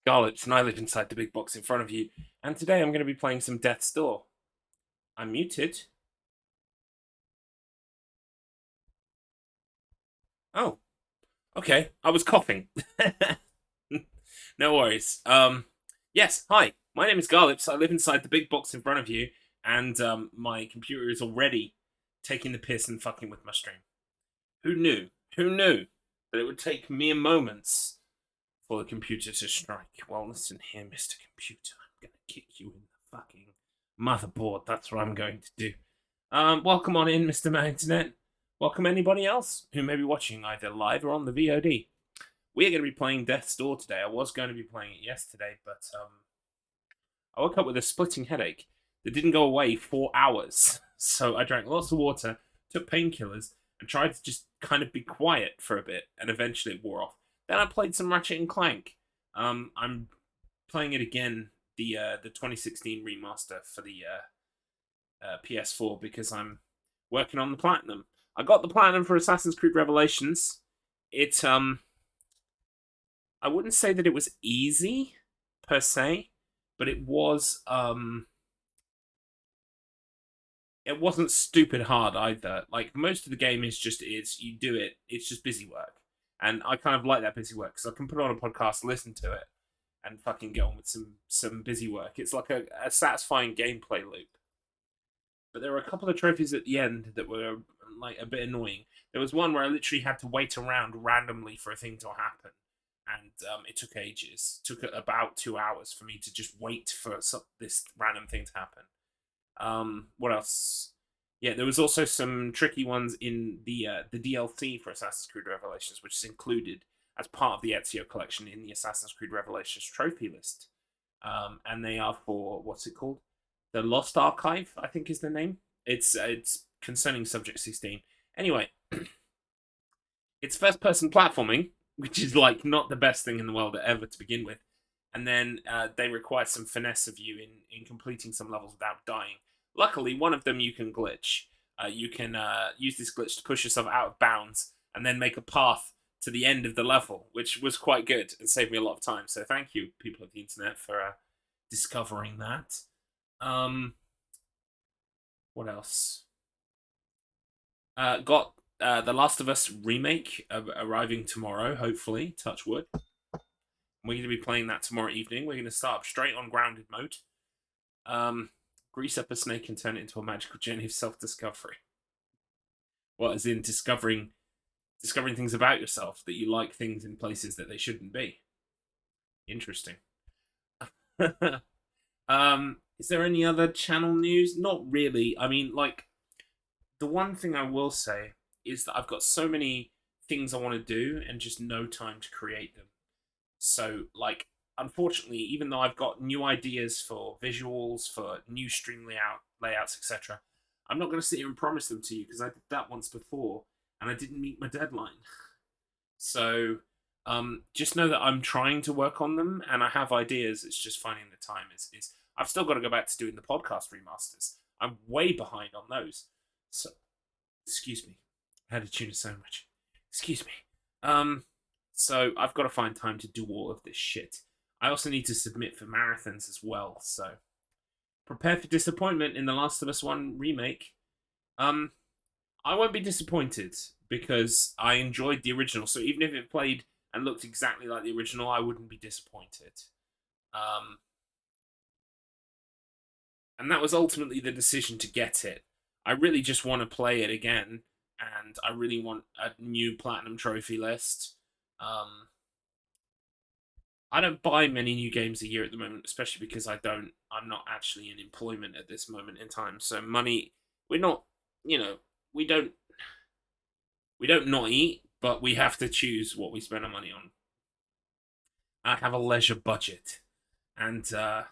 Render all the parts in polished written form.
Garlips, and I live inside the big box in front of you. And today I'm going to be playing some Death's Door. I'm muted. Oh, okay. I was coughing. No worries. Yes. Hi. My name is Garlips. I live inside the big box in front of you, and my computer is already taking the piss and fucking with my stream. Who knew? Who knew that it would take mere moments for the computer to strike? Well, listen here, Mr. Computer. I'm gonna kick you in the fucking motherboard. That's what I'm going to do. Welcome on in, Mr. My Internet. Welcome anybody else who may be watching either live or on the VOD. We are going to be playing Death's Door today. I was going to be playing it yesterday, but I woke up with a splitting headache that didn't go away for hours. So I drank lots of water, took painkillers, and tried to just kind of be quiet for a bit, and eventually it wore off. Then I played some Ratchet and Clank. I'm playing it again, the 2016 remaster for the PS4 because I'm working on the platinum. I got the platinum for Assassin's Creed Revelations. It I wouldn't say that it was easy per se, but it wasn't stupid hard either. Like most of the game is you do it. It's just busy work, and I kind of like that busy work because I can put on a podcast, listen to it, and fucking get on with some busy work. It's like a satisfying gameplay loop. But there were a couple of trophies at the end that were like a bit annoying. There was one where I literally had to wait around randomly for a thing to happen, and it took ages. It took about 2 hours for me to just wait for this random thing to happen. What else? Yeah, there was also some tricky ones in the DLC for Assassin's Creed Revelations, which is included as part of the Ezio collection in the Assassin's Creed Revelations trophy list. And they are for what's it called? The Lost Archive, I think is the name. It's concerning Subject 16. Anyway, it's first person platforming, which is like not the best thing in the world ever to begin with. And then they require some finesse of you in completing some levels without dying. Luckily, one of them you can glitch. You can use this glitch to push yourself out of bounds and then make a path to the end of the level, which was quite good and saved me a lot of time. So thank you, people of the internet, for discovering that. What else? Got The Last of Us remake arriving tomorrow, hopefully, touch wood. We're going to be playing that tomorrow evening. We're going to start up straight on grounded mode. Grease up a snake and turn it into a magical journey of self-discovery. What, as in discovering things about yourself, that you like things in places that they shouldn't be. Interesting. Is there any other channel news? Not really. I mean, like, the one thing I will say is that I've got so many things I want to do and just no time to create them. So, like, unfortunately, even though I've got new ideas for visuals, for new stream layouts, etc., I'm not going to sit here and promise them to you because I did that once before and I didn't meet my deadline. So, just know that I'm trying to work on them and I have ideas. It's just finding the time. I've still got to go back to doing the podcast remasters. I'm way behind on those. So, excuse me. I had to tune a sandwich. Excuse me. So I've got to find time to do all of this shit. I also need to submit for marathons as well, so prepare for disappointment in The Last of Us 1 remake. I won't be disappointed because I enjoyed the original, so even if it played and looked exactly like the original, I wouldn't be disappointed. And that was ultimately the decision to get it. I really just want to play it again, and I really want a new platinum trophy list. I don't buy many new games a year at the moment, especially because I'm not actually in employment at this moment in time. So money, we're not, we don't not eat, but we have to choose what we spend our money on. I have a leisure budget, and I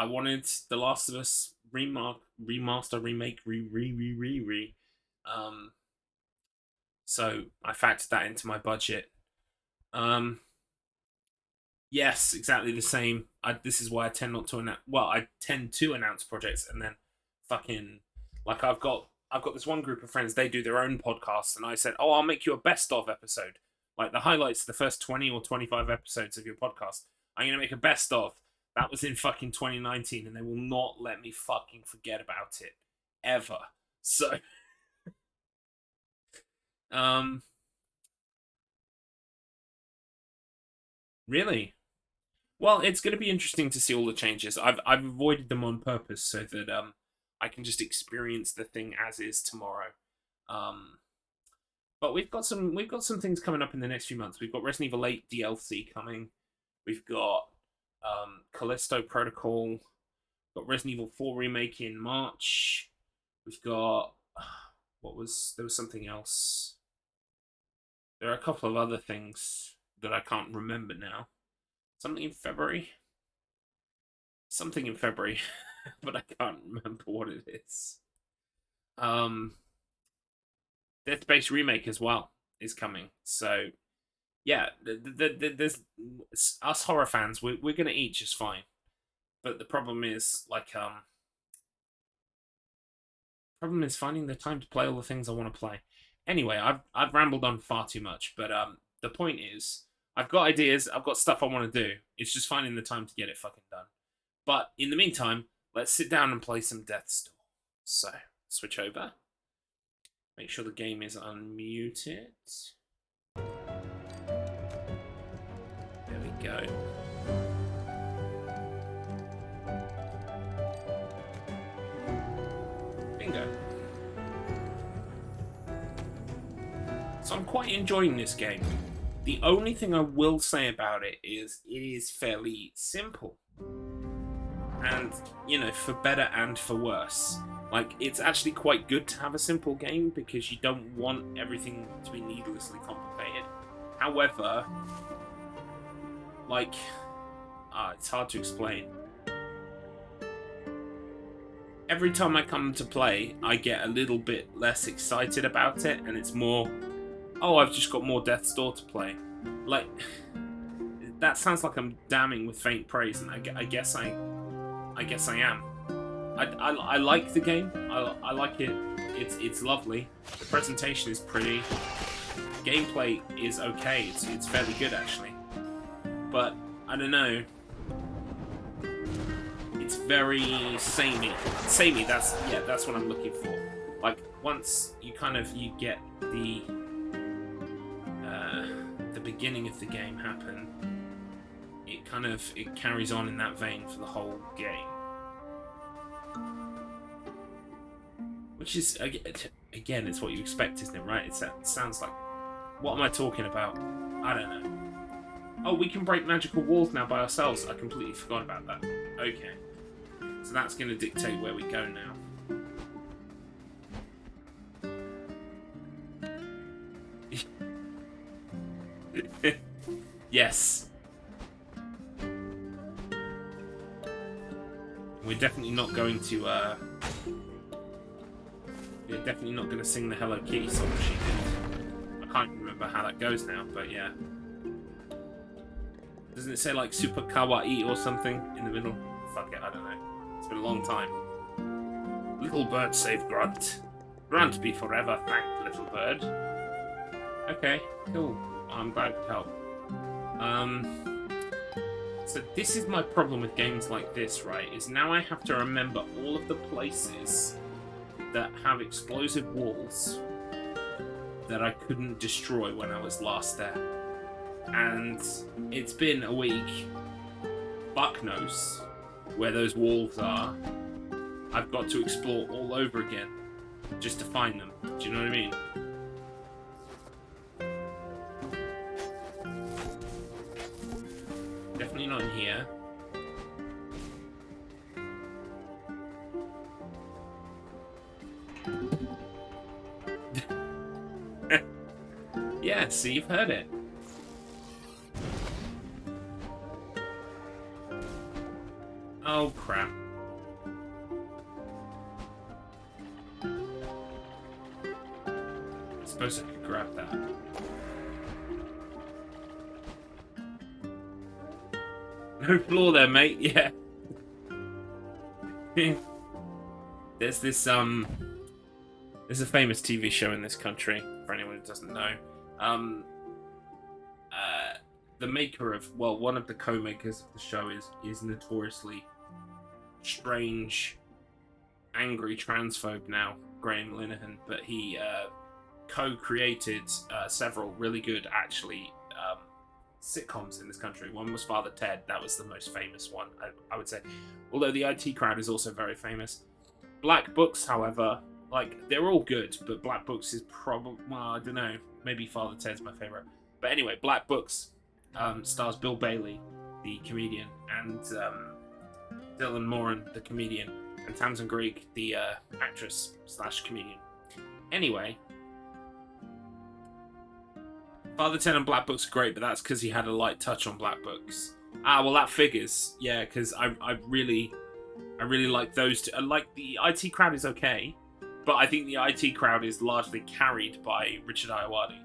wanted The Last of Us remaster, remake, re. So I factored that into my budget. Yes, exactly the same. This is why I tend not to announce. Well, I tend to announce projects and then fucking like I've got this one group of friends. They do their own podcasts, and I said, "Oh, I'll make you a best of episode, like the highlights of the first 20 or 25 episodes of your podcast." I'm gonna make a best of. That was in fucking 2019, and they will not let me fucking forget about it ever. So, um, really. Well, it's going to be interesting to see all the changes. I've avoided them on purpose so that I can just experience the thing as is tomorrow. Um, but we've got some things coming up in the next few months. We've got Resident Evil 8 DLC coming. We've got Callisto Protocol. Got Resident Evil 4 remake in March. We've got there was something else. There are a couple of other things that I can't remember now. Something in February. Something in February, but I can't remember what it is. Um, Dead Space remake as well is coming. So yeah, there's us horror fans. We're gonna eat just fine. But the problem is problem is finding the time to play all the things I want to play. Anyway, I've rambled on far too much. But the point is, I've got ideas. I've got stuff I want to do. It's just finding the time to get it fucking done. But in the meantime, let's sit down and play some Death's Door. So, switch over. Make sure the game is unmuted. There we go. Bingo. So I'm quite enjoying this game. The only thing I will say about it is fairly simple. And, you know, for better and for worse. Like, it's actually quite good to have a simple game because you don't want everything to be needlessly complicated. However, like, it's hard to explain. Every time I come to play, I get a little bit less excited about it, and it's more, oh, I've just got more Death's Door to play. Like, that sounds like I'm damning with faint praise, and I guess I am. I like the game. I like it. It's lovely. The presentation is pretty. Gameplay is okay. It's fairly good actually. But I don't know. It's very samey. Samey. That's what I'm looking for. Like once you get the beginning of the game happen, it carries on in that vein for the whole game. Which is, again, it's what you expect, isn't it, right? It sounds like... What am I talking about? I don't know. Oh, we can break magical walls now by ourselves. I completely forgot about that. Okay. So that's going to dictate where we go now. Yes. We're definitely not going to, We're definitely not going to sing the Hello Kitty song she did. I can't remember how that goes now, but yeah. Doesn't it say like Super Kawaii or something in the middle? Fuck it, I don't know. It's been a long time. Little bird save Grunt. Grunt be forever thanked, little bird. Okay, cool. I'm glad to help. So this is my problem with games like this, right? Is now I have to remember all of the places that have explosive walls that I couldn't destroy when I was last there. And it's been a week. Fuck knows where those walls are. I've got to explore all over again just to find them. Do you know what I mean? Definitely not in here. Yeah, see, you've heard it. Oh, crap. I suppose I could grab that. No floor there, mate. Yeah. There's this, there's a famous TV show in this country, for anyone who doesn't know. the maker of, well, one of the co-makers of the show is notoriously strange, angry transphobe now, Graham Linehan, but he co-created several really good, actually, sitcoms in this country. One was Father Ted. That was the most famous one, I would say. Although the IT Crowd is also very famous. Black Books, however, like, they're all good, but Black Books is probably, well, I don't know, maybe Father Ted's my favourite. But anyway, Black Books stars Bill Bailey, the comedian, and Dylan Moran, the comedian, and Tamsin Greig, the actress / comedian. Anyway, Father Ted and Black Books are great, but that's because he had a light touch on Black Books. Ah, well, that figures. Yeah, because I really like those two. Like, the IT Crowd is okay, but I think the IT Crowd is largely carried by Richard Ayoade.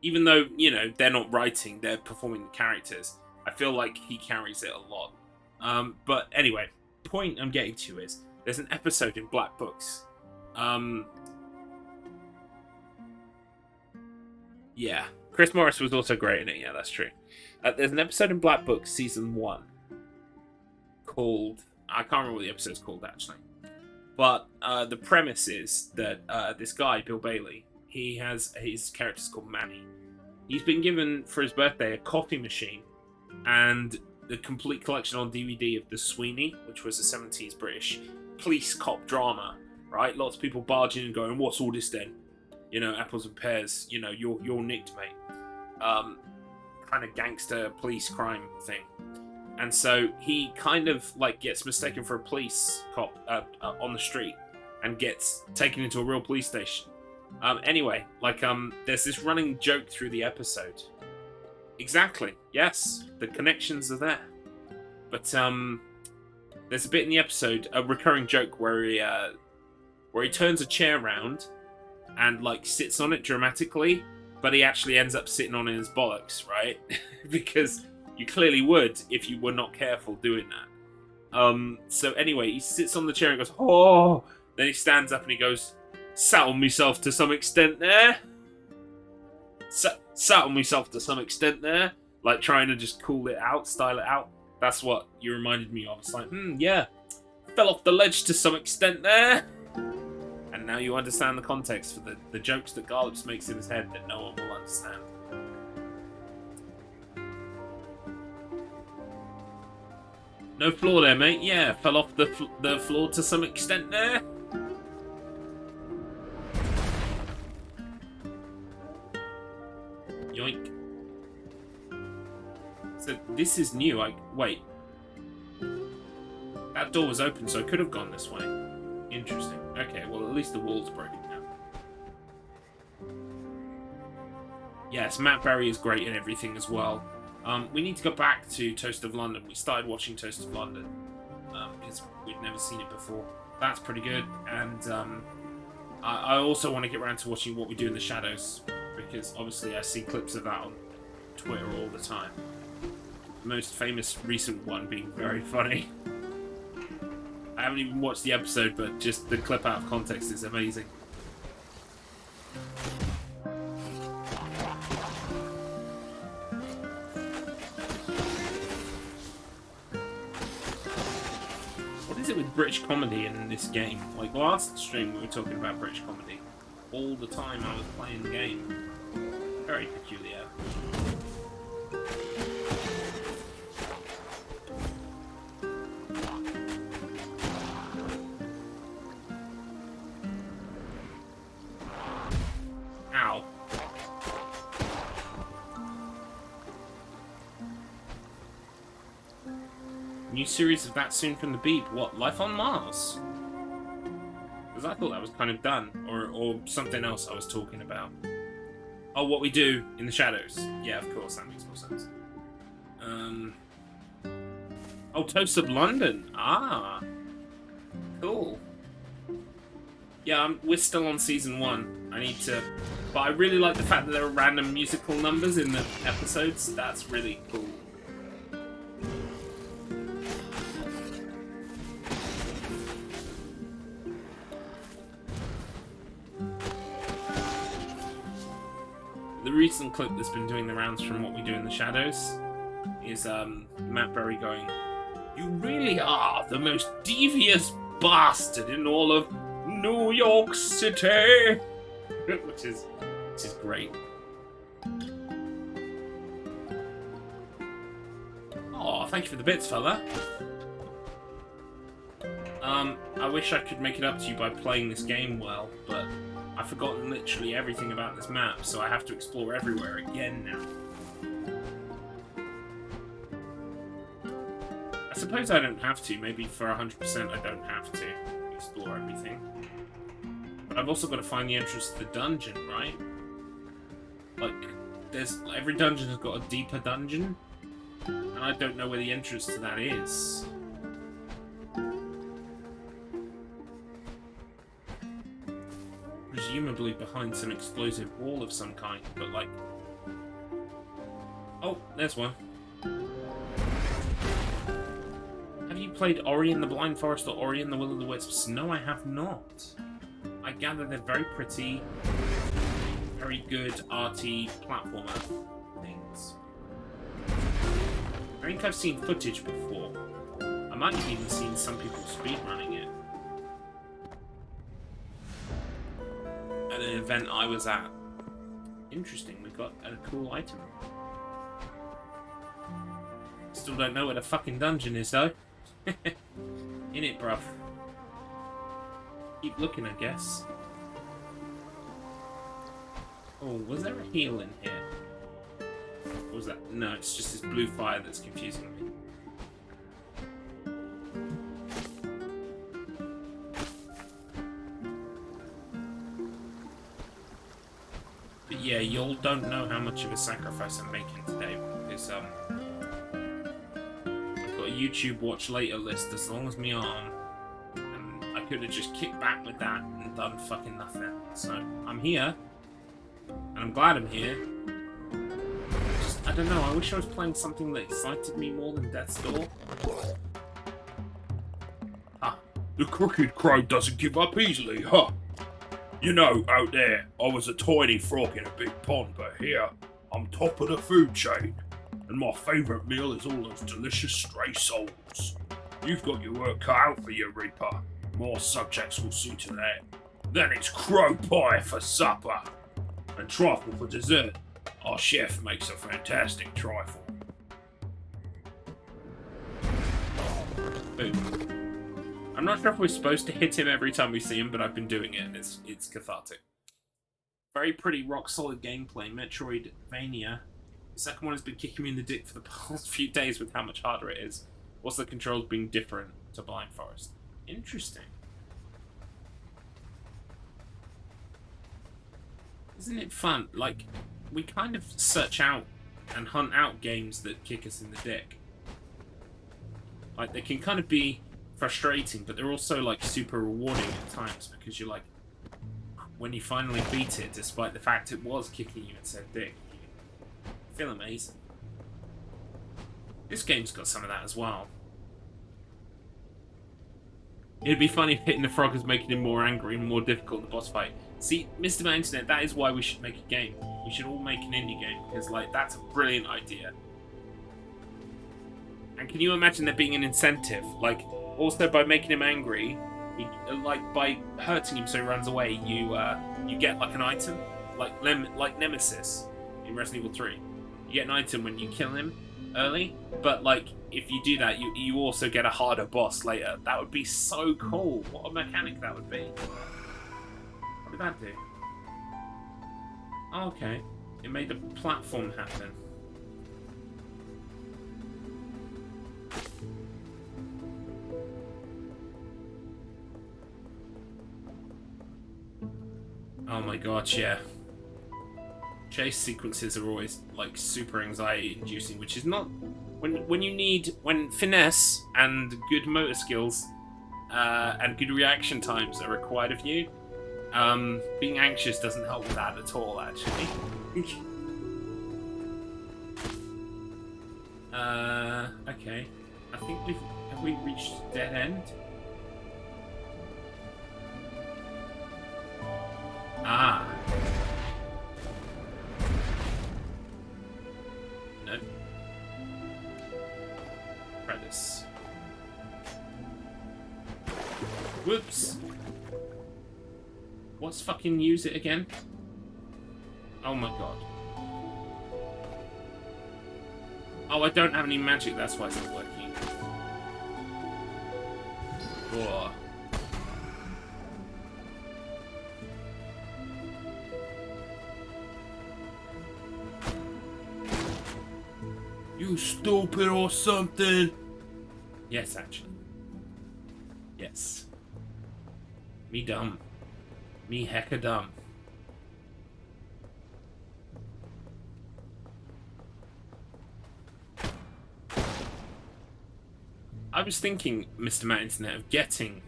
Even though, you know, they're not writing, they're performing the characters, I feel like he carries it a lot. But anyway, point I'm getting to is, there's an episode in Black Books. Yeah, Chris Morris was also great in it, yeah, that's true. There's an episode in Black Books, season 1, called, I can't remember what the episode's called, actually. But the premise is that this guy, Bill Bailey, he has, his character's called Manny. He's been given, for his birthday, a coffee machine and the complete collection on DVD of The Sweeney, which was a 70s British police cop drama, right? Lots of people barging and going, what's all this then? You know, apples and pears, you know, you're nicked, mate. Kind of gangster police crime thing. And so he kind of, like, gets mistaken for a police cop on the street and gets taken into a real police station. Anyway, like, there's this running joke through the episode. Exactly, yes, the connections are there. But, there's a bit in the episode, a recurring joke where he turns a chair round and, like, sits on it dramatically, but he actually ends up sitting on his bollocks, right? Because you clearly would if you were not careful doing that. So anyway, he sits on the chair and goes, oh! Then he stands up and he goes, sat on myself to some extent there. Sat on myself to some extent there. Like, trying to just cool it out, style it out. That's what you reminded me of. It's like, yeah. Fell off the ledge to some extent there. And now you understand the context for the jokes that Garlips makes in his head that no one will understand. No floor there, mate. Yeah, fell off the floor to some extent there. Yoink. So this is new. Wait. That door was open, so I could have gone this way. Interesting. Okay, well, at least the wall's broken now. Yes, Matt Berry is great in everything as well. We need to go back to Toast of London. We started watching Toast of London because we'd never seen it before. That's pretty good. And I also want to get around to watching What We Do in the Shadows, because obviously I see clips of that on Twitter all the time. The most famous recent one being very funny. I haven't even watched the episode, but just the clip out of context is amazing. What is it with British comedy in this game? Like, last stream we were talking about British comedy. All the time I was playing the game. Very peculiar. Ow. New series of That Soon from the Beep. What? Life on Mars? Because I thought that was kind of done. Or something else I was talking about. Oh, What We Do in the Shadows. Yeah, of course, that makes more sense. Oh, Toast of London. Ah. Cool. Yeah, we're still on season 1. I need to... But I really like the fact that there are random musical numbers in the episodes. That's really cool. The recent clip that's been doing the rounds from What We Do in the Shadows is Matt Berry going, "You really are the most devious bastard in all of New York City," which is great. Oh, thank you for the bits, fella. I wish I could make it up to you by playing this game well, but I've forgotten literally everything about this map, so I have to explore everywhere again now. I suppose I don't have to. Maybe for 100% I don't have to explore everything. But I've also got to find the entrance to the dungeon, right? Like, every dungeon has got a deeper dungeon, and I don't know where the entrance to that is. Presumably behind some explosive wall of some kind, but like... Oh, there's one. Have you played Ori and the Blind Forest or Ori and the Will of the Wisps? No, I have not. I gather they're very pretty, very good arty platformer things. I think I've seen footage before. I might have even seen some people speedrunning it. At an event I was at. Interesting, we got a cool item. Still don't know where the fucking dungeon is though. In it, bruv. Keep looking, I guess. Oh, was there a heal in here? What was that? No, it's just this blue fire that's confusing me. But yeah, y'all don't know how much of a sacrifice I'm making today, because I've got a YouTube watch later list as long as me arm, and I could have just kicked back with that and done fucking nothing. So I'm here, and I'm glad I'm here. Just, I don't know, I wish I was playing something that excited me more than Death's Door. Ah, the crooked crow doesn't give up easily, huh? You know, out there, I was a tiny frog in a big pond, but here, I'm top of the food chain. And my favourite meal is all those delicious stray souls. You've got your work cut out for you, Reaper. More subjects will see to that. Then it's crow pie for supper. And trifle for dessert. Our chef makes a fantastic trifle. Boom. I'm not sure if we're supposed to hit him every time we see him, but I've been doing it, and it's cathartic. Very pretty, rock-solid gameplay. Metroidvania. The second one has been kicking me in the dick for the past few days with how much harder it is. What's the controls being different to Blind Forest? Interesting. Isn't it fun? Like, we kind of search out and hunt out games that kick us in the dick. Like, they can kind of be frustrating, but they're also like super rewarding at times, because you're like, when you finally beat it, despite the fact it was kicking you in said dick, you feel amazing. This game's got some of that as well. It'd be funny if hitting the frog is making him more angry and more difficult in the boss fight. See, Mr. Internet, that is why we should make a game. We should all make an indie game, because like, that's a brilliant idea. And can you imagine there being an incentive? Like, also by making him angry, like by hurting him so he runs away, you get like an item, like Nemesis in Resident Evil 3. You get an item when you kill him early, but like if you do that, you also get a harder boss later. That would be so cool. What a mechanic that would be. What did that do? Oh, okay, it made the platform happen. Oh my god, yeah. Chase sequences are always like super anxiety inducing, which is not when finesse and good motor skills and good reaction times are required of you. Being anxious doesn't help with that at all, actually. Okay. I think have we reached dead end? Ah. Whoops. What's fucking use it again? Oh my god. Oh, I don't have any magic, that's why it's not working. Whoa. You stupid or something. Yes, actually. Yes. Me dumb. Me hecka dumb. I was thinking, Mr. Matt Internet, of getting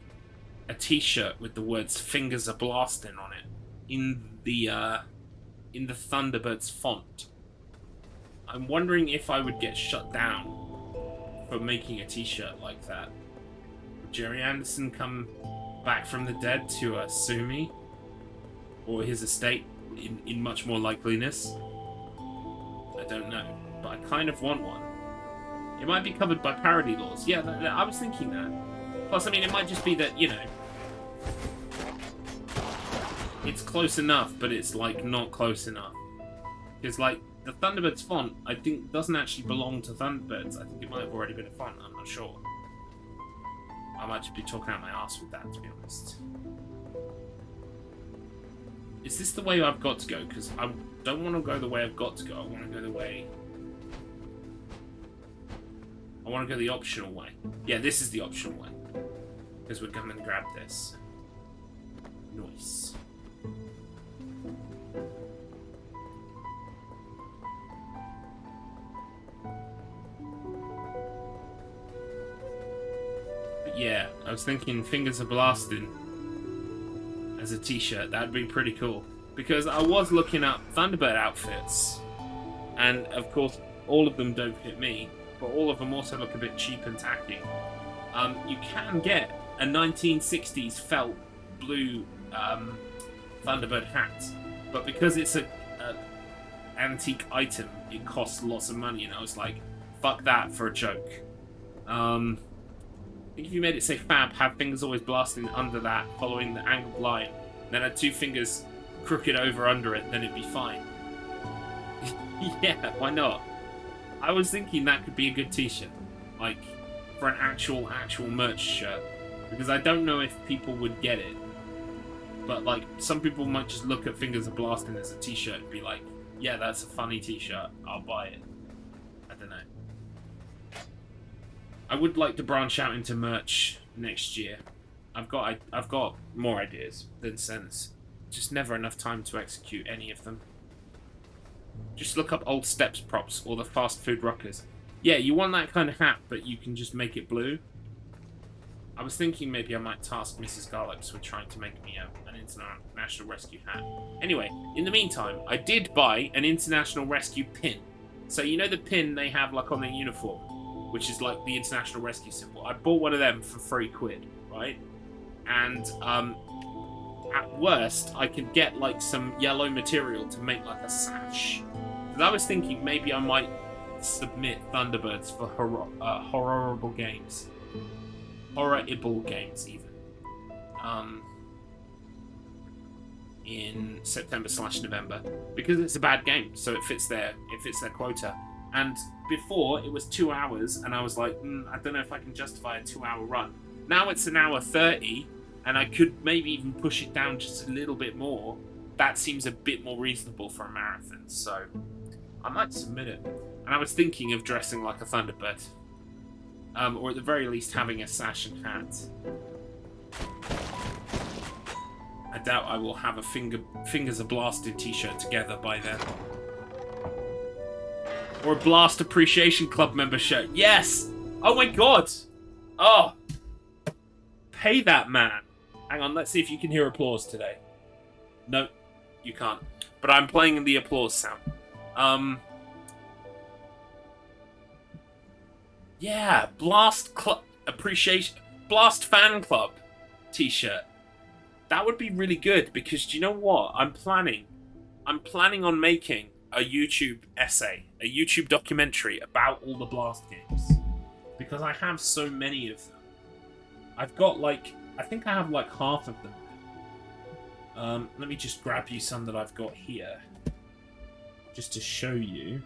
a t-shirt with the words "Fingers are blasting" on it in the Thunderbirds font. I'm wondering if I would get shut down for making a t-shirt like that. Would Jerry Anderson come back from the dead to sue me? Or his estate in much more likeliness? I don't know. But I kind of want one. It might be covered by parody laws. Yeah, I was thinking that. Plus, I mean, it might just be that, you know, it's close enough, but it's, like, not close enough. Because, like, the Thunderbirds font, I think, doesn't actually belong to Thunderbirds. I think it might have already been a font. I'm not sure. I might just be talking out my ass with that, to be honest. Is this the way I've got to go? Because I don't want to go the way I've got to go. I want to go the way... I want to go the optional way. Yeah, this is the optional way. Because we're going to grab this. Nice. But yeah, I was thinking Fingers are blasting as a t-shirt. That'd be pretty cool. Because I was looking up Thunderbird outfits. And, of course, all of them don't fit me. But all of them also look a bit cheap and tacky. You can get a 1960s felt blue Thunderbird hat, but because it's a antique item, it costs lots of money, and I was like, fuck that for a joke. I think if you made it say Fab, have fingers always blasting under that, following the angled line, then had two fingers crooked over under it, then it'd be fine. Yeah, why not? I was thinking that could be a good t-shirt, like, for an actual merch shirt, because I don't know if people would get it, but, like, some people might just look at Fingers are Blasting as a t-shirt and be like, yeah, that's a funny t-shirt, I'll buy it. I don't know. I would like to branch out into merch next year. I've got more ideas than sense. Just never enough time to execute any of them. Just look up old Steps props or the fast food rockers. Yeah, you want that kind of hat, but you can just make it blue. I was thinking maybe I might task Mrs. Garlips with trying to make me an International Rescue hat. Anyway, in the meantime, I did buy an International Rescue pin. So you know the pin they have like on their uniform, which is like the International Rescue symbol. I bought one of them for £3, right? And at worst, I could get like some yellow material to make like a sash. And I was thinking maybe I might submit Thunderbirds for horrible games. Horrible games, even. In September/November, because it's a bad game, so it fits their quota. And before it was 2 hours, and I was like, I don't know if I can justify a 2-hour run. Now it's an hour 30. And I could maybe even push it down just a little bit more. That seems a bit more reasonable for a marathon, so I might submit it. And I was thinking of dressing like a Thunderbird. Or at the very least having a sash and hat. I doubt I will have a Fingers are Blasted t-shirt together by then. Or a Blast Appreciation Club member shirt. Yes! Oh my god! Oh! Pay that man! Hang on, let's see if you can hear applause today. No, you can't. But I'm playing the applause sound. Yeah, Blast Fan Club t-shirt. That would be really good, because do you know what? I'm planning on making a YouTube essay, a YouTube documentary about all the Blast games. Because I have so many of them. I've got like I think I have like half of them. Let me just grab you some that I've got here, just to show you.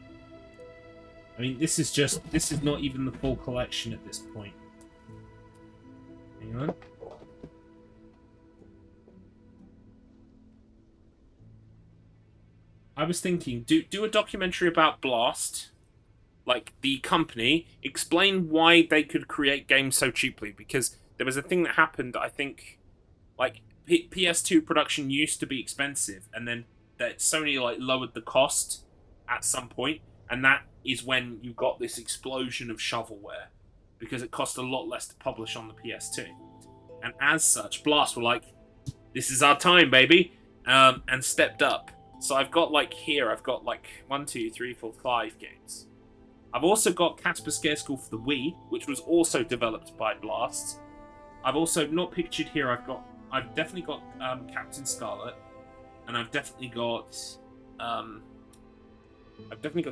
I mean, this is not even the full collection at this point. Hang on. I was thinking, do a documentary about Blast, like the company, explain why they could create games so cheaply, because there was a thing that happened, I think, like PS2 production used to be expensive, and then that Sony like lowered the cost at some point, and that is when you got this explosion of shovelware, because it cost a lot less to publish on the PS2. And as such, Blast were like, this is our time, baby, and stepped up. So I've got like 1, 2, 3, 4, 5 games. I've also got Casper Scare School for the Wii, which was also developed by Blast. I've also not pictured here. I've definitely got Captain Scarlet, and I've definitely got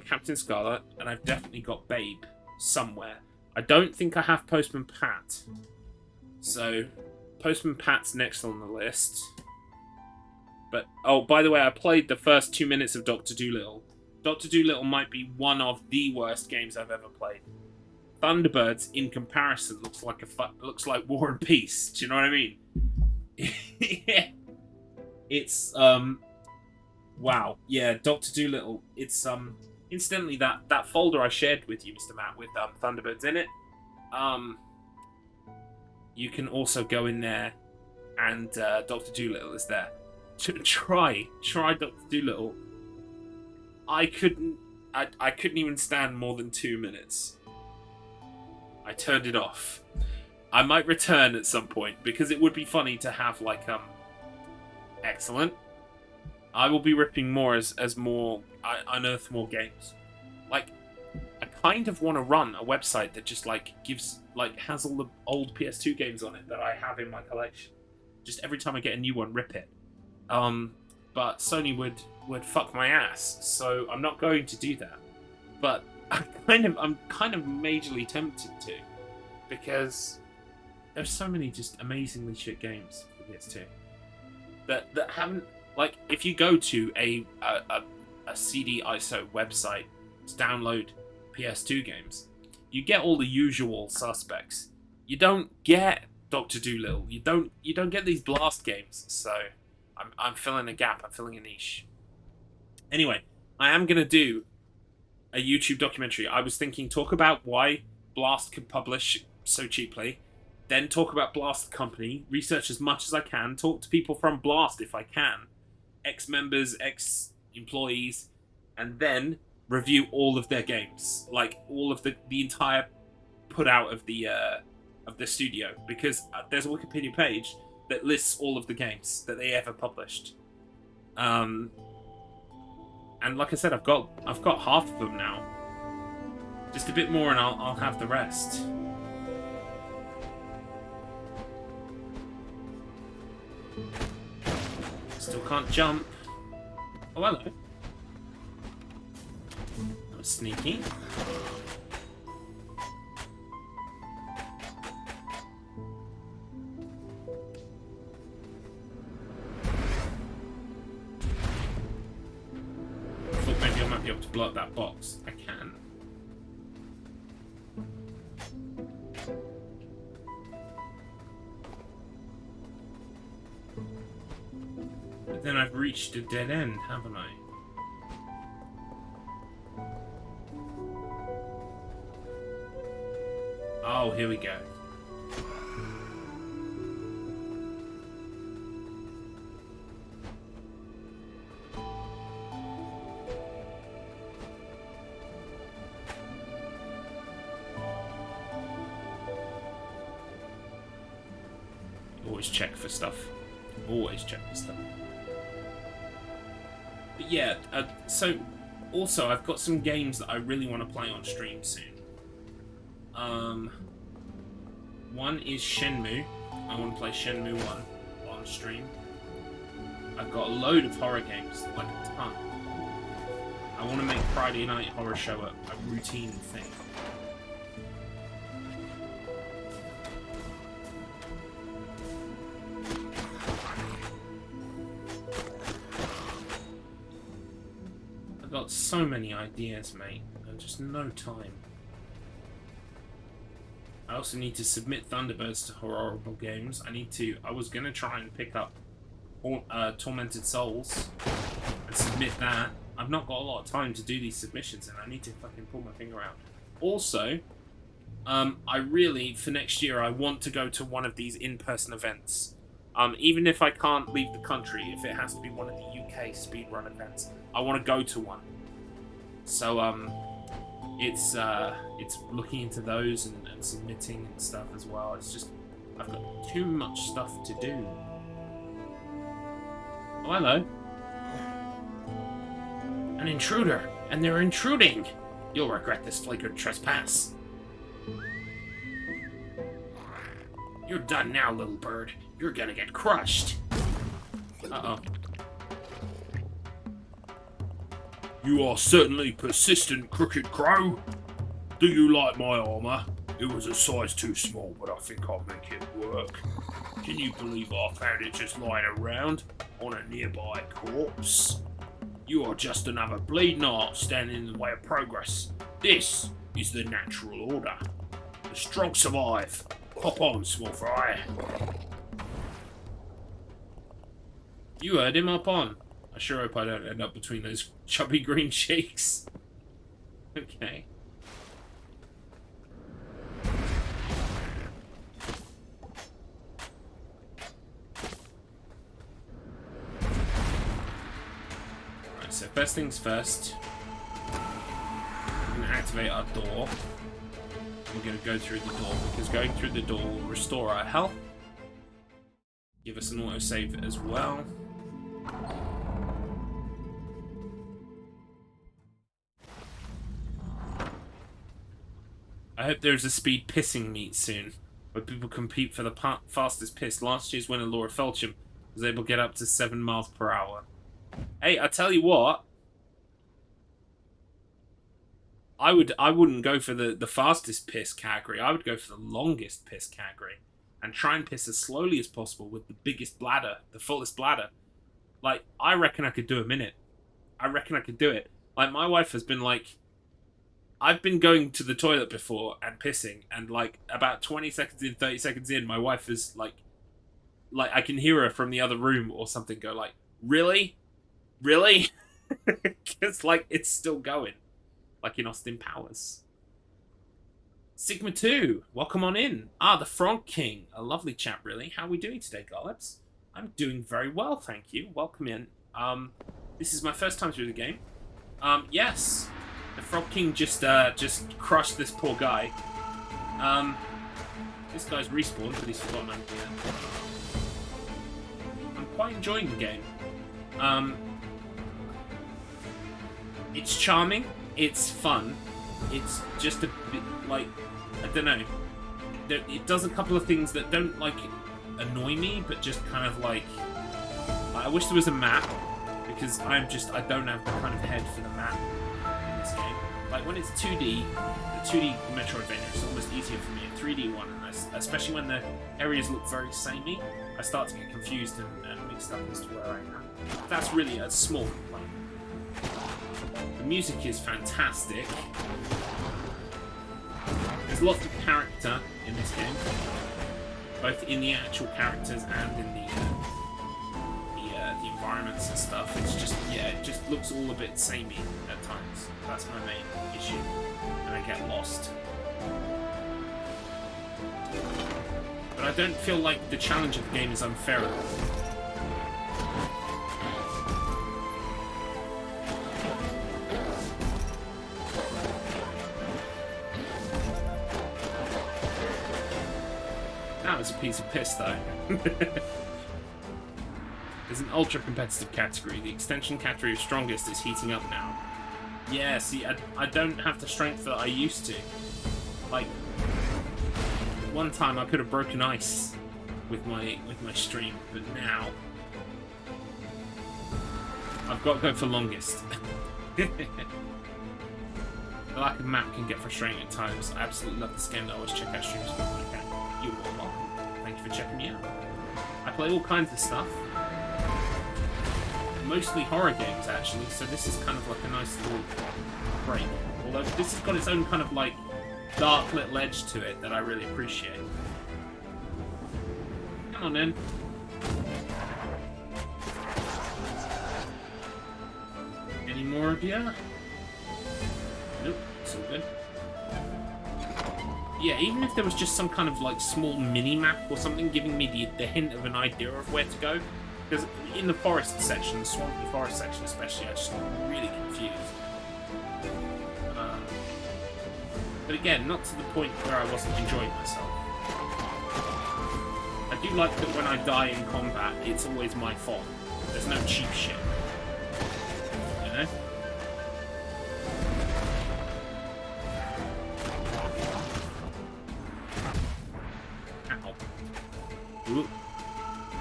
Captain Scarlet, and I've definitely got Babe somewhere. I don't think I have Postman Pat. So Postman Pat's next on the list. But, oh, by the way, I played the first 2 minutes of Dr. Dolittle. Dr. Dolittle might be one of the worst games I've ever played. Thunderbirds, in comparison, looks like War and Peace. Do you know what I mean? It's, wow. Yeah, Dr. Dolittle. It's, incidentally, that folder I shared with you, Mr. Matt, with Thunderbirds in it, you can also go in there, and Dr. Dolittle is there. Try Dr. Dolittle. I couldn't even stand more than 2 minutes. I turned it off. I might return at some point, because it would be funny to have like excellent. I will be ripping more as I unearth more games. Like, I kind of want to run a website that just like has all the old PS2 games on it that I have in my collection. Just every time I get a new one, rip it. But Sony would fuck my ass, so I'm not going to do that. But I'm kind of majorly tempted to, because there's so many just amazingly shit games for PS2 that haven't, like, if you go to a CD ISO website to download PS2 games, you get all the usual suspects. You don't get Dr. Dolittle. You don't get these Blast games. So I'm filling a gap. I'm filling a niche. Anyway, I am gonna do a YouTube documentary. I was thinking, talk about why Blast could publish so cheaply, then talk about Blast the company, research as much as I can, talk to people from Blast if I can, ex-members, ex-employees, and then review all of their games, like all of the entire put out of the studio, because there's a Wikipedia page that lists all of the games that they ever published. And like I said, I've got half of them now. Just a bit more, and I'll have the rest. Still can't jump. Oh, hello. That was sneaky. Maybe I might be able to blow up that box. I can. But then I've reached a dead end, haven't I? Oh, here we go. Always check for stuff. Always check for stuff. But yeah, so also I've got some games that I really want to play on stream soon. One is Shenmue. I want to play Shenmue 1 on stream. I've got a load of horror games, like a ton. I want to make Friday Night Horror Show a routine thing. got so many ideas, mate, and just no time. I also need to submit Thunderbirds to Horrible Games. I was gonna try and pick up Tormented Souls and submit that. I've not got a lot of time to do these submissions, and I need to fucking pull my finger out. Also, I really, for next year, I want to go to one of these in-person events. Even if I can't leave the country, if it has to be one of the UK speedrun events, I want to go to one. So, it's looking into those and submitting and stuff as well. It's just, I've got too much stuff to do. Oh, hello. An intruder, and they're intruding. You'll regret this flagrant trespass. You're done now, little bird. You're gonna get crushed. Uh-oh. You are certainly persistent, Crooked Crow. Do you like my armor? It was a size too small, but I think I'll make it work. Can you believe I found it just lying around on a nearby corpse? You are just another bleeding heart standing in the way of progress. This is the natural order. The strong survive. Hop on, small fry. You heard him, hop on. I sure hope I don't end up between those chubby green cheeks. Okay. Right, so first things first. We're going to activate our door. We're going to go through the door, because going through the door will restore our health. Give us an autosave as well. I hope there's a speed pissing meet soon, where people compete for the fastest piss. Last year's winner, Laura Felcham, was able to get up to 7 miles per hour. Hey, I tell you what, I wouldn't go for the fastest piss category. I would go for the longest piss category and try and piss as slowly as possible with the biggest bladder, the fullest bladder. Like, I reckon I could do a minute. I reckon I could do it. Like, my wife has been like, I've been going to the toilet before and pissing, and like about 20 seconds in, 30 seconds in, my wife is like I can hear her from the other room or something go like, really? Really? Because like it's still going. Like in Austin Powers. Sigma 2, welcome on in. Ah, the Frog King. A lovely chat, really. How are we doing today, Garlips? I'm doing very well, thank you. Welcome in. This is my first time through the game. Yes. The Frog King just crushed this poor guy. This guy's respawned, but he's forgotten I'm here. I'm quite enjoying the game. It's charming. It's fun. It's just a bit like, I don't know. It does a couple of things that don't like annoy me, but just kind of like, I wish there was a map, because I don't have the kind of head for the map in this game. Like when it's 2D, the 2D Metroidvania is almost easier for me. A 3D one, and especially when the areas look very samey, I start to get confused and mixed up as to where I am. That's really a small complaint. The music is fantastic. There's lots of character in this game, both in the actual characters and in the environments and stuff. It's just, yeah, it just looks all a bit samey at times. That's my main issue, and I get lost. But I don't feel like the challenge of the game is unfair at all. That was a piece of piss, though. There's an ultra-competitive category. The extension category of strongest is heating up now. Yeah, see, I don't have the strength that I used to. Like, one time I could have broken ice with my stream, but now I've got to go for longest. The lack of map can get frustrating at times. I absolutely love this game. I always check out streams when I can. You're welcome. Thank you for checking me out. I play all kinds of stuff. mostly horror games, actually, so this is kind of like a nice little break. Although this has got its own kind of, like, dark little edge to it that I really appreciate. Come on in. Any more of you? Nope, it's all good. Yeah, even if there was just some kind of, like, small mini-map or something giving me the hint of an idea of where to go. Because in the forest section, the swampy forest section especially, I just got really confused. But again, not to the point where I wasn't enjoying myself. I do like that when I die in combat, it's always my fault. There's no cheap shit. You know? Ow. Ooh.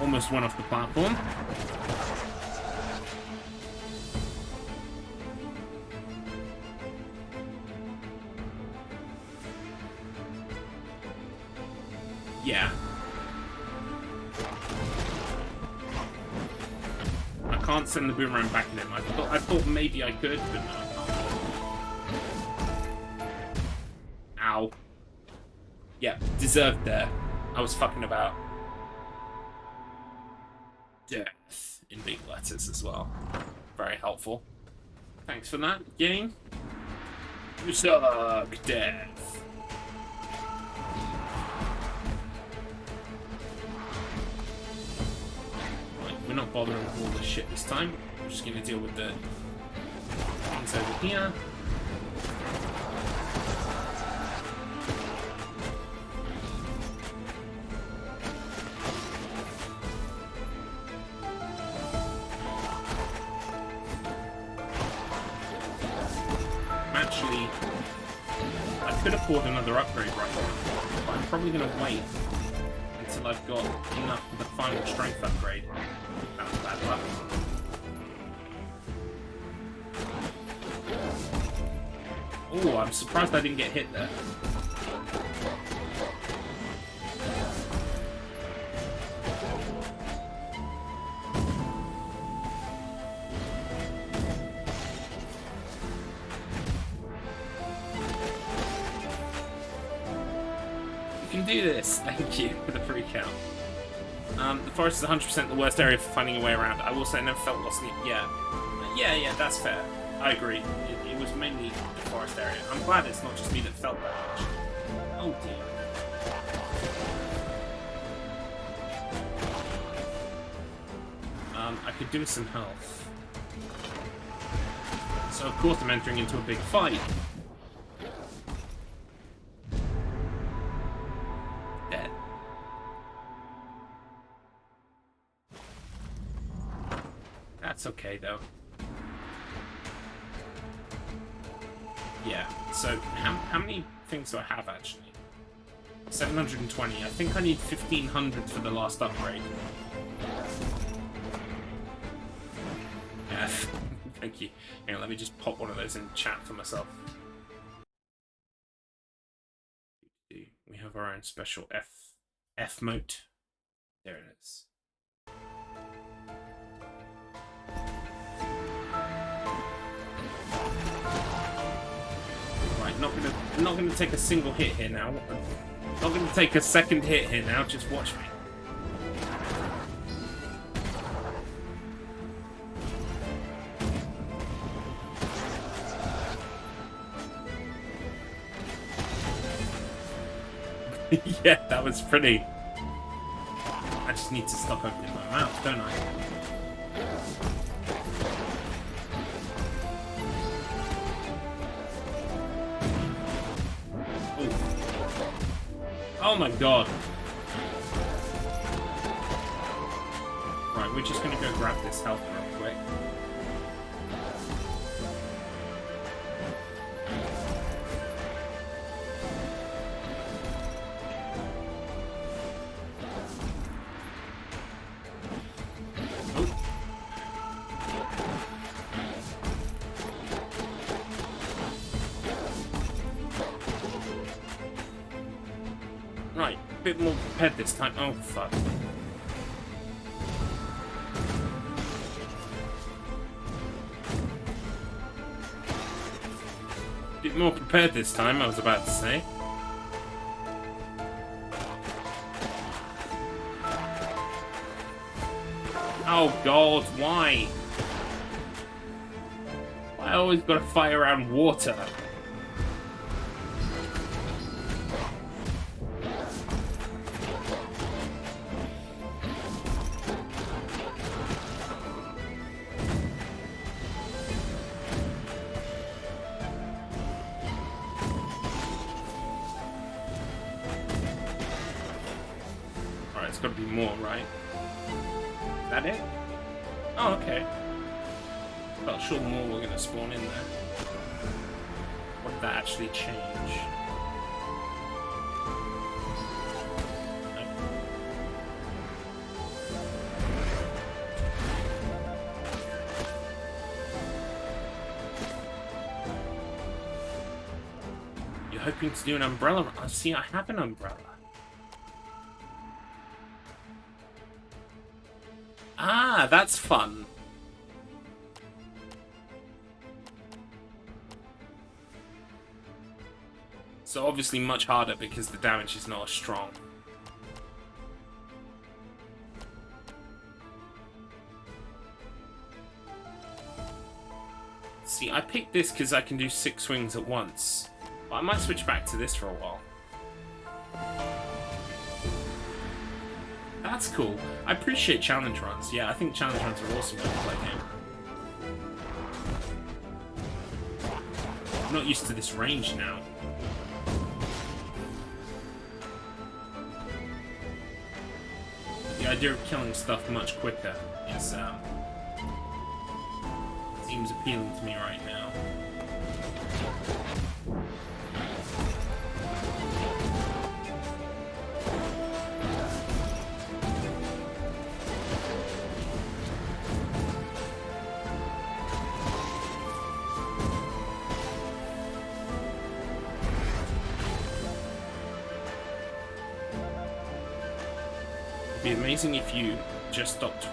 Almost went off the platform. Yeah. I can't send the boomerang back at him. I thought maybe I could, but no, I can't. Ow. Yeah, deserved there. I was fucking about. Death in big letters as well. Very helpful. Thanks for that, game. You suck, death. We're not bothering with all this shit this time. We're just going to deal with the things over here. Actually, I could afford another upgrade right now, but I'm probably going to wait until I've got enough for the final strength upgrade. That was bad luck. Oh, I'm surprised I didn't get hit there. You can do this. Thank you for the free count. The forest is 100% the worst area for finding a way around. I will say I never felt lost in it. Yeah, that's fair. I agree. It was mainly the forest area. I'm glad it's not just me that felt that much. Oh dear. I could do with some health. So of course I'm entering into a big fight. Dead. That's okay though. Yeah, so how many things do I have actually? 720. I think I need 1500 for the last upgrade. Yeah, thank you. Hang on, let me just pop one of those in chat for myself. We have our own special F mote. There it is. Right, not gonna take a single hit here now. Not gonna take a second hit here now. Just watch me. Yeah, that was pretty. I just need to stop opening my mouth, don't I? Ooh. Oh my god. Right, we're just gonna go grab this health real quick. Right, a bit more prepared this time. Oh, fuck. bit more prepared this time, I was about to say. Oh god, why? I always gotta fight around water. Alright, it's gotta be more, right? Is that it? Oh, okay. Felt sure more were gonna spawn in there. What did that actually change? Nope. You're hoping to do an umbrella? I see. I have an umbrella. Ah, that's fun. So obviously much harder because the damage is not as strong. See, I picked this because I can do 6 swings at once. But I might switch back to this for a while. That's cool. I appreciate challenge runs. Yeah, I think challenge runs are awesome when you play game. I'm not used to this range now. The idea of killing stuff much quicker is seems appealing to me right now. Be amazing if you just stopped.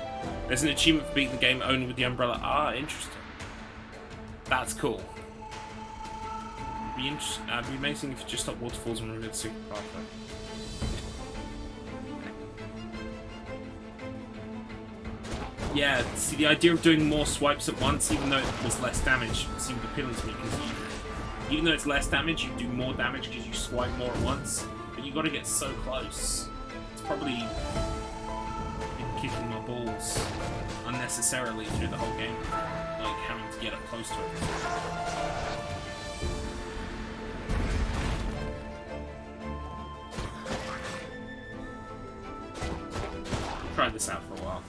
There's an achievement for beating the game only with the umbrella. Ah, interesting. That's cool. Be amazing if you just stopped waterfalls and removed the super pathway. Yeah, see, the idea of doing more swipes at once, even though it was less damage, seemed appealing to me because even though it's less damage, you do more damage because you swipe more at once. But you got to get so close. It's probably kicking my balls unnecessarily through the whole game, like having to get up close to it. Try this out for a while.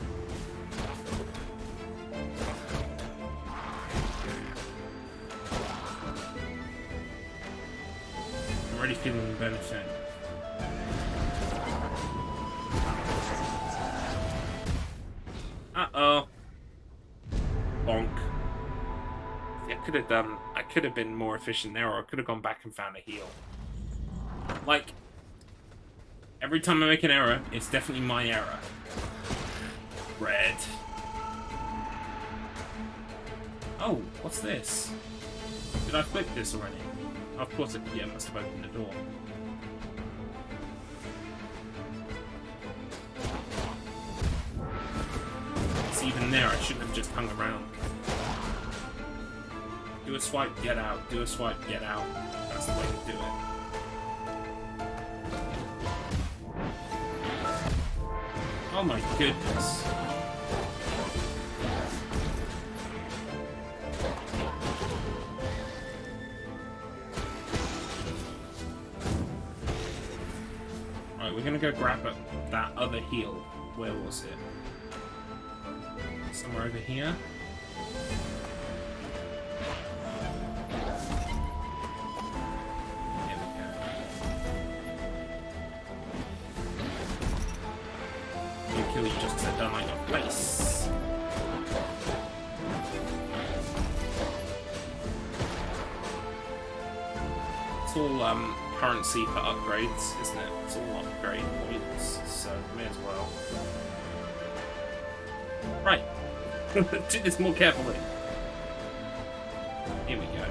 I'm already feeling the benefit. Uh-oh. Bonk. I could have been more efficient there, or I could have gone back and found a heal. Like, every time I make an error, it's definitely my error. Red. Oh, what's this? Did I flip this already? Oh, of course, yeah, it must have opened the door. Even there, I shouldn't have just hung around. Do a swipe, get out. Do a swipe, get out. That's the way to do it. Oh my goodness. Alright, we're gonna go grab that other heal. Where was it? Somewhere over here. There we go. I'll kill you just because I don't like your place. It's all currency for upgrades, isn't it? It's all upgrade points, so may as well. Right. Do this more carefully. Here we go.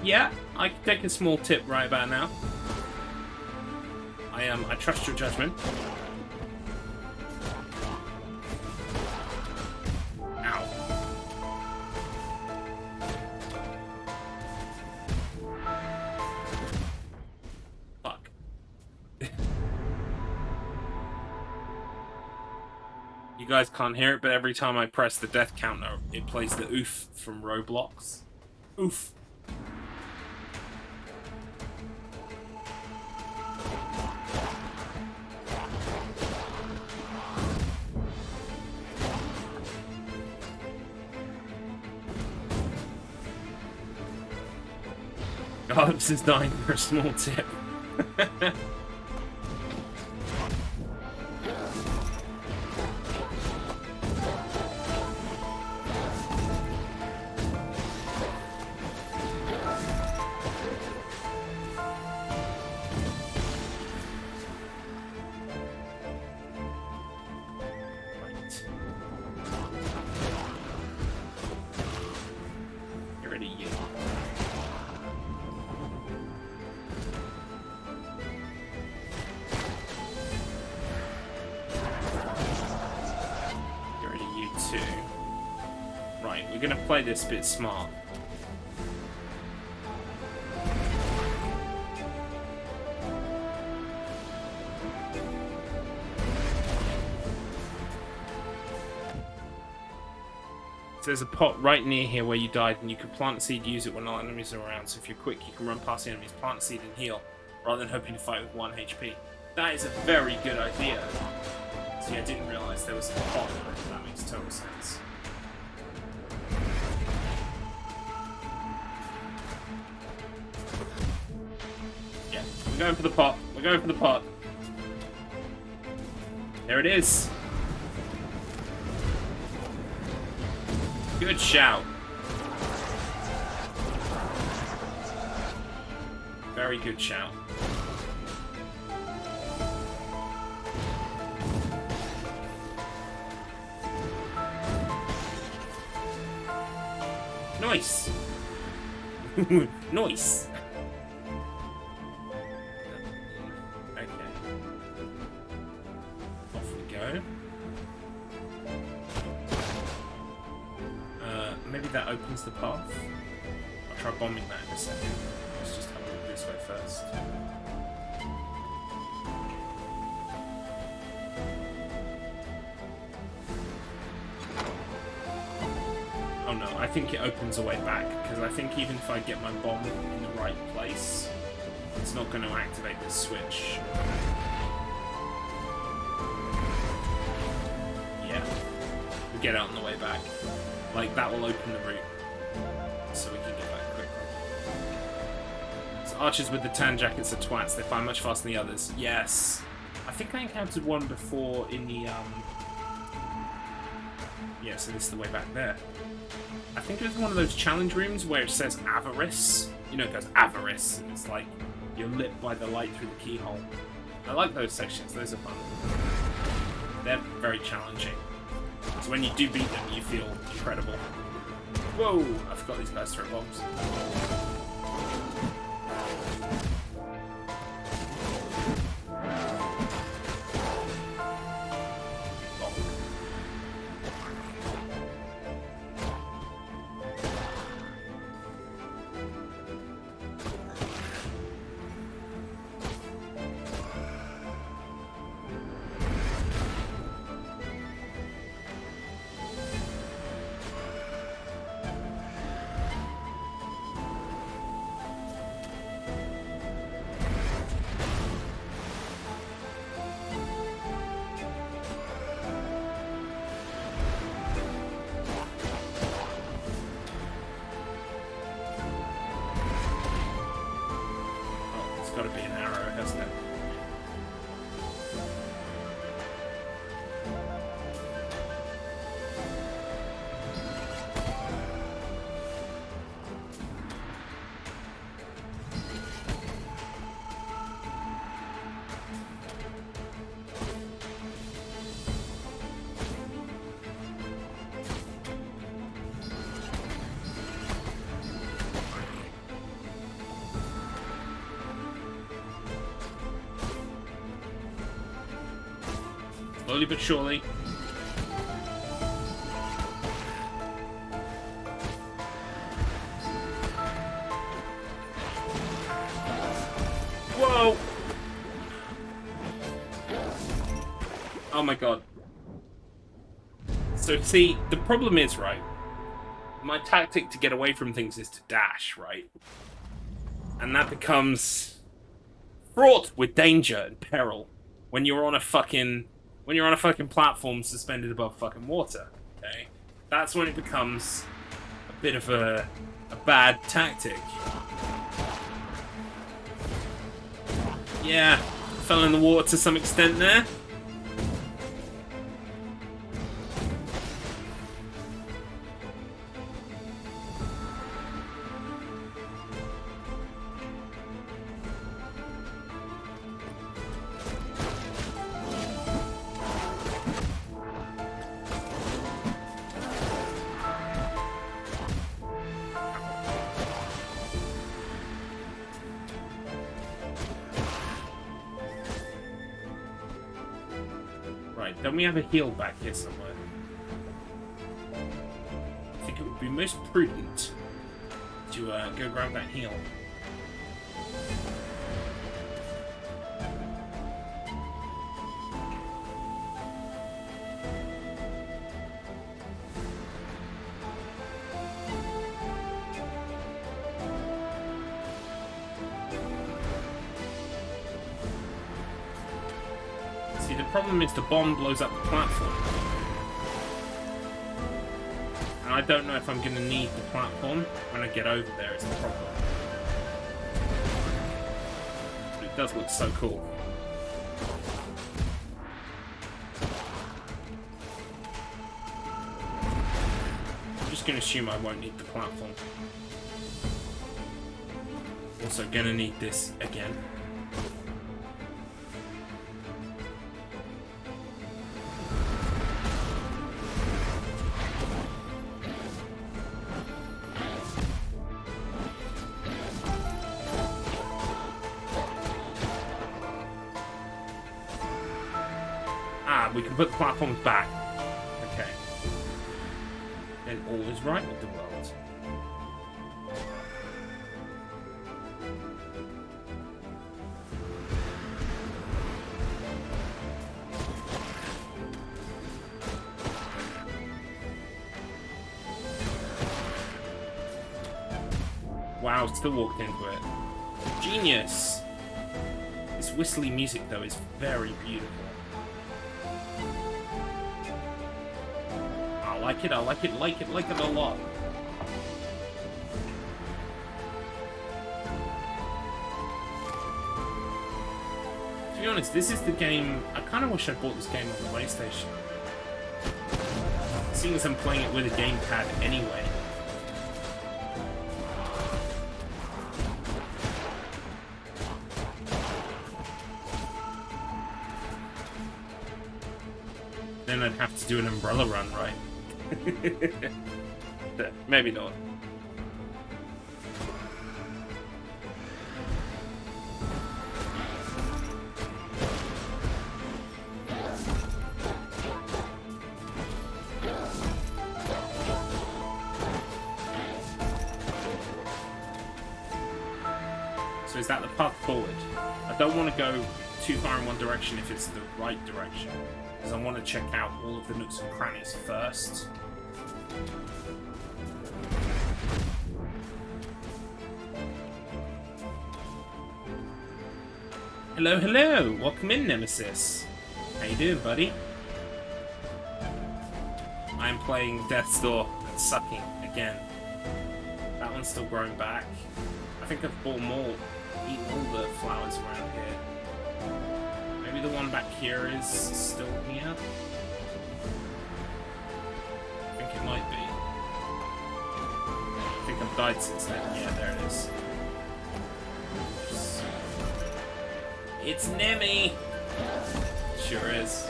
Yeah, I can take a small tip right about now. I trust your judgment. Ow. Fuck. You guys can't hear it, but every time I press the death counter, it plays the oof from Roblox. Oof. Garlips is dying for a small tip. Get rid of you. Too. Right, we're gonna play this bit smart. So there's a pot right near here where you died, and you can plant a seed, use it when all enemies are around. So if you're quick, you can run past the enemies, plant a seed, and heal, rather than hoping to fight with 1 HP. That is a very good idea. See, I didn't realise there was a pot in it. That makes total sense. Yeah, we're going for the pot. We're going for the pot. There it is. Good shout. Very good shout. Nice. Nice. Okay. Off we go. Maybe that opens the path. I'll try bombing that in a second. Let's just have a look this way first. Oh no, I think it opens a way back, because I think even if I get my bomb in the right place, it's not going to activate this switch. Yeah. We'll get it on the way back. Like, that will open the route, so we can get back quickly. So archers with the tan jackets are twats, they fire much faster than the others. Yes. I think I encountered one before in the, yeah, so this is the way back there. I think it was one of those challenge rooms where it says avarice. You know, it goes avarice, and it's like you're lit by the light through the keyhole. I like those sections, those are fun. They're very challenging. So when you do beat them, you feel incredible. Whoa! I forgot these guys throw bombs. Slowly but surely. Whoa! Oh my god. So see, the problem is, right, my tactic to get away from things is to dash, right? And that becomes fraught with danger and peril when you're on a fucking platform suspended above fucking water. Okay? That's when it becomes a bit of a bad tactic. Yeah, fell in the water to some extent there. Don't we have a heal back here somewhere? I think it would be most prudent to go grab that heal. The problem is the bomb blows up the platform. And I don't know if I'm going to need the platform when I get over there, is the problem. But it does look so cool. I'm just going to assume I won't need the platform. Also going to need this again. We can put the platforms back. Okay. Then all is right with the world. Wow, still walked into it. Genius! This whistly music, though, is very beautiful. I like it a lot. To be honest, this is the game. I kind of wish I bought this game on the PlayStation. Seeing as I'm playing it with a gamepad anyway. Then I'd have to do an umbrella run, right? Maybe not. So is that the path forward? I don't want to go too far in one direction if it's the right direction, because I want to check out all of the nooks and crannies first. Hello, hello! Welcome in, Nemesis. How you doing, buddy? I'm playing Death's Door and sucking again. That one's still growing back. I think I've bought more, eaten all the flowers around here. Maybe the one back here is still here? I think it might be. I think I've died since then. Yeah, there it is. It's Nemi! Sure is.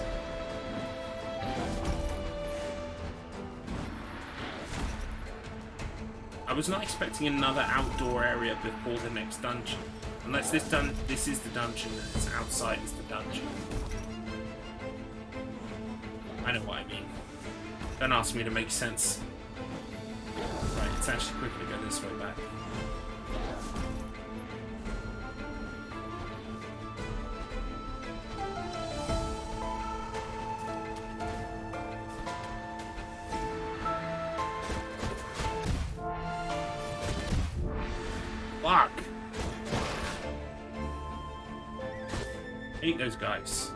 I was not expecting another outdoor area before the next dungeon. Unless this is the dungeon and it's outside is the dungeon. I know what I mean. Don't ask me to make sense. Right, it's actually quicker to go this way back. Fuck! Hate those guys.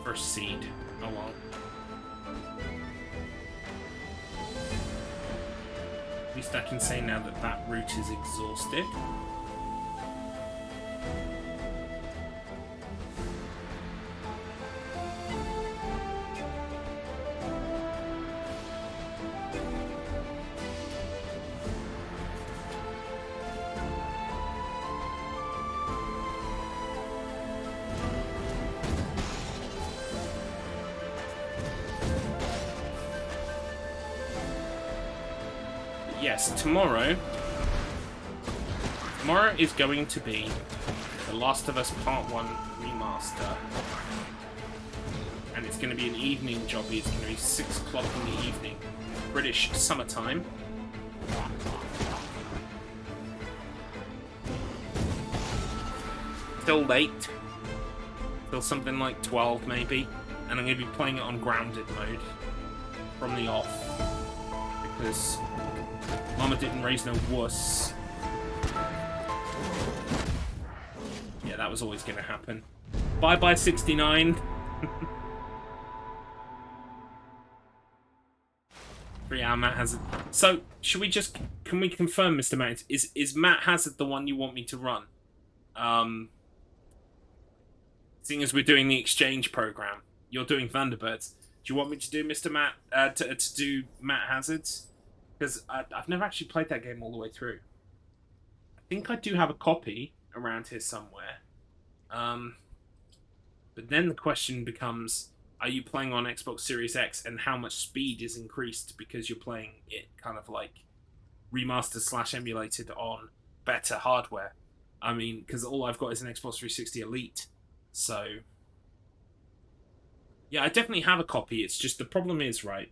First seed. Oh well. At least I can say now that that route is exhausted. Yes, tomorrow is going to be The Last of Us Part 1 Remaster. And it's going to be an evening jobby. It's going to be 6 o'clock in the evening. British summertime. Still late. Till something like 12 maybe. And I'm going to be playing it on grounded mode. From the off. Because Mama didn't raise no wuss. Yeah, that was always going to happen. Bye-bye 69. 3-hour Matt Hazard. So, should we just... Can we confirm, Mr. Matt? Is Matt Hazard the one you want me to run? Seeing as we're doing the exchange program. You're doing Thunderbirds. Do you want me to do Mr. Matt... to do Matt Hazard's? Because I've never actually played that game all the way through. I think I do have a copy around here somewhere. But then the question becomes, are you playing on Xbox Series X and how much speed is increased because you're playing it kind of like remastered / emulated on better hardware? I mean, because all I've got is an Xbox 360 Elite. So, yeah, I definitely have a copy. It's just the problem is, right,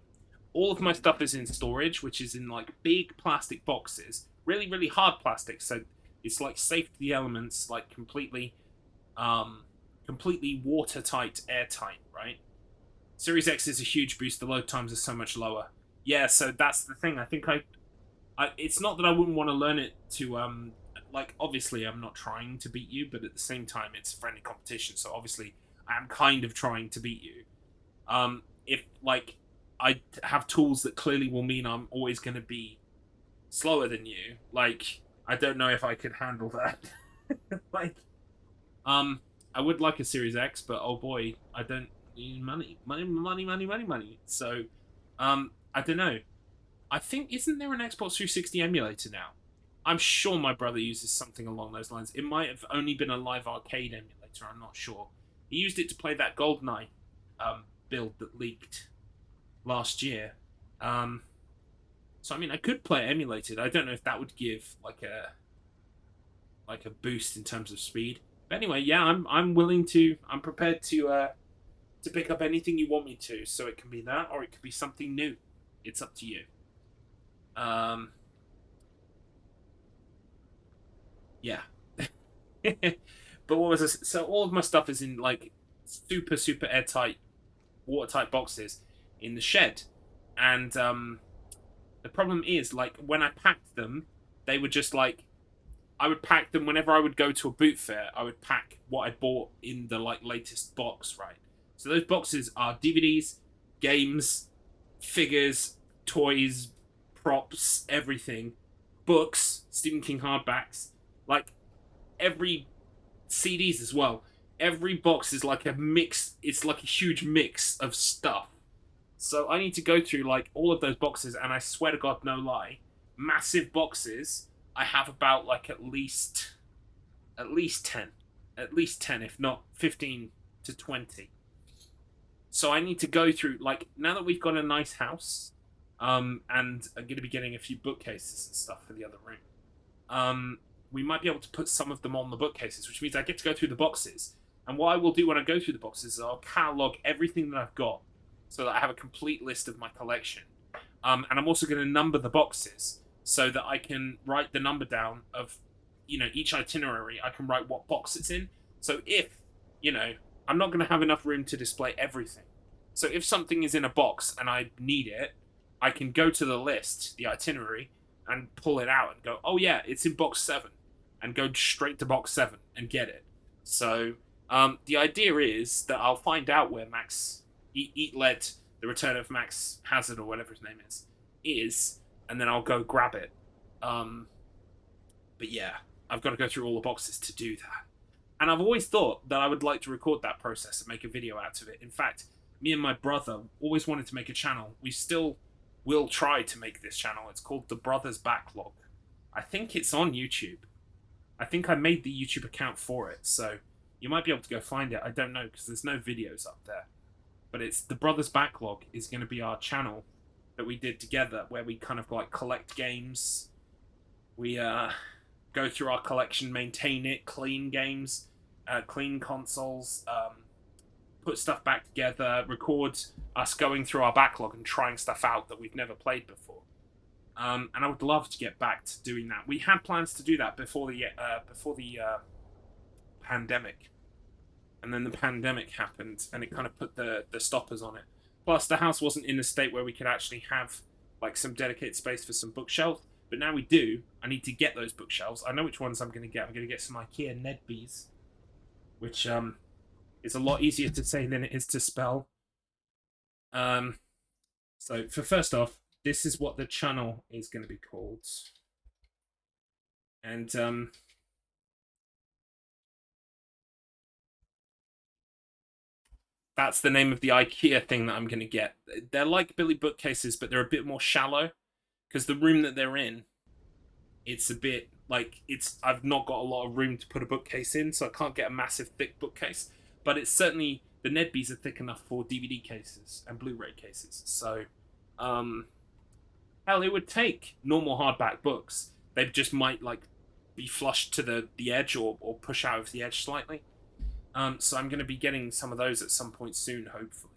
all of my stuff is in storage, which is in like big plastic boxes, really, really hard plastic. So it's like safe to the elements, like completely watertight, airtight, right? Series X is a huge boost. The load times are so much lower. Yeah, so that's the thing. I think I it's not that I wouldn't want to learn it to like obviously I'm not trying to beat you, but at the same time it's friendly competition. So obviously I am kind of trying to beat you. If like I have tools that clearly will mean I'm always going to be slower than you. Like, I don't know if I could handle that. Like, I would like a Series X, but oh boy, I don't need money. Money. So, I don't know. I think, isn't there an Xbox 360 emulator now? I'm sure my brother uses something along those lines. It might have only been a live arcade emulator, I'm not sure. He used it to play that GoldenEye build that leaked last year. So I mean I could play it emulated. I don't know if that would give like a boost in terms of speed. But anyway, yeah, I'm prepared to pick up anything you want me to. So it can be that or it could be something new. It's up to you. Yeah. But what was this? So all of my stuff is in like super airtight, watertight boxes in the shed, and the problem is like when I packed them, they were just like I would pack them whenever I would go to a boot fair. I would pack what I bought in the like latest box, right? So those boxes are DVDs, games, figures, toys, props, everything, books, Stephen King hardbacks, like every CDs as well. Every box is like a mix. It's like a huge mix of stuff. So I need to go through like all of those boxes, and I swear to God, no lie, massive boxes. I have about like at least 10, if not 15 to 20. So I need to go through like now that we've got a nice house, and I'm going to be getting a few bookcases and stuff for the other room. we might be able to put some of them on the bookcases, which means I get to go through the boxes. And what I will do when I go through the boxes is I'll catalog everything that I've got so that I have a complete list of my collection. And I'm also going to number the boxes so that I can write the number down of, each itinerary. I can write what box it's in. So if, I'm not going to have enough room to display everything. So if something is in a box and I need it, I can go to the list, the itinerary, and pull it out and go, oh yeah, it's in box 7, and go straight to box 7 and get it. So the idea is that I'll find out where Max Eat Lead, the Return of Max Hazard, or whatever his name is, and then I'll go grab it. But yeah, I've got to go through all the boxes to do that. And I've always thought that I would like to record that process and make a video out of it. In fact, me and my brother always wanted to make a channel. We still will try to make this channel. It's called The Brothers Backlog. I think it's on YouTube. I think I made the YouTube account for it, so you might be able to go find it. I don't know, because there's no videos up there. But it's The Brothers Backlog is going to be our channel that we did together, where we kind of like collect games. We go through our collection, maintain it, clean games, clean consoles, put stuff back together, record us going through our backlog and trying stuff out that we've never played before. And I would love to get back to doing that. We had plans to do that before the pandemic. And then the pandemic happened, and it kind of put the stoppers on it. Plus, the house wasn't in a state where we could actually have like some dedicated space for some bookshelves. But now we do. I need to get those bookshelves. I know which ones I'm going to get. I'm going to get some IKEA Nedbys, which is a lot easier to say than it is to spell. So for first off, this is what the channel is going to be called. And that's the name of the IKEA thing that I'm going to get. They're like Billy bookcases, but they're a bit more shallow, because the room that they're in, it's a bit like I've not got a lot of room to put a bookcase in, so I can't get a massive thick bookcase. But it's certainly, the Nedbys are thick enough for DVD cases and Blu-ray cases. So, hell, it would take normal hardback books. They just might like be flushed to the edge or push out of the edge slightly. So I'm going to be getting some of those at some point soon, hopefully.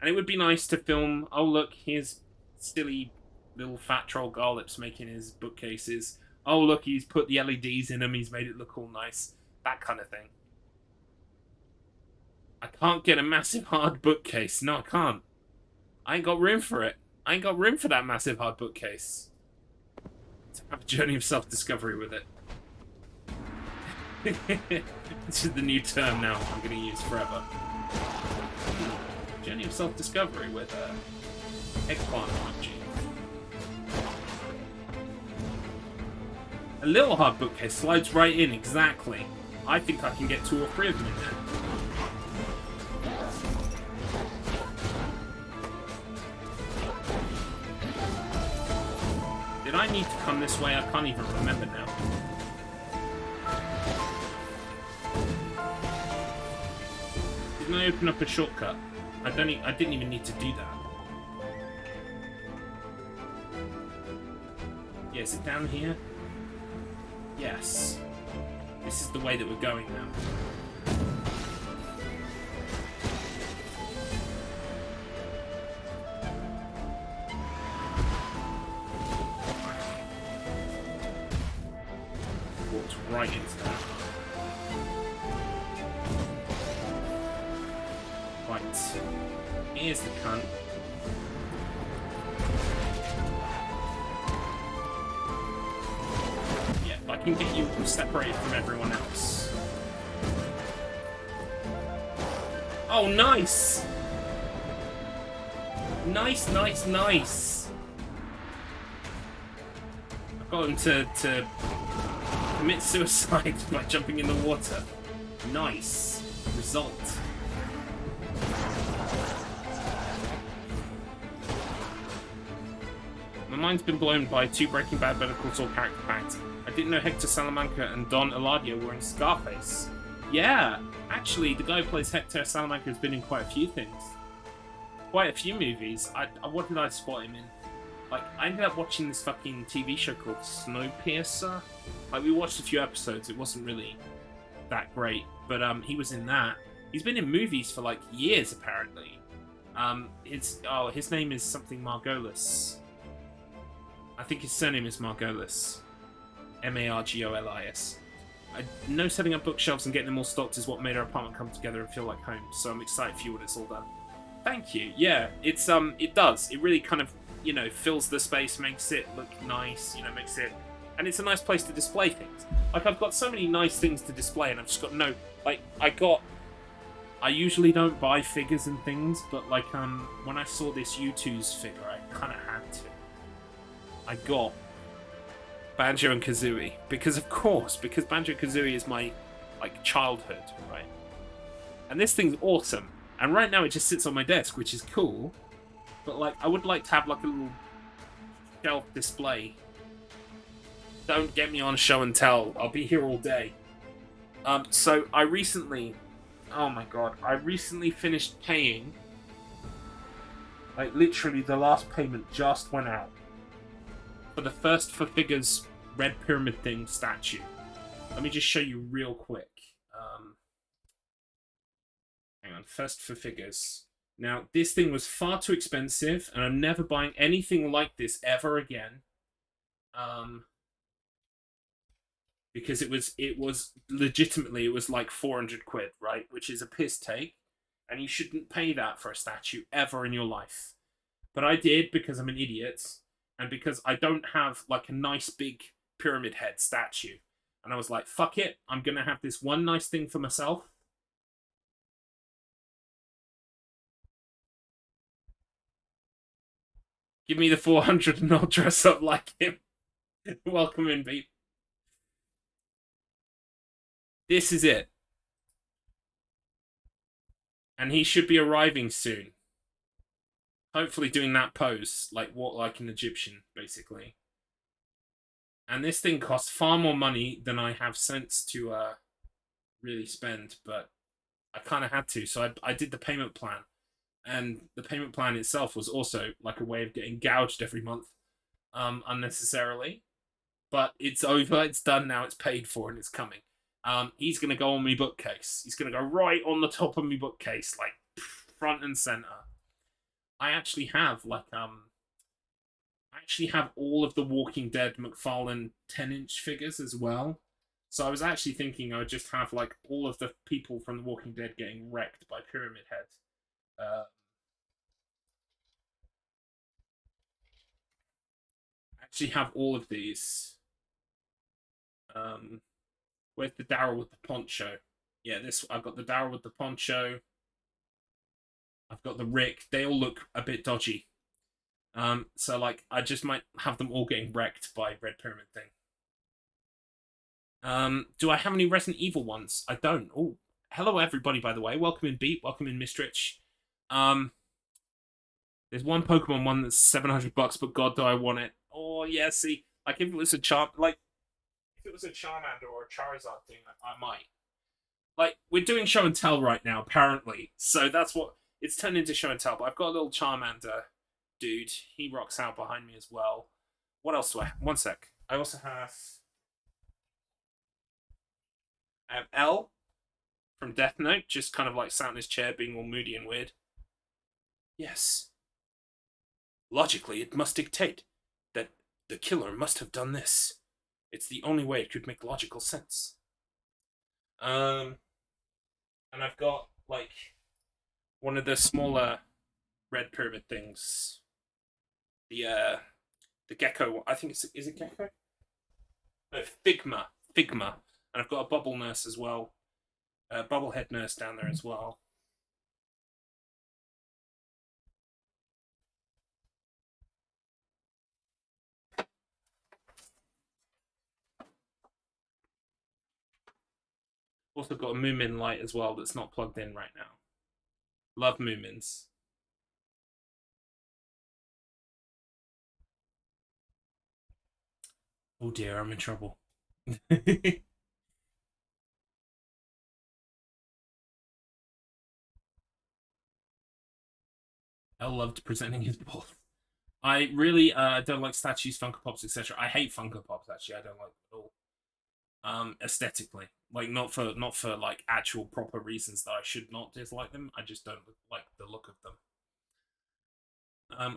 And it would be nice to film, oh look, here's silly little fat troll Garlips making his bookcases. Oh look, he's put the LEDs in them, he's made it look all nice. That kind of thing. I can't get a massive hard bookcase. No, I can't. I ain't got room for it. I ain't got room for that massive hard bookcase. To have a journey of self-discovery with it. This is the new term now I'm going to use forever. Journey of self-discovery with eggplant emoji. A little hard bookcase slides right in, exactly. I think I can get 2 or 3 of them in there. Did I need to come this way? I can't even remember now. Didn't I open up a shortcut? I didn't even need to do that. Yeah, is it down here? Yes. This is the way that we're going now. Walked right into that. Right. Here's the cunt. I can get you separated from everyone else. Oh, nice! Nice, nice, nice! I've got him to commit suicide by jumping in the water. Nice. Result. My mind's been blown by 2 Breaking Bad Better Call Saul character facts. I didn't know Hector Salamanca and Don Eladio were in Scarface. Yeah, actually, the guy who plays Hector Salamanca has been in quite a few things. Quite a few movies. What did I spot him in? Like, I ended up watching this fucking TV show called Snowpiercer. Like, we watched a few episodes. It wasn't really that great, but he was in that. He's been in movies for like years, apparently. His name is something Margolis. I think his surname is Margolis. Margolis. I know setting up bookshelves and getting them all stocked is what made our apartment come together and feel like home. So I'm excited for you when it's all done. Thank you. Yeah, it does. It really kind of, fills the space, makes it look nice. Makes it, and it's a nice place to display things. Like, I've got so many nice things to display, and I've just got no, like, I usually don't buy figures and things, but like when I saw this U2's figure, I kind of had to. I got Banjo and Kazooie because Banjo Kazooie is my like childhood, right? And this thing's awesome. And right now it just sits on my desk, which is cool. But like, I would like to have like a little shelf display. Don't get me on show and tell. I'll be here all day. So I recently finished paying. Like, literally, the last payment just went out for the First for Figures Red Pyramid thing statue. Let me just show you real quick. Hang on, First for Figures. Now, this thing was far too expensive, and I'm never buying anything like this ever again. Because it was legitimately, it was like 400 quid, right? Which is a piss take, and you shouldn't pay that for a statue ever in your life. But I did because I'm an idiot, and because I don't have like a nice big pyramid head statue. And I was like, fuck it, I'm gonna have this one nice thing for myself. Give me the 400 and I'll dress up like him. Welcome in, Beep. This is it. And he should be arriving soon. Hopefully doing that pose, like an Egyptian, basically. And this thing costs far more money than I have sense to really spend, but I kind of had to, so I did the payment plan. And the payment plan itself was also like a way of getting gouged every month unnecessarily. But it's over, it's done now, it's paid for, and it's coming. He's going to go on my bookcase. He's going to go right on the top of my bookcase, like front and center. I actually have all of the Walking Dead McFarlane 10-inch figures as well. So I was actually thinking I would just have like all of the people from The Walking Dead getting wrecked by Pyramid Head. Actually have all of these. Where's the Daryl with the poncho? Yeah, I've got the Daryl with the poncho. I've got the Rick. They all look a bit dodgy. So like I just might have them all getting wrecked by Red Pyramid thing. Do I have any Resident Evil ones? I don't. Oh, hello everybody, by the way. Welcome in Beat. Welcome in Mistrich. There's one Pokemon one that's $700, but God, do I want it? Oh yeah, see, like if it was a Charmander or a Charizard thing, I might. Like, we're doing show and tell right now, apparently, so that's what it's turned into, show and tell. But I've got a little Charmander dude. He rocks out behind me as well. What else do I have? One sec. I also have L from Death Note, just kind of like sat in his chair being all moody and weird. Yes. Logically, it must dictate that the killer must have done this. It's the only way it could make logical sense. And I've got like one of the smaller Red Pyramid things. The gecko. I think is it gecko? No, Figma. Figma. And I've got a bubble nurse as well. Bubblehead nurse down there as well. Also got a Moomin light as well that's not plugged in right now. Love Moomins. Oh dear, I'm in trouble. I loved presenting his balls. I really don't like statues, Funko Pops, etc. I hate Funko Pops. Actually, I don't like them at all. Aesthetically, like not for like actual proper reasons that I should not dislike them. I just don't like the look of them.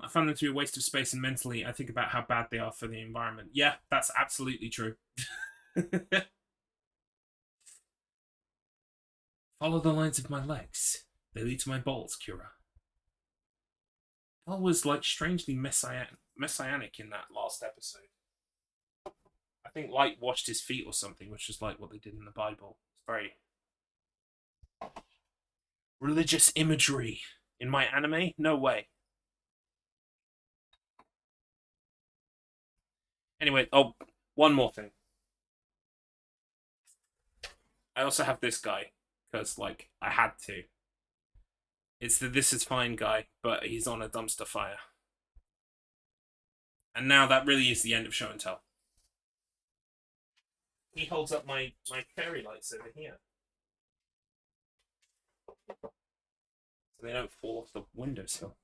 I find them to be a waste of space, and mentally, I think about how bad they are for the environment. Yeah, that's absolutely true. Follow the lines of my legs. They lead to my balls, Kira. Paul was like strangely messianic in that last episode. I think Light washed his feet or something, which is like what they did in the Bible. It's very religious imagery in my anime. No way. Anyway, oh, one more thing. I also have this guy because like I had to. It's the This Is Fine guy, but he's on a dumpster fire. And now that really is the end of show and tell. He holds up my fairy lights over here, so they don't fall off the windowsill.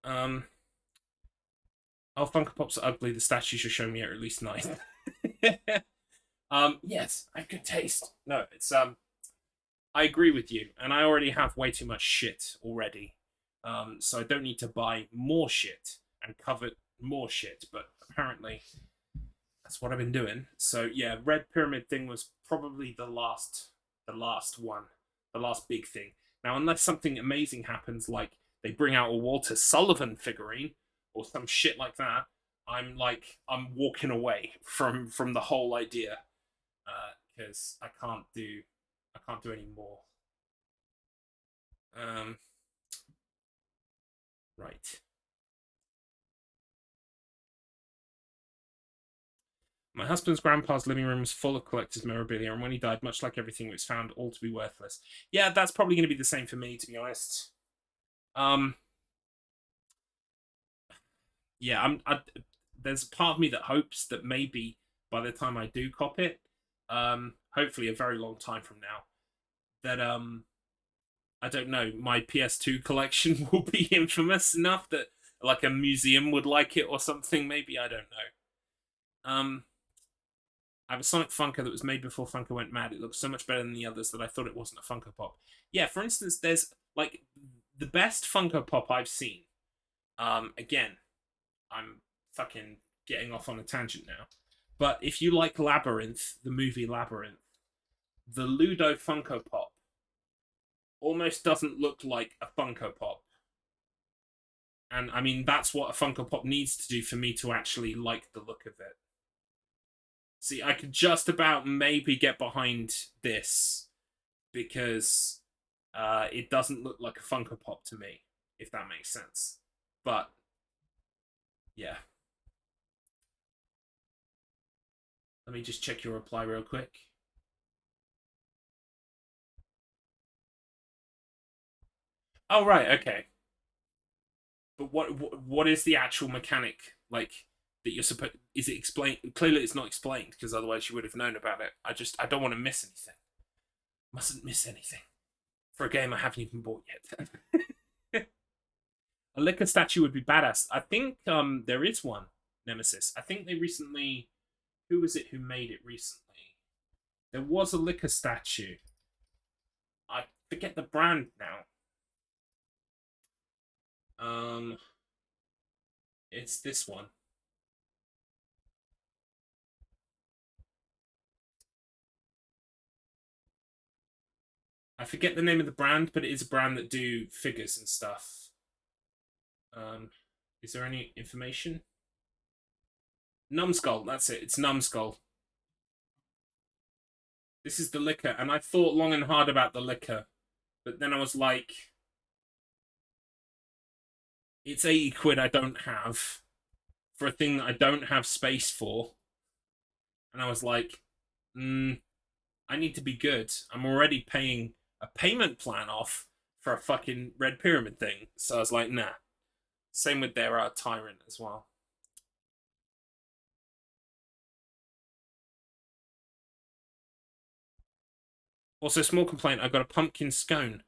Um. Oh, Funko Pops are ugly. The statues should show me at least nice. Yes, I have good taste. No, it's I agree with you, and I already have way too much shit already. So I don't need to buy more shit and covet more shit. But apparently, that's what I've been doing. So yeah, Red Pyramid thing was probably the last one, the last big thing. Now, unless something amazing happens, like they bring out a Walter Sullivan figurine or some shit like that, I'm walking away from the whole idea because I can't do any more. Um, right. My husband's grandpa's living room was full of collector's memorabilia, and when he died, much like everything, it was found all to be worthless. Yeah, that's probably going to be the same for me, to be honest. Um, yeah, there's a part of me that hopes that maybe by the time I do cop it, hopefully a very long time from now, that I don't know, my PS2 collection will be infamous enough that like a museum would like it or something. Maybe I don't know. I have a Sonic Funko that was made before Funko went mad. It looks so much better than the others that I thought it wasn't a Funko Pop. Yeah, for instance, there's like the best Funko Pop I've seen. Again, I'm fucking getting off on a tangent now. But if you like Labyrinth, the movie Labyrinth, the Ludo Funko Pop almost doesn't look like a Funko Pop. And I mean, that's what a Funko Pop needs to do for me to actually like the look of it. See, I could just about maybe get behind this because it doesn't look like a Funko Pop to me, if that makes sense. But yeah, let me just check your reply real quick. Oh right, okay. But what is the actual mechanic like that you're supposed? Is it explained? Clearly, it's not explained because otherwise you would have known about it. I don't want to miss anything. Mustn't miss anything for a game I haven't even bought yet. A liquor statue would be badass. I think there is one, Nemesis. I think they recently. Who was it who made it recently? There was a liquor statue. I forget the brand now. Um, it's this one. I forget the name of the brand, but it is a brand that do figures and stuff. Um, is there any information? Numbskull, that's it. It's Numbskull. This is the liquor, and I thought long and hard about the liquor, but then I was like, it's 80 quid I don't have for a thing that I don't have space for. And I was like, I need to be good. I'm already paying a payment plan off for a fucking Red Pyramid thing. So I was like, nah. Same with their Tyrant as well. Also, small complaint, I got a pumpkin scone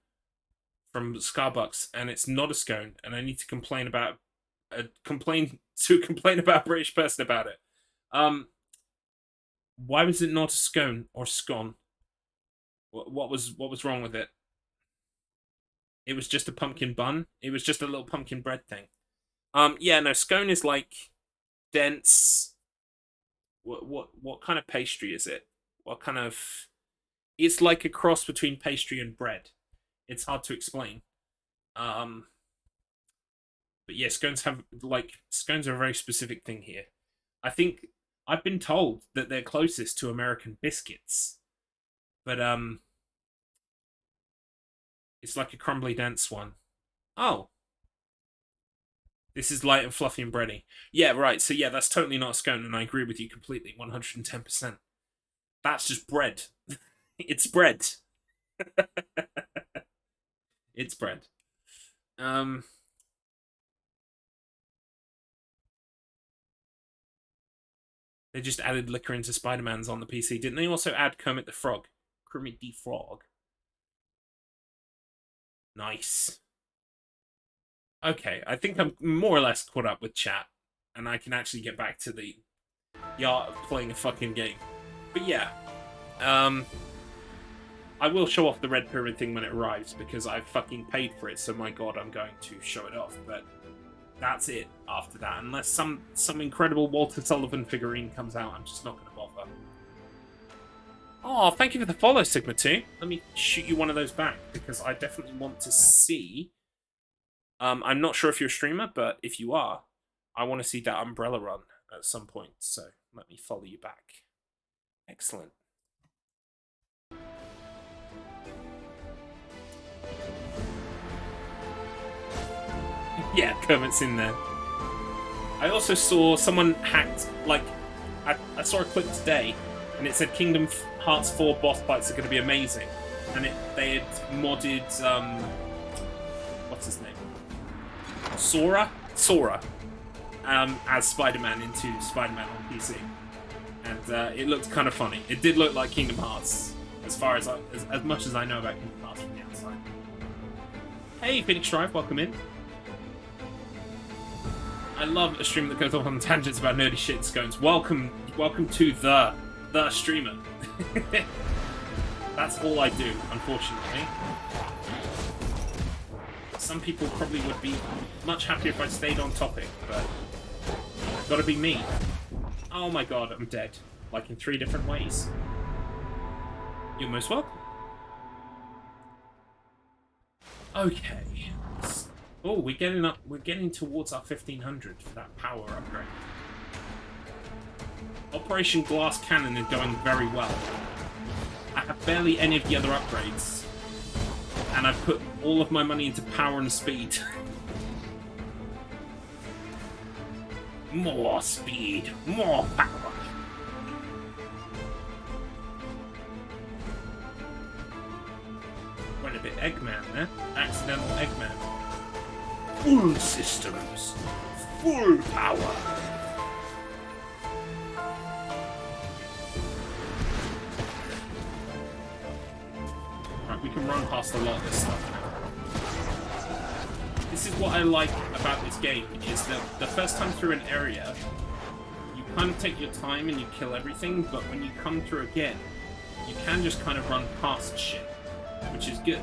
from Starbucks, and it's not a scone, and I need to complain about complain about a British person about it. Why was it not a scone or scone? What was wrong with it? It was just a pumpkin bun. It was just a little pumpkin bread thing. Yeah, no, scone is like dense. What kind of pastry is it? What kind of? It's like a cross between pastry and bread. It's hard to explain. But yeah, scones are a very specific thing here. I think I've been told that they're closest to American biscuits, but it's like a crumbly, dense one. Oh, this is light and fluffy and bready. Yeah, right. So yeah, that's totally not a scone, and I agree with you completely, 110%. That's just bread. It's bread. It's bread. They just added liquor into Spider-Man's on the PC. Didn't they also add Kermit the Frog? Kermit the Frog. Nice. Okay, I think I'm more or less caught up with chat, and I can actually get back to the art of playing a fucking game. But yeah, I will show off the Red Pyramid thing when it arrives, because I've fucking paid for it, so my god, I'm going to show it off. But that's it after that. Unless some incredible Walter Sullivan figurine comes out, I'm just not going to bother. Oh, thank you for the follow, Sigma 2. Let me shoot you one of those back, because I definitely want to see. I'm not sure if you're a streamer, but if you are, I want to see that umbrella run at some point. So let me follow you back. Excellent. Yeah, Kermit's in there. I also saw someone hacked, like, I saw a clip today, and it said Kingdom Hearts 4 boss fights are going to be amazing. And they had modded, what's his name? Sora, as Spider-Man into Spider-Man on PC. And it looked kind of funny. It did look like Kingdom Hearts, as far as as much as I know about Kingdom Hearts from the outside. Hey, Phoenix Drive, welcome in. I love a stream that goes off on tangents about nerdy shit and scones. Welcome to the streamer. That's all I do, unfortunately. Some people probably would be much happier if I stayed on topic, but it's gotta be me. Oh my god, I'm dead. Like in 3 different ways. You're most welcome. Okay. Oh, we're getting towards our 1500 for that power upgrade. Operation Glass Cannon is going very well. I have barely any of the other upgrades. And I've put all of my money into power and speed. More speed, more power. Went a bit Eggman there. Accidental Eggman. Full systems. Full power. Right, we can run past a lot of this stuff now. This is what I like about this game, is that the first time through an area, you kind of take your time and you kill everything, but when you come through again, you can just kind of run past shit, which is good.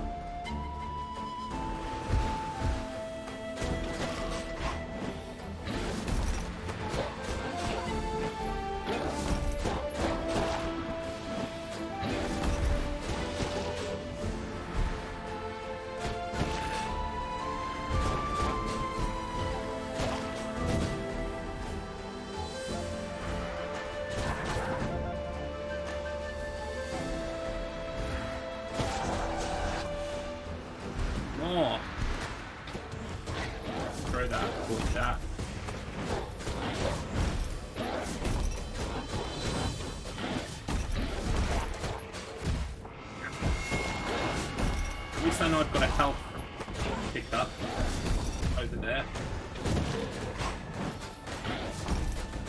I know I've got a health pick up over there.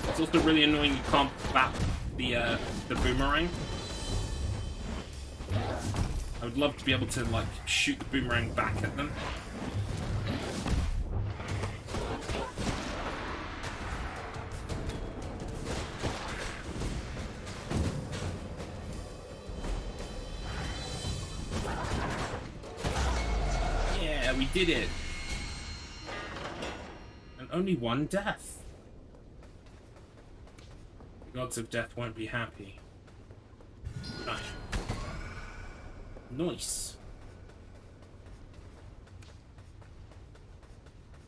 It's also really annoying you can't bat the boomerang. I would love to be able to, like, shoot the boomerang back at them. Yeah, we did it. And only one death. The gods of death won't be happy. Right. Nice.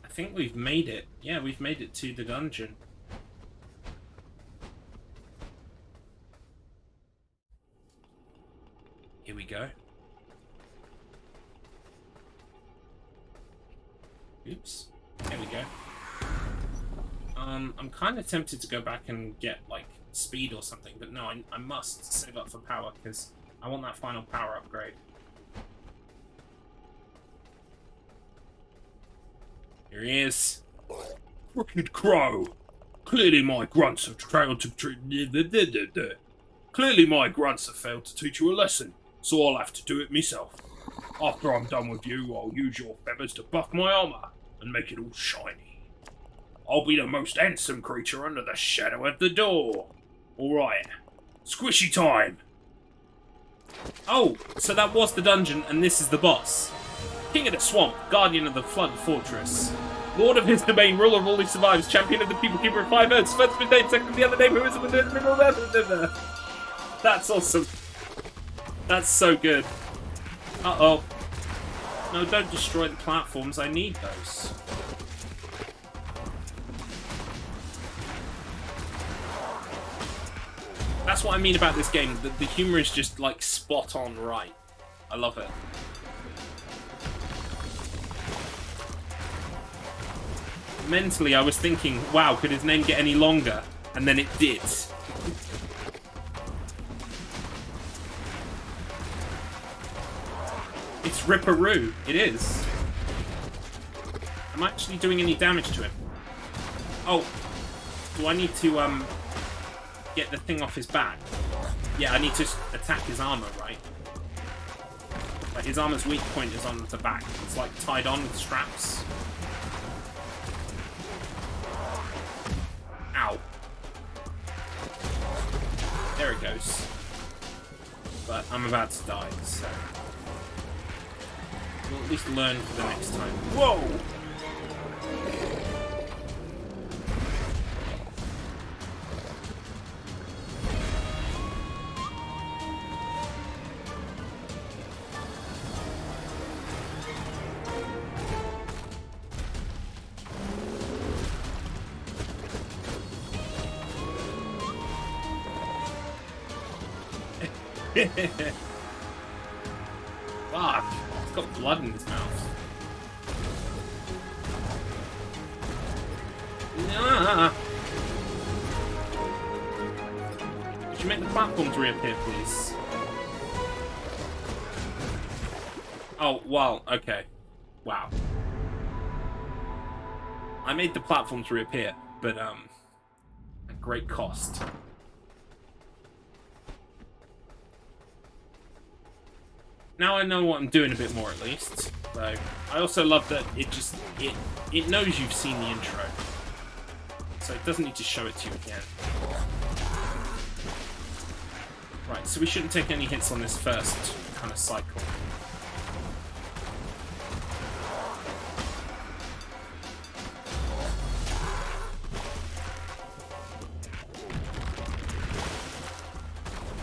I think we've made it. Yeah, we've made it to the dungeon. Here we go. Oops. There we go. I'm kind of tempted to go back and get, like, speed or something, but no, I must save up for power, because I want that final power upgrade. Here he is. Crooked Crow! Clearly my grunts have failed to teach you a lesson, so I'll have to do it myself. After I'm done with you, I'll use your feathers to buff my armor and make it all shiny. I'll be the most handsome creature under the shadow of the door. Alright, squishy time! Oh, so that was the dungeon and this is the boss. King of the swamp, guardian of the flood fortress. Lord of his domain, ruler of all who survives, champion of the people, keeper of 5 earths, first of his name, second of the other name, who is within the middle of earth. That's awesome. That's so good. Uh-oh. No, don't destroy the platforms, I need those. That's what I mean about this game. The humor is just, like, spot on right. I love it. Mentally, I was thinking, wow, could his name get any longer? And then it did. It's Ripperoo. It is. Am I actually doing any damage to him? Oh. Do I need to, get the thing off his back? Yeah, I need to attack his armor, right? Like, his armor's weak point is on the back. It's, like, tied on with straps. Ow. There it goes. But I'm about to die, so... we'll at least learn for the next time. Whoa! Fuck. It's got blood in his mouth. Nah. Could you make the platforms reappear, please? Oh, well, okay. Wow. I made the platforms reappear, but, at great cost. Now I know what I'm doing a bit more, at least. So, I also love that it knows you've seen the intro. So it doesn't need to show it to you again. Right, so we shouldn't take any hits on this first kind of cycle.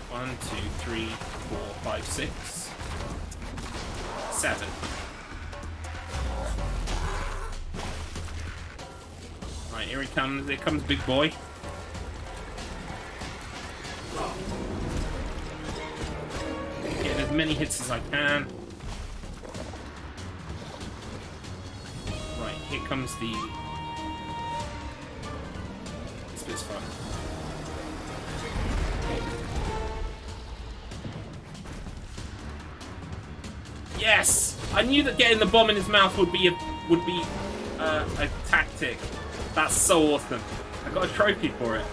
One, two, three, 4, 5, 6. 7. Right, here he comes. Here comes Big Boy. Get as many hits as I can. Right, here comes the... this bit's fun. Yes! I knew that getting the bomb in his mouth would be a tactic. That's so awesome. I got a trophy for it.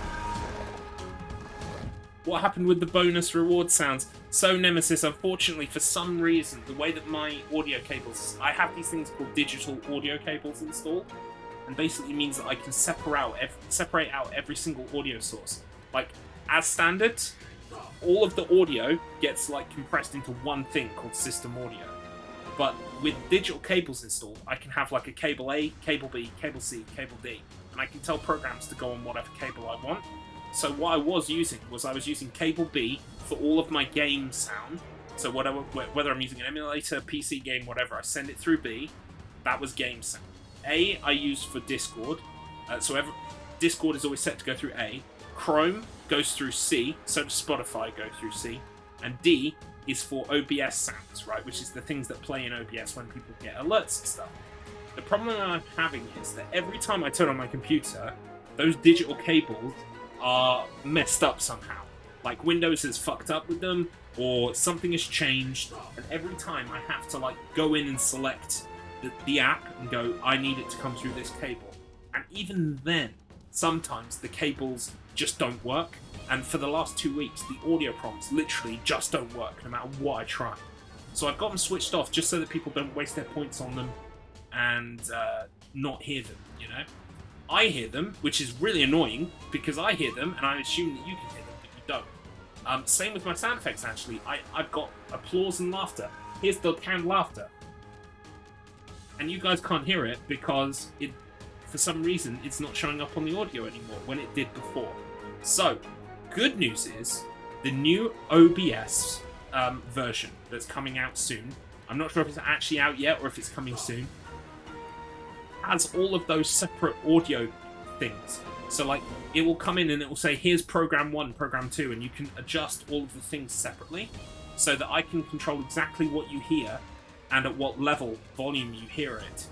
What happened with the bonus reward sounds? So, Nemesis, unfortunately, for some reason, the way that my audio cables... I have these things called digital audio cables installed, and basically means that I can separate out every single audio source. Like, as standard, all of the audio gets, like, compressed into one thing called system audio. But with digital cables installed, I can have, like, a cable A, cable B, cable C, cable D, and I can tell programs to go on whatever cable I want. So what I was using cable B for all of my game sound. So whether I'm using an emulator, PC game, whatever, I send it through B. That was game sound. A I use for Discord. Discord is always set to go through A. Chrome goes through C. So does Spotify go through C. And D is for OBS sounds, right? Which is the things that play in OBS when people get alerts and stuff. The problem that I'm having is that every time I turn on my computer, those digital cables are messed up somehow. Like Windows has fucked up with them, or something has changed, and every time I have to like go in and select the app and go, I need it to come through this cable. And even then, sometimes the cables just don't work, and for the last 2 weeks, the audio prompts literally just don't work, no matter what I try. So I've got them switched off just so that people don't waste their points on them and not hear them, you know? I hear them, which is really annoying, because I hear them, and I assume that you can hear them, but you don't. Same with my sound effects, actually. I've got applause and laughter. Here's the canned laughter. And you guys can't hear it, because for some reason, it's not showing up on the audio anymore, when it did before. So, good news is, the new OBS version that's coming out soon, I'm not sure if it's actually out yet, or if it's coming soon, has all of those separate audio things. So like it will come in and it will say, here's program 1, program 2, and you can adjust all of the things separately so that I can control exactly what you hear and at what level volume you hear it,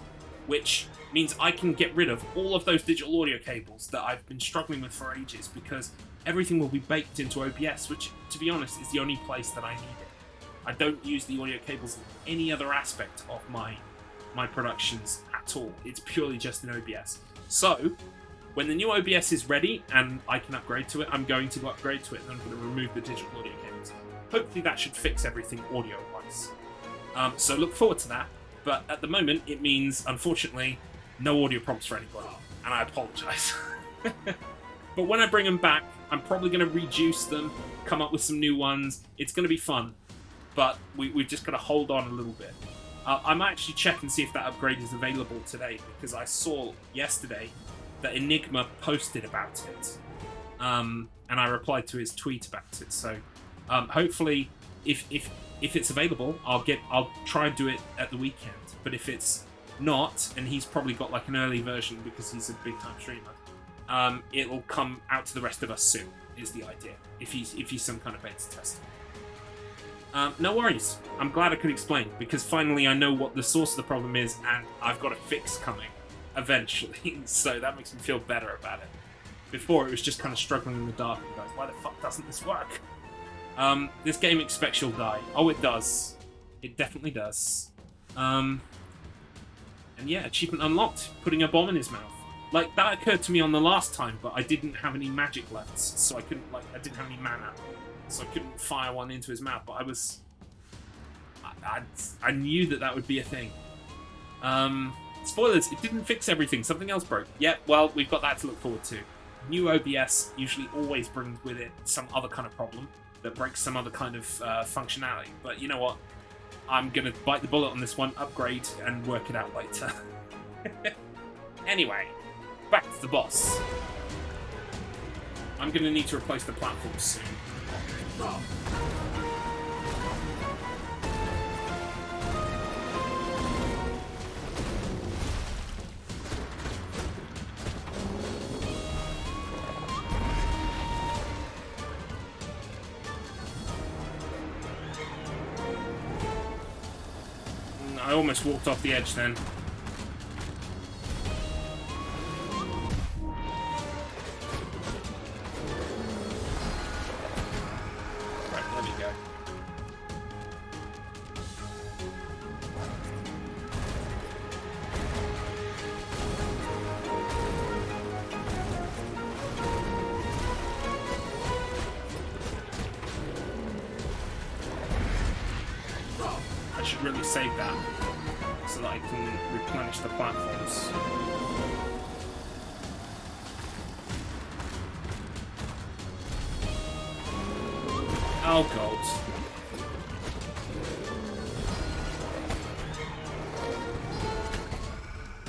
which means I can get rid of all of those digital audio cables that I've been struggling with for ages, because everything will be baked into OBS, which, to be honest, is the only place that I need it. I don't use the audio cables in any other aspect of my productions at all. It's purely just in OBS. So, when the new OBS is ready and I can upgrade to it, I'm going to upgrade to it, and I'm going to remove the digital audio cables. Hopefully that should fix everything audio-wise. So look forward to that. But at the moment, it means, unfortunately, no audio prompts for anybody. And I apologise. But when I bring them back, I'm probably going to reduce them, come up with some new ones. It's going to be fun. But we've just got to hold on a little bit. I might actually check and see if that upgrade is available today, because I saw yesterday that Enigma posted about it. And I replied to his tweet about it. So hopefully, if it's available, I'll try and do it at the weekend. But if it's not, and he's probably got like an early version because he's a big time streamer, it'll come out to the rest of us soon, is the idea. If he's some kind of beta tester. No worries. I'm glad I could explain, because finally I know what the source of the problem is, and I've got a fix coming eventually. So that makes me feel better about it. Before, it was just kind of struggling in the dark and going, why the fuck doesn't this work? This game expects you'll die. Oh, it does. It definitely does. And yeah, achievement unlocked. Putting a bomb in his mouth. Like, that occurred to me on the last time, but I didn't have any magic left, so I didn't have any mana. So I couldn't fire one into his mouth, but I knew that would be a thing. Spoilers, it didn't fix everything. Something else broke. Yeah, well, we've got that to look forward to. New OBS usually always brings with it some other kind of problem that breaks some other kind of functionality. But you know what? I'm going to bite the bullet on this one, upgrade, and work it out later. Anyway, back to the boss. I'm going to need to replace the platform soon. I almost walked off the edge then. Right, there we go. should really save that so that I can replenish the platforms. Oh god.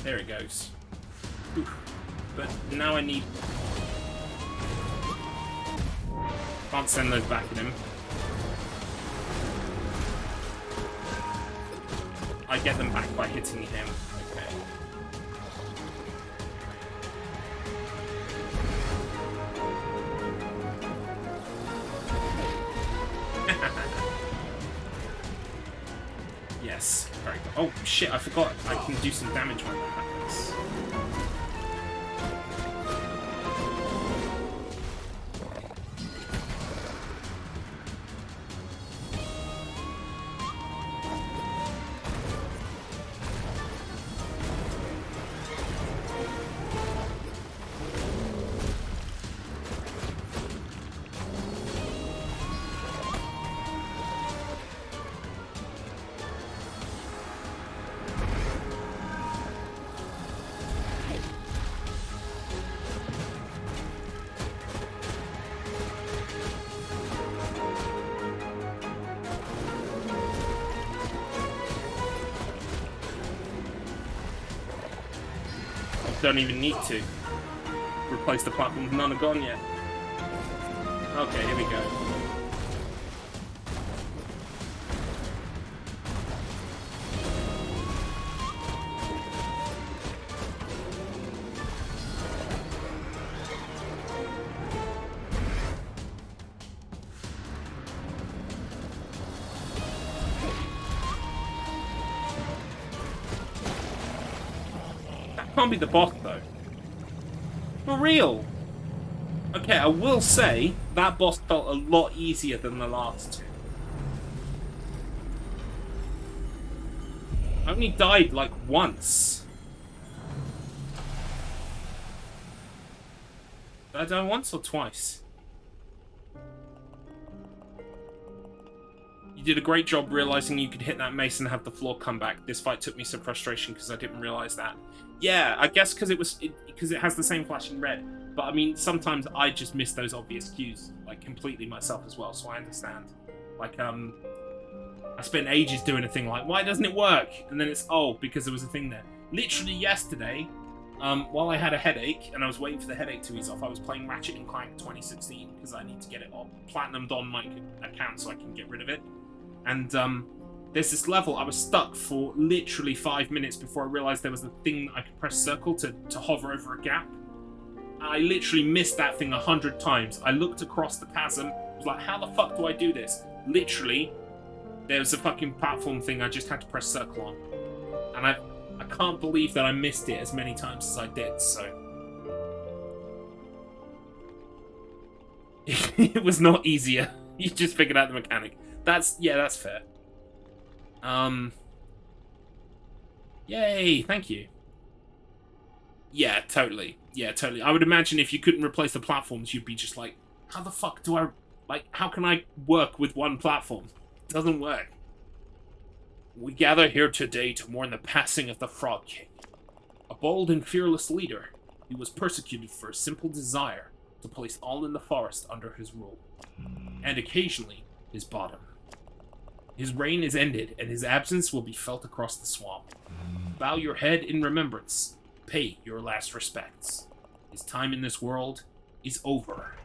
There it goes. Oof. But now I need... Can't send those back at him. I get them back by hitting him. Okay. Yes. Very good. Oh shit, I forgot I can do some damage when that happens. Don't even need to replace the platforms. None are gone yet. Okay, here we go. Can't be the boss though. For real. Okay, I will say that boss felt a lot easier than the last two. I only died like once. Did I die once or twice? You did a great job realizing you could hit that mace and have the floor come back. This fight took me some frustration because I didn't realize that. Yeah, I guess because it has the same flashing red. But I mean, sometimes I just miss those obvious cues, like completely myself as well. So I understand. Like I spent ages doing a thing like, why doesn't it work? And then it's because there was a thing there. Literally yesterday, while I had a headache and I was waiting for the headache to ease off, I was playing Ratchet and Clank 2016 because I need to get it platinumed on my account so I can get rid of it. And there's this level I was stuck for literally 5 minutes before I realized there was a thing I could press circle to hover over a gap. I literally missed that thing 100 times. I looked across the chasm, was like, how the fuck do I do this? Literally, there's a fucking platform thing I just had to press circle on. And I can't believe that I missed it as many times as I did, so... It was not easier. You just figured out the mechanic. That's fair. Yay, thank you. Yeah, totally. Yeah, totally. I would imagine if you couldn't replace the platforms, you'd be just like, how the fuck do I... Like, how can I work with one platform? It doesn't work. We gather here today to mourn the passing of the Frog King. A bold and fearless leader, he was persecuted for a simple desire to place all in the forest under his rule. And occasionally, his bottom. His reign is ended, and his absence will be felt across the swamp. Bow your head in remembrance. Pay your last respects. His time in this world is over.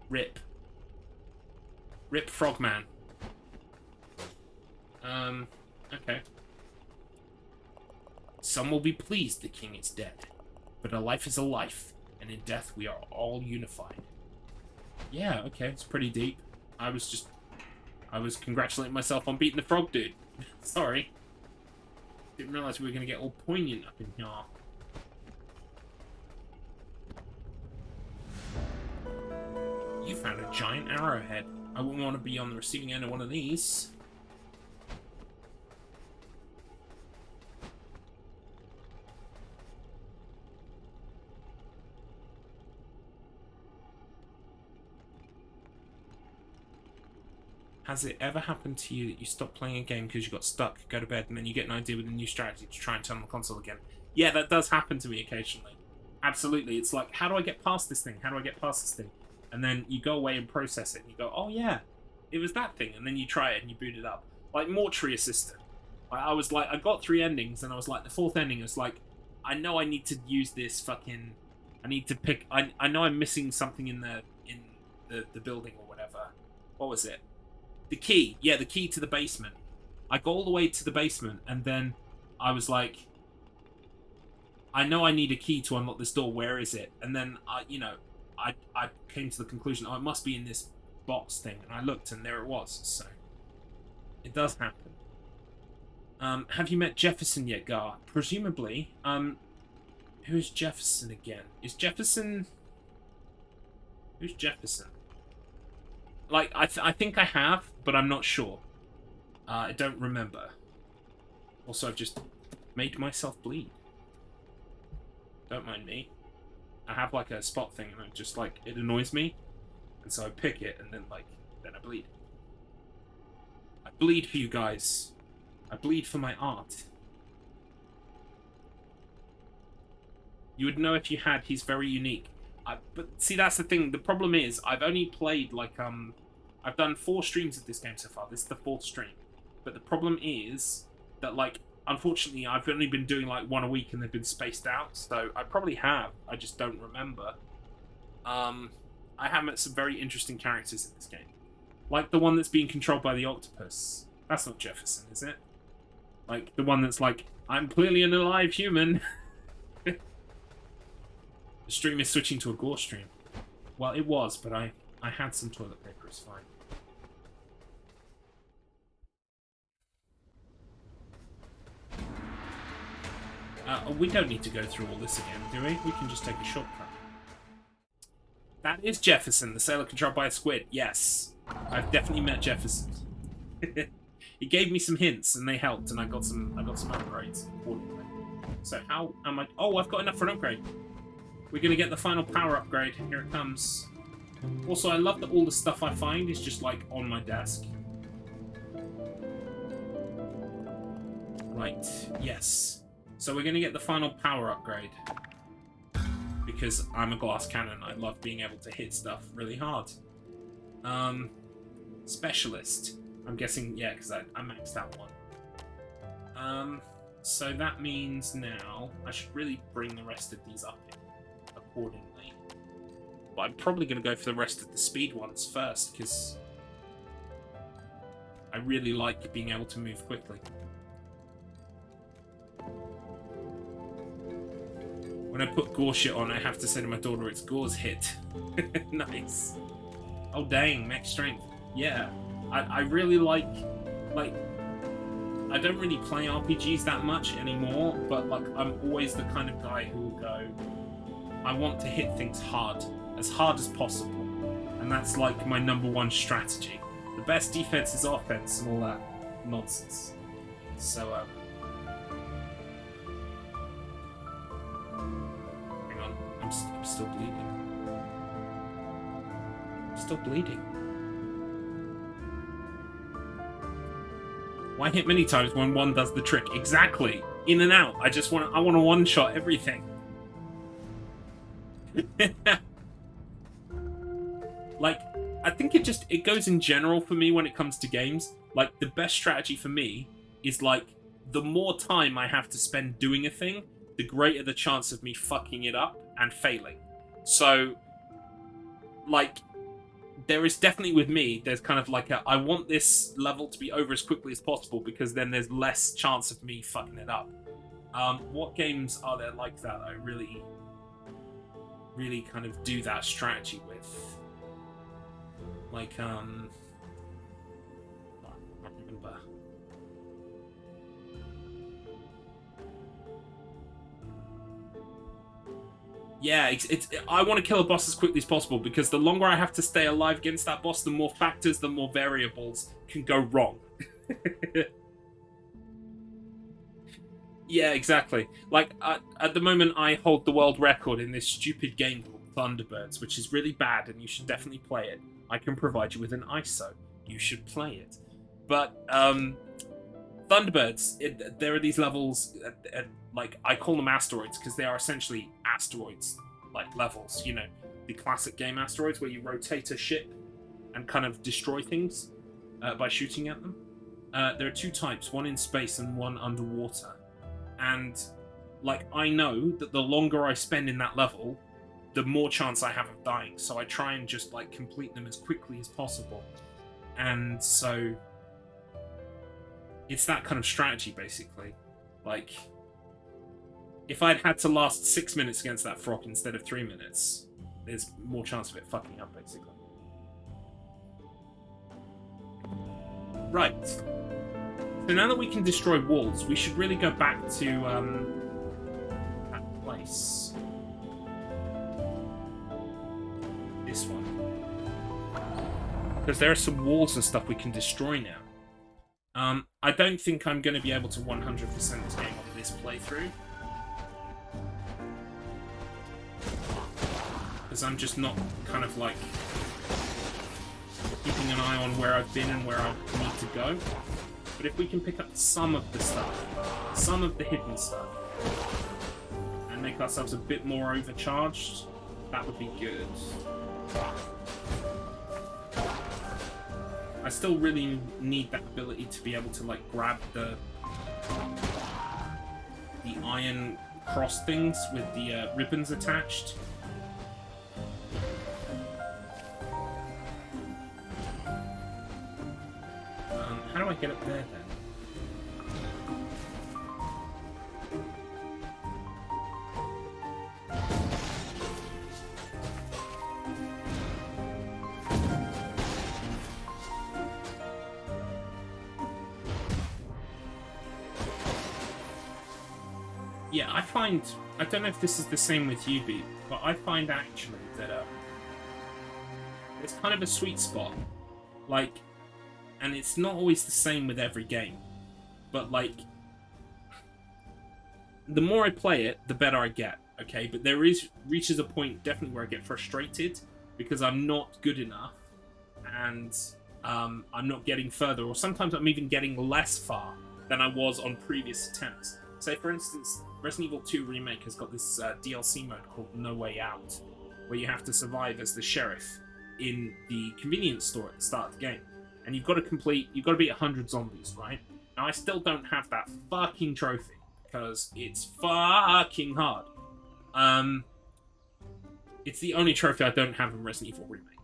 Rip. Rip Frogman. Okay. Some will be pleased the king is dead, but a life is a life, and in death we are all unified. Yeah, okay, it's pretty deep. I was congratulating myself on beating the frog dude. Sorry. Didn't realize we were going to get all poignant up in here. You found a giant arrowhead. I wouldn't want to be on the receiving end of one of these. Has it ever happened to you that you stop playing a game because you got stuck, go to bed, and then you get an idea with a new strategy to try and turn on the console again? Yeah, that does happen to me occasionally. Absolutely. It's like, how do I get past this thing? How do I get past this thing? And then you go away and process it, and you go, oh yeah, it was that thing. And then you try it, and you boot it up. Like Mortuary Assistant. I was like, I got 3 endings, and I was like, the 4th ending is like, I know I need to use this fucking... I need to pick... I know I'm missing something in the building or whatever. What was it? The key. Yeah, the key to the basement. I got all the way to the basement, and then I was like, I know I need a key to unlock this door. Where is it? And then, I came to the conclusion, oh, it must be in this box thing. And I looked, and there it was. So, it does happen. Have you met Jefferson yet, Gar? Presumably. Who's Jefferson again? Is Jefferson... Who's Jefferson? Like, I think I have, but I'm not sure. I don't remember. Also, I've just made myself bleed. Don't mind me. I have, like, a spot thing, and I'm just, like, it annoys me. And so I pick it, and then, like, then I bleed. I bleed for you guys. I bleed for my art. You would know if you had. He's very unique. But see, that's the thing. The problem is, I've only played, like, I've done 4 streams of this game so far. This is the 4th stream. But the problem is that, like, unfortunately, I've only been doing, like, 1 a week and they've been spaced out. So I probably have. I just don't remember. I have met some very interesting characters in this game. Like the one that's being controlled by the octopus. That's not Jefferson, is it? Like, the one that's like, I'm clearly an alive human. The stream is switching to a gore stream. Well, it was, but I had some toilet paper, it's fine. We don't need to go through all this again, do we? We can just take a shortcut. That is Jefferson, the sailor controlled by a squid. Yes. I've definitely met Jefferson. He gave me some hints, and they helped, and I got some upgrades accordingly. So how am I... Oh, I've got enough for an upgrade. We're going to get the final power upgrade. Here it comes. Also, I love that all the stuff I find is just, like, on my desk. Right. Yes. So we're going to get the final power upgrade. Because I'm a glass cannon. I love being able to hit stuff really hard. Specialist. I'm guessing, yeah, because I maxed out one. So that means now I should really bring the rest of these up accordingly. But I'm probably going to go for the rest of the speed ones first, because I really like being able to move quickly. When I put gore shit on, I have to say to my daughter, it's gore's hit. Nice. Oh dang, max strength. Yeah. I really like, I don't really play RPGs that much anymore, but like I'm always the kind of guy who will go, I want to hit things hard as possible. And that's like my #1 strategy. The best defense is offense and all that nonsense. So, hang on, I'm still bleeding. I'm still bleeding. Why hit many times when one does the trick? Exactly. In and out. I want to one-shot everything. Like, I think it goes in general for me when it comes to games. Like, the best strategy for me is, like, the more time I have to spend doing a thing, the greater the chance of me fucking it up and failing. So, like, there is definitely with me, there's kind of like I want this level to be over as quickly as possible because then there's less chance of me fucking it up. What games are there like that I really kind of do that strategy with? Like, I can't remember. Yeah, I want to kill a boss as quickly as possible because the longer I have to stay alive against that boss, the more factors, the more variables can go wrong. Yeah, exactly. Like, at the moment, I hold the world record in this stupid game called Thunderbirds, which is really bad, and you should definitely play it. I can provide you with an ISO. you should play it. But Thunderbirds, there are these levels, like I call them asteroids because they are essentially asteroids, like levels. You know, the classic game asteroids where you rotate a ship and kind of destroy things by shooting at them. There are two types, one in space and one underwater. And like I know that the longer I spend in that level, the more chance I have of dying. So I try and just like complete them as quickly as possible. And so it's that kind of strategy, basically. Like, if I'd had to last 6 minutes against that frog instead of 3 minutes, there's more chance of it fucking up, basically. Right. So now that we can destroy walls, we should really go back to that place. This one. Because there are some walls and stuff we can destroy now. I don't think I'm going to be able to 100% this game on this playthrough. Because I'm just not kind of like keeping an eye on where I've been and where I need to go. But if we can pick up some of the stuff, some of the hidden stuff, and make ourselves a bit more overcharged, that would be good. I still really need that ability to be able to like grab the iron cross things with the ribbons attached. How do I get up there then? Yeah, I don't know if this is the same with you, Beep, but I find actually that it's kind of a sweet spot. Like, and it's not always the same with every game, but like, the more I play it, the better I get, okay? But there reaches a point definitely where I get frustrated because I'm not good enough and I'm not getting further, or sometimes I'm even getting less far than I was on previous attempts. Say, for instance, Resident Evil 2 Remake has got this DLC mode called No Way Out, where you have to survive as the sheriff in the convenience store at the start of the game. And you've got to beat 100 zombies, right? Now, I still don't have that fucking trophy, because it's fucking hard. It's the only trophy I don't have in Resident Evil Remake.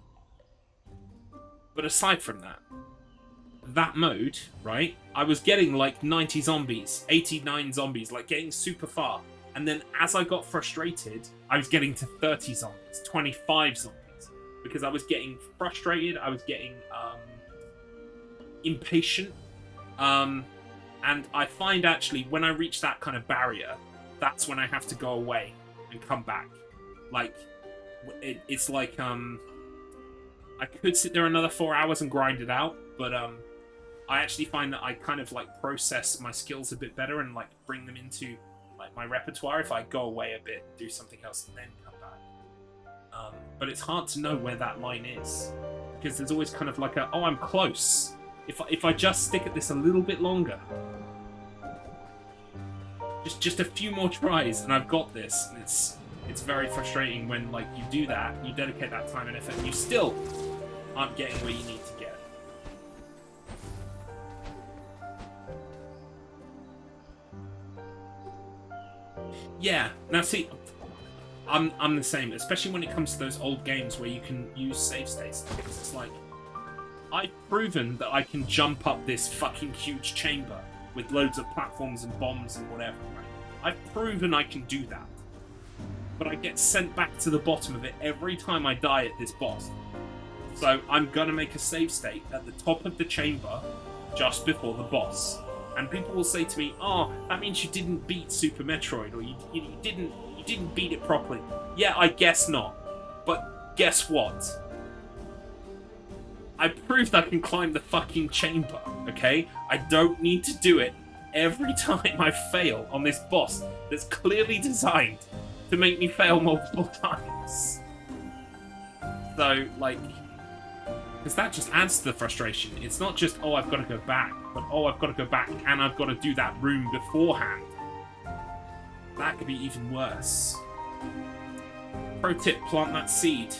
But aside from that mode, right, I was getting like 90 zombies, 89 zombies, like getting super far. And then as I got frustrated, I was getting to 30 zombies, 25 zombies. Because I was getting frustrated, I was getting impatient. And I find actually when I reach that kind of barrier, that's when I have to go away and come back. Like, it's like, I could sit there another 4 hours and grind it out, but I actually find that I kind of like process my skills a bit better and like bring them into like my repertoire if I go away a bit, do something else, and then come back. But it's hard to know where that line is because there's always kind of like a, oh, I'm close. If I just stick at this a little bit longer, just a few more tries, and I've got this. And it's very frustrating when like you do that, you dedicate that time and effort, and you still aren't getting where you need to get. Yeah, now see, I'm the same, especially when it comes to those old games where you can use save states. Because it's like, I've proven that I can jump up this fucking huge chamber with loads of platforms and bombs and whatever, right? I've proven I can do that. But I get sent back to the bottom of it every time I die at this boss. So I'm gonna make a save state at the top of the chamber just before the boss. And people will say to me, oh, that means you didn't beat Super Metroid, or you didn't beat it properly. Yeah, I guess not. But guess what? I proved I can climb the fucking chamber, okay? I don't need to do it every time I fail on this boss that's clearly designed to make me fail multiple times. So, like, Because that just adds to the frustration. It's not just, oh, I've got to go back, but oh, I've got to go back and I've got to do that room beforehand. That could be even worse. Pro tip, plant that seed.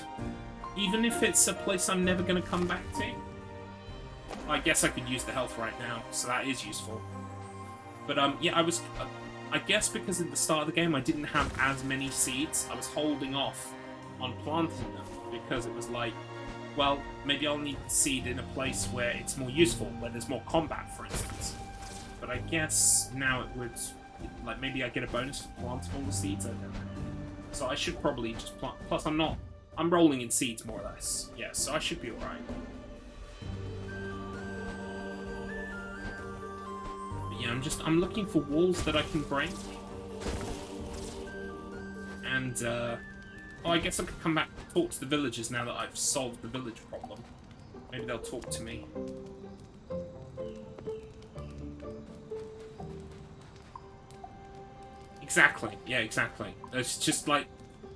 Even if it's a place I'm never going to come back to. I guess I could use the health right now, so that is useful. But yeah, I guess because at the start of the game I didn't have as many seeds, I was holding off on planting them because it was like, well, maybe I'll need the seed in a place where it's more useful, where there's more combat, for instance. But I guess now it would, like, maybe I get a bonus for planting all the seeds, I don't know. So I should probably just plant, plus I'm rolling in seeds more or less. Yeah, so I should be alright. Yeah, I'm looking for walls that I can break. And, oh, I guess I could come back and talk to the villagers now that I've solved the village problem. Maybe they'll talk to me. Exactly, yeah, exactly. It's just like,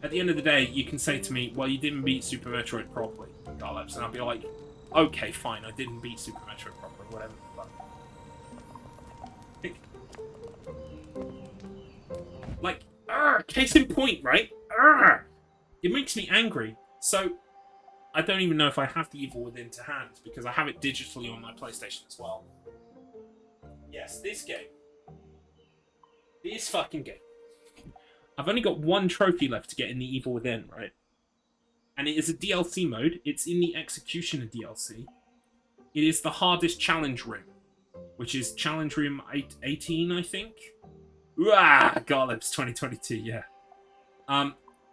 at the end of the day, you can say to me, well, you didn't beat Super Metroid properly, Garlips, and I'll be like, okay, fine, I didn't beat Super Metroid properly, whatever. Like, case in point, right? It makes me angry. So, I don't even know if I have the Evil Within to hand, because I have it digitally on my PlayStation as well. Yes, this game. This fucking game. I've only got one trophy left to get in the Evil Within, right? And it is a DLC mode. It's in the Executioner DLC. It is the hardest challenge room, which is challenge room 18, I think. Garlips 2022, yeah.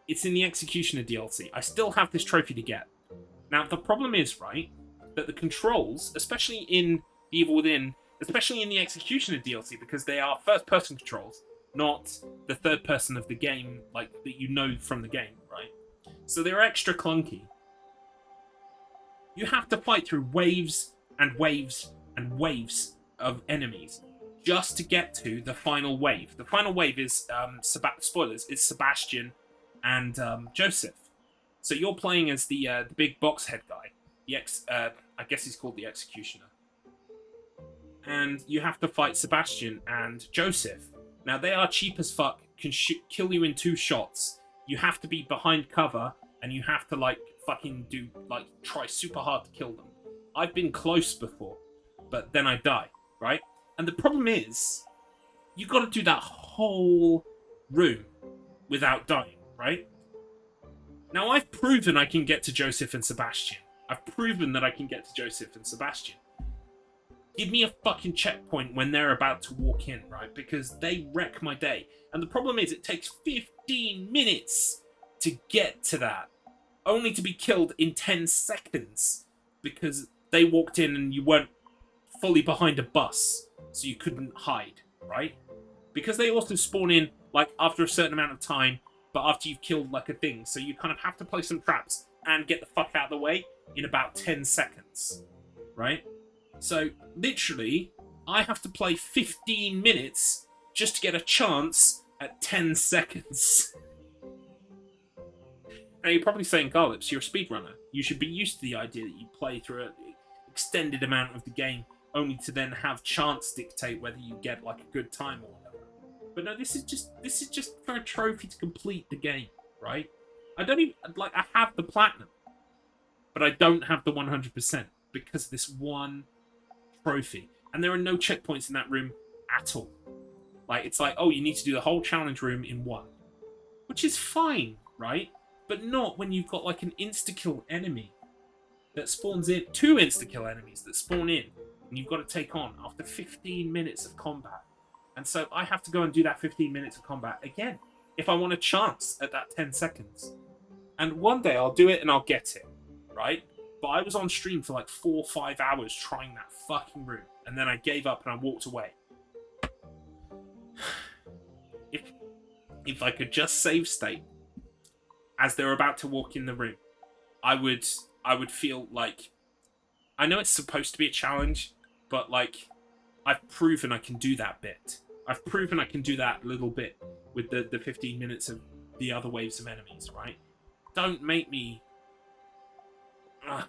It's in the Executioner DLC. I still have this trophy to get. Now, the problem is, right, that the controls, especially in the Evil Within, especially in the Executioner DLC, because they are first-person controls, not the third person of the game, like, that you know from the game, right? So they're extra clunky. You have to fight through waves and waves and waves of enemies just to get to the final wave. The final wave is, spoilers, it's Sebastian and Joseph. So you're playing as the big box head guy. I guess he's called the Executioner. And you have to fight Sebastian and Joseph. Now, they are cheap as fuck, can kill you in 2 shots. You have to be behind cover, and you have to, like, fucking try super hard to kill them. I've been close before, but then I die, right? And the problem is, you got to do that whole room without dying, right? Now, I've proven I can get to Joseph and Sebastian. I've proven that I can get to Joseph and Sebastian. Give me a fucking checkpoint when they're about to walk in, right? Because they wreck my day. And the problem is, it takes 15 minutes to get to that, only to be killed in 10 seconds because they walked in and you weren't fully behind a bus, so you couldn't hide, right? Because they also spawn in, like, after a certain amount of time, but after you've killed, like, a thing. So you kind of have to play some traps and get the fuck out of the way in about 10 seconds, right? So, literally, I have to play 15 minutes just to get a chance at 10 seconds. Now, you're probably saying, Garlips, you're a speedrunner. You should be used to the idea that you play through an extended amount of the game only to then have chance dictate whether you get, like, a good time or whatever. But no, this is just for a trophy to complete the game, right? I don't even, like, I have the platinum, but I don't have the 100% because of this one trophy. And there are no checkpoints in that room at all. Like, it's like, oh, you need to do the whole challenge room in one. Which is fine, right? But not when you've got, like, an insta-kill enemy that spawns in. 2 insta-kill enemies that spawn in. And you've got to take on after 15 minutes of combat. And so I have to go and do that 15 minutes of combat again. If I want a chance at that 10 seconds. And one day I'll do it and I'll get it. Right? But I was on stream for like 4 or 5 hours trying that fucking room. And then I gave up and I walked away. If I could just save state as they're about to walk in the room, I would feel like, I know it's supposed to be a challenge, but like, I've proven I can do that bit. I've proven I can do that little bit with the 15 minutes of the other waves of enemies, right? Don't make me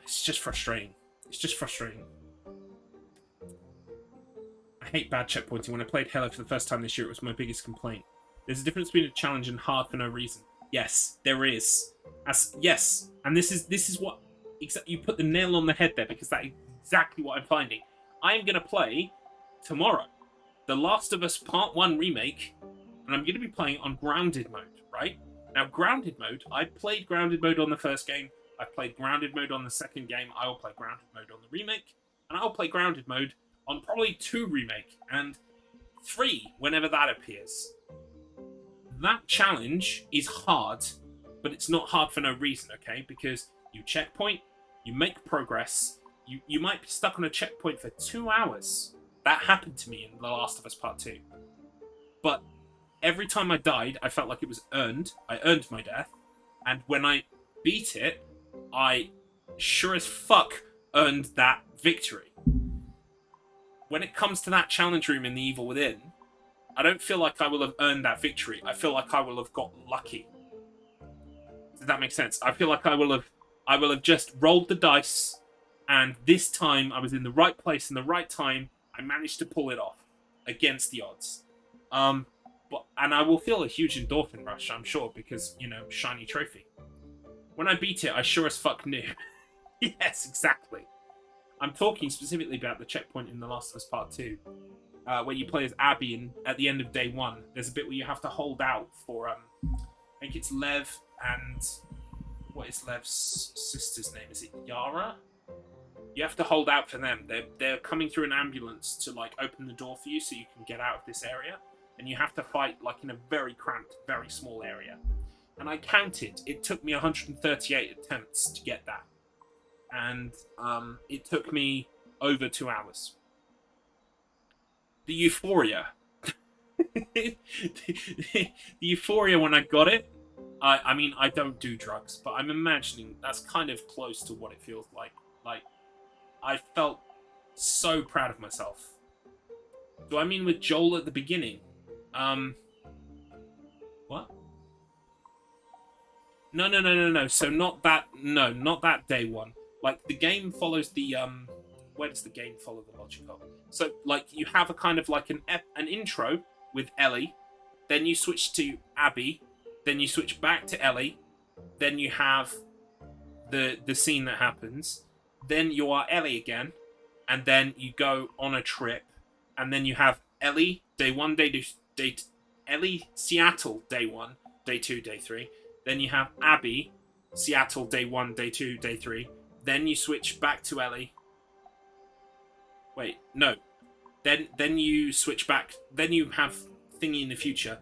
It's just frustrating. It's just frustrating. I hate bad checkpointing. When I played Halo for the first time this year, it was my biggest complaint. There's a difference between a challenge and hard for no reason. Yes, there is. Yes, and this is what you put the nail on the head there, because that is exactly what I'm finding. I am gonna play tomorrow The Last of Us Part 1 remake, and I'm gonna be playing on grounded mode, right? Now, grounded mode, I played grounded mode on the first game, I played grounded mode on the second game, I will play grounded mode on the remake, and I'll play grounded mode on probably 2 remake, and 3 whenever that appears. That challenge is hard, but it's not hard for no reason, okay? Because you checkpoint, you make progress, you might be stuck on a checkpoint for 2 hours. That happened to me in The Last of Us Part 2. But every time I died, I felt like it was earned. I earned my death. And when I beat it, I sure as fuck earned that victory. When it comes to that challenge room in The Evil Within, I don't feel like I will have earned that victory. I feel like I will have got lucky. Does that make sense? I feel like I will have just rolled the dice, and this time I was in the right place in the right time. I managed to pull it off against the odds. And I will feel a huge endorphin rush, I'm sure, because, you know, shiny trophy. When I beat it, I sure as fuck knew. Yes, exactly. I'm talking specifically about the checkpoint in The Last of Us Part 2. Where you play as Abby, and at the end of day 1, there's a bit where you have to hold out for, I think it's Lev and... What is Lev's sister's name? Is it Yara? You have to hold out for them. They're coming through an ambulance to, like, open the door for you so you can get out of this area. And you have to fight, like, in a very cramped, very small area. And I counted. It took me 138 attempts to get that. And it took me over 2 hours. The euphoria. The euphoria when I got it. I mean, I don't do drugs, but I'm imagining that's kind of close to what it feels like. Like, I felt so proud of myself. Do I mean with Joel at the beginning? What? No. So not that. No, not that day 1. Like, the game follows the where does the game follow the logic of? So, like, you have a kind of like an intro with Ellie, then you switch to Abby, then you switch back to Ellie, then you have the scene that happens, then you are Ellie again, and then you go on a trip, and then you have Ellie day 1, Ellie Seattle day 1, day 2, day 3, then you have Abby Seattle day 1, day 2, day 3, then you switch back to Ellie. Wait, no. Then you switch back. Then you have Thingy in the future,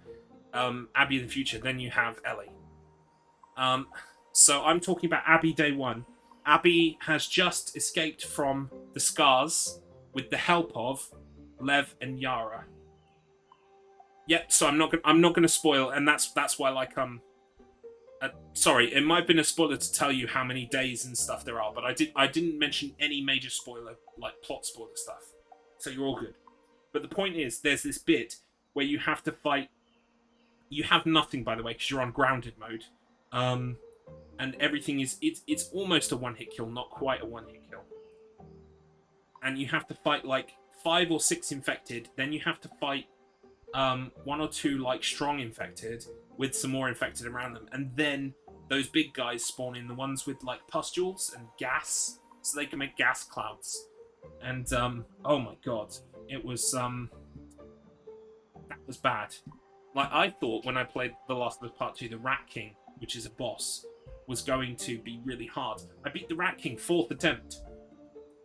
Abby in the future. Then you have Ellie. So I'm talking about Abby day 1. Abby has just escaped from the scars with the help of Lev and Yara. Yep. So I'm not going to spoil, and that's why, like, sorry, it might have been a spoiler to tell you how many days and stuff there are, but I didn't mention any major spoiler, like plot spoiler stuff. So you're all good. But the point is, there's this bit where you have to fight. You have nothing, by the way, because you're on grounded mode. And everything is... It's almost a one-hit kill, not quite a one-hit kill. And you have to fight, like, 5 or 6 infected. Then you have to fight 1 or 2, like, strong infected, with some more infected around them. And then those big guys spawn in, the ones with, like, pustules and gas, so they can make gas clouds. And, oh my god. It was, that was bad. Like, I thought when I played The Last of Us Part 2, the Rat King, which is a boss, was going to be really hard. I beat the Rat King 4th attempt.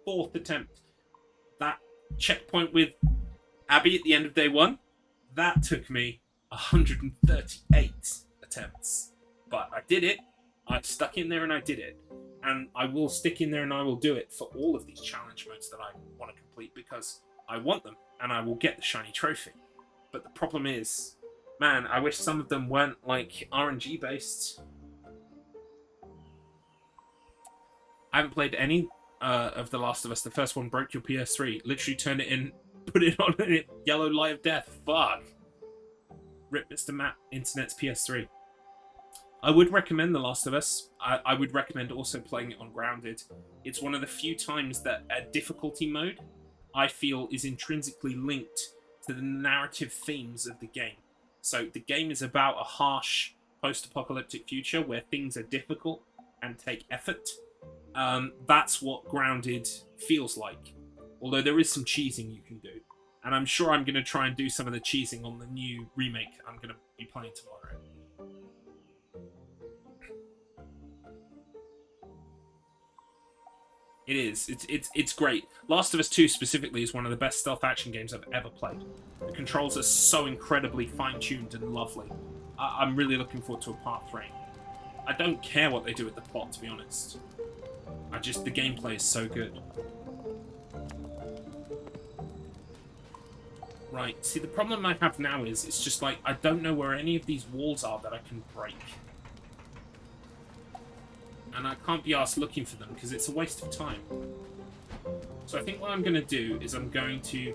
4th attempt. That checkpoint with Abby at the end of day 1, that took me 138 attempts. But I did it. I stuck in there and I did it. And I will stick in there and I will do it for all of these challenge modes that I want to complete, because I want them and I will get the shiny trophy. But the problem is, man, I wish some of them weren't, like, RNG based. I haven't played any of The Last of Us. The first one broke your PS3. Literally turned it in, put it on a yellow light of death. Fuck. Rip Mr. Matt Internet's PS3. I would recommend The Last of Us. I would recommend also playing it on Grounded. It's one of the few times that a difficulty mode, I feel, is intrinsically linked to the narrative themes of the game. So the game is about a harsh post-apocalyptic future where things are difficult and take effort. That's what Grounded feels like. Although there is some cheesing you can do. And I'm sure I'm going to try and do some of the cheesing on the new remake I'm going to be playing tomorrow. It is. It's great. Last of Us 2 specifically is one of the best stealth action games I've ever played. The controls are so incredibly fine-tuned and lovely. I'm really looking forward to a part 3. I don't care what they do with the plot, to be honest. The gameplay is so good. Right, see, the problem I have now is, it's just like, I don't know where any of these walls are that I can break. And I can't be asked looking for them, because it's a waste of time. So I think what I'm going to do is I'm going to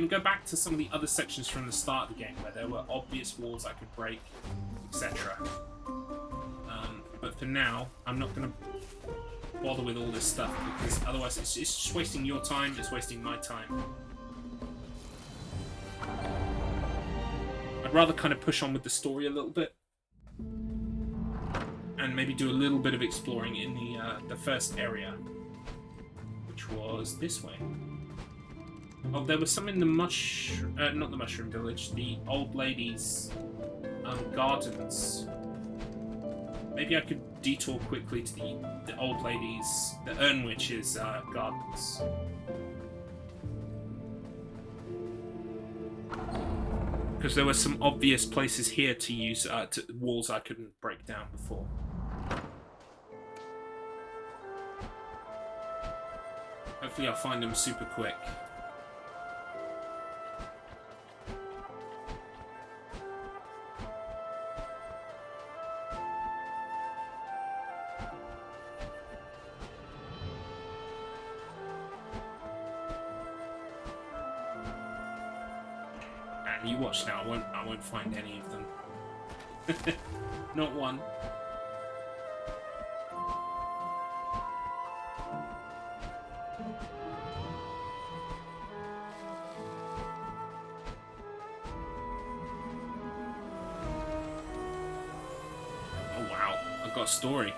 go back to some of the other sections from the start of the game, where there were obvious walls I could break, etc. But for now, I'm not going to bother with all this stuff, because otherwise it's just wasting your time, it's wasting my time. I'd rather kind of push on with the story a little bit, and maybe do a little bit of exploring in the first area, which was this way. Oh, there was some in the not the Mushroom Village, the old lady's gardens. Maybe I could detour quickly to the old lady's, the Urn Witch's gardens. Because there were some obvious places here to use walls I couldn't break down before. Hopefully I'll find them super quick. And you watch now, I won't find any of them. Not one. Got a story.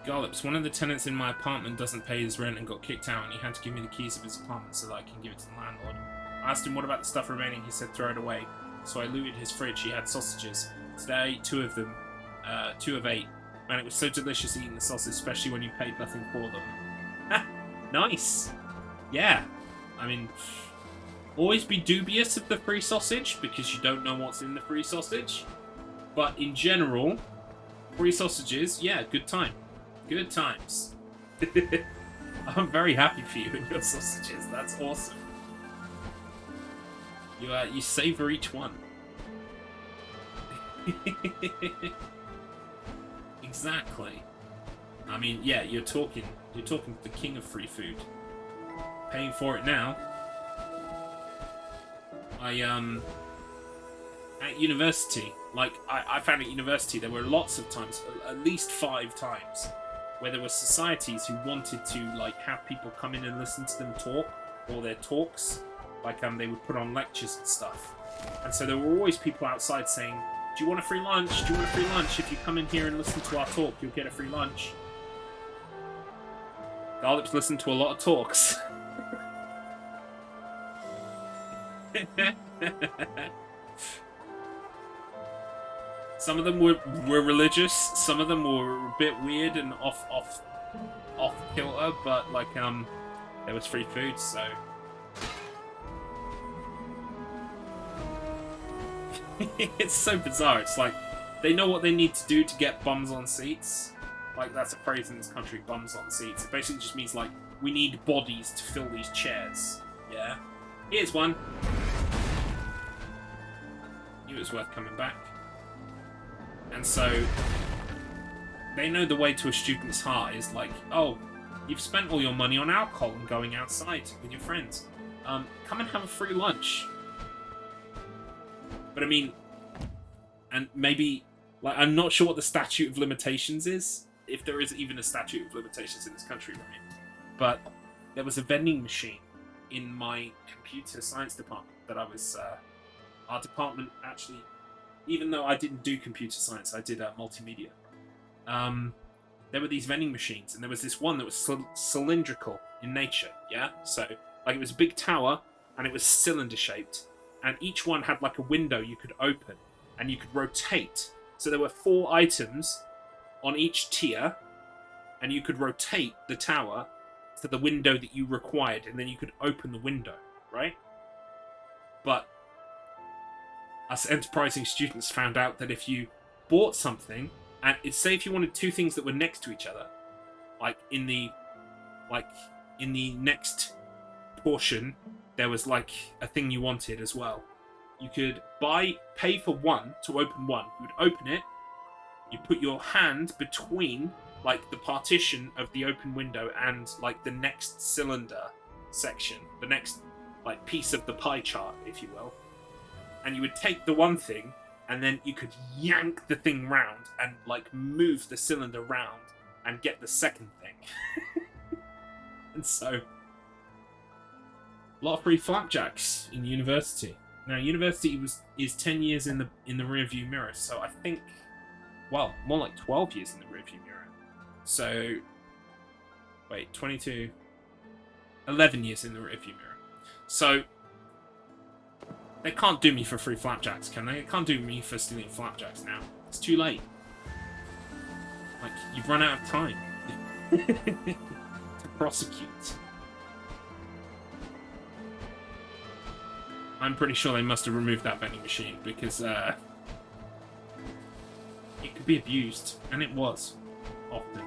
Garlips, one of the tenants in my apartment doesn't pay his rent and got kicked out, and he had to give me the keys of his apartment so that I can give it to the landlord. I asked him what about the stuff remaining. He said throw it away. So I looted his fridge. He had sausages. Today I ate 2 of them. 2 of 8. Man, it was so delicious eating the sausage, especially when you paid nothing for them. Nice. Yeah. I mean, always be dubious of the free sausage because you don't know what's in the free sausage. But in general, free sausages, yeah, good time. Good times. I'm very happy for you and your sausages. That's awesome. You savor each one. Exactly. I mean, yeah, you're talking the king of free food. Paying for it now. At university, like, I found at university there were lots of times, at least 5 times, where there were societies who wanted to, like, have people come in and listen to them talk, or their talks. Like, they would put on lectures and stuff. And so there were always people outside saying, do you want a free lunch? Do you want a free lunch? If you come in here and listen to our talk, you'll get a free lunch. Garlips listened to a lot of talks. Some of them were religious, some of them were a bit weird and off kilter, but like there was free food, so it's so bizarre. It's like they know what they need to do to get bums on seats. Like, that's a phrase in this country, bums on seats. It basically just means like we need bodies to fill these chairs. Yeah. Here's one. Knew it was worth coming back. And so, they know the way to a student's heart is like, oh, you've spent all your money on alcohol and going outside with your friends. Come and have a free lunch. But I mean, and maybe Like, I'm not sure what the statute of limitations is, if there is even a statute of limitations in this country, right? But there was a vending machine in my computer science department that I was... our department actually, even though I didn't do computer science, I did multimedia. There were these vending machines, and there was this one that was cylindrical in nature, yeah? So, like, it was a big tower, and it was cylinder-shaped, and each one had, like, a window you could open, and you could rotate. So there were 4 items on each tier, and you could rotate the tower to the window that you required, and then you could open the window, right? But us enterprising students found out that if you bought something, and say if you wanted 2 things that were next to each other, like in the next portion, there was like a thing you wanted as well. You could pay for one to open one. You would open it. You put your hand between like the partition of the open window and like the next cylinder section, the next like piece of the pie chart, if you will. And you would take the one thing, and then you could yank the thing round and like move the cylinder round and get the second thing. And so, a lot of free flapjacks in university. Now, university is 10 years in the rearview mirror, so I think, well, more like 12 years in the rearview mirror. So, wait, 22, 11 years in the rearview mirror. So, they can't do me for free flapjacks, can they? They can't do me for stealing flapjacks now. It's too late. Like, you've run out of time to prosecute. I'm pretty sure they must have removed that vending machine because it could be abused, and it was often.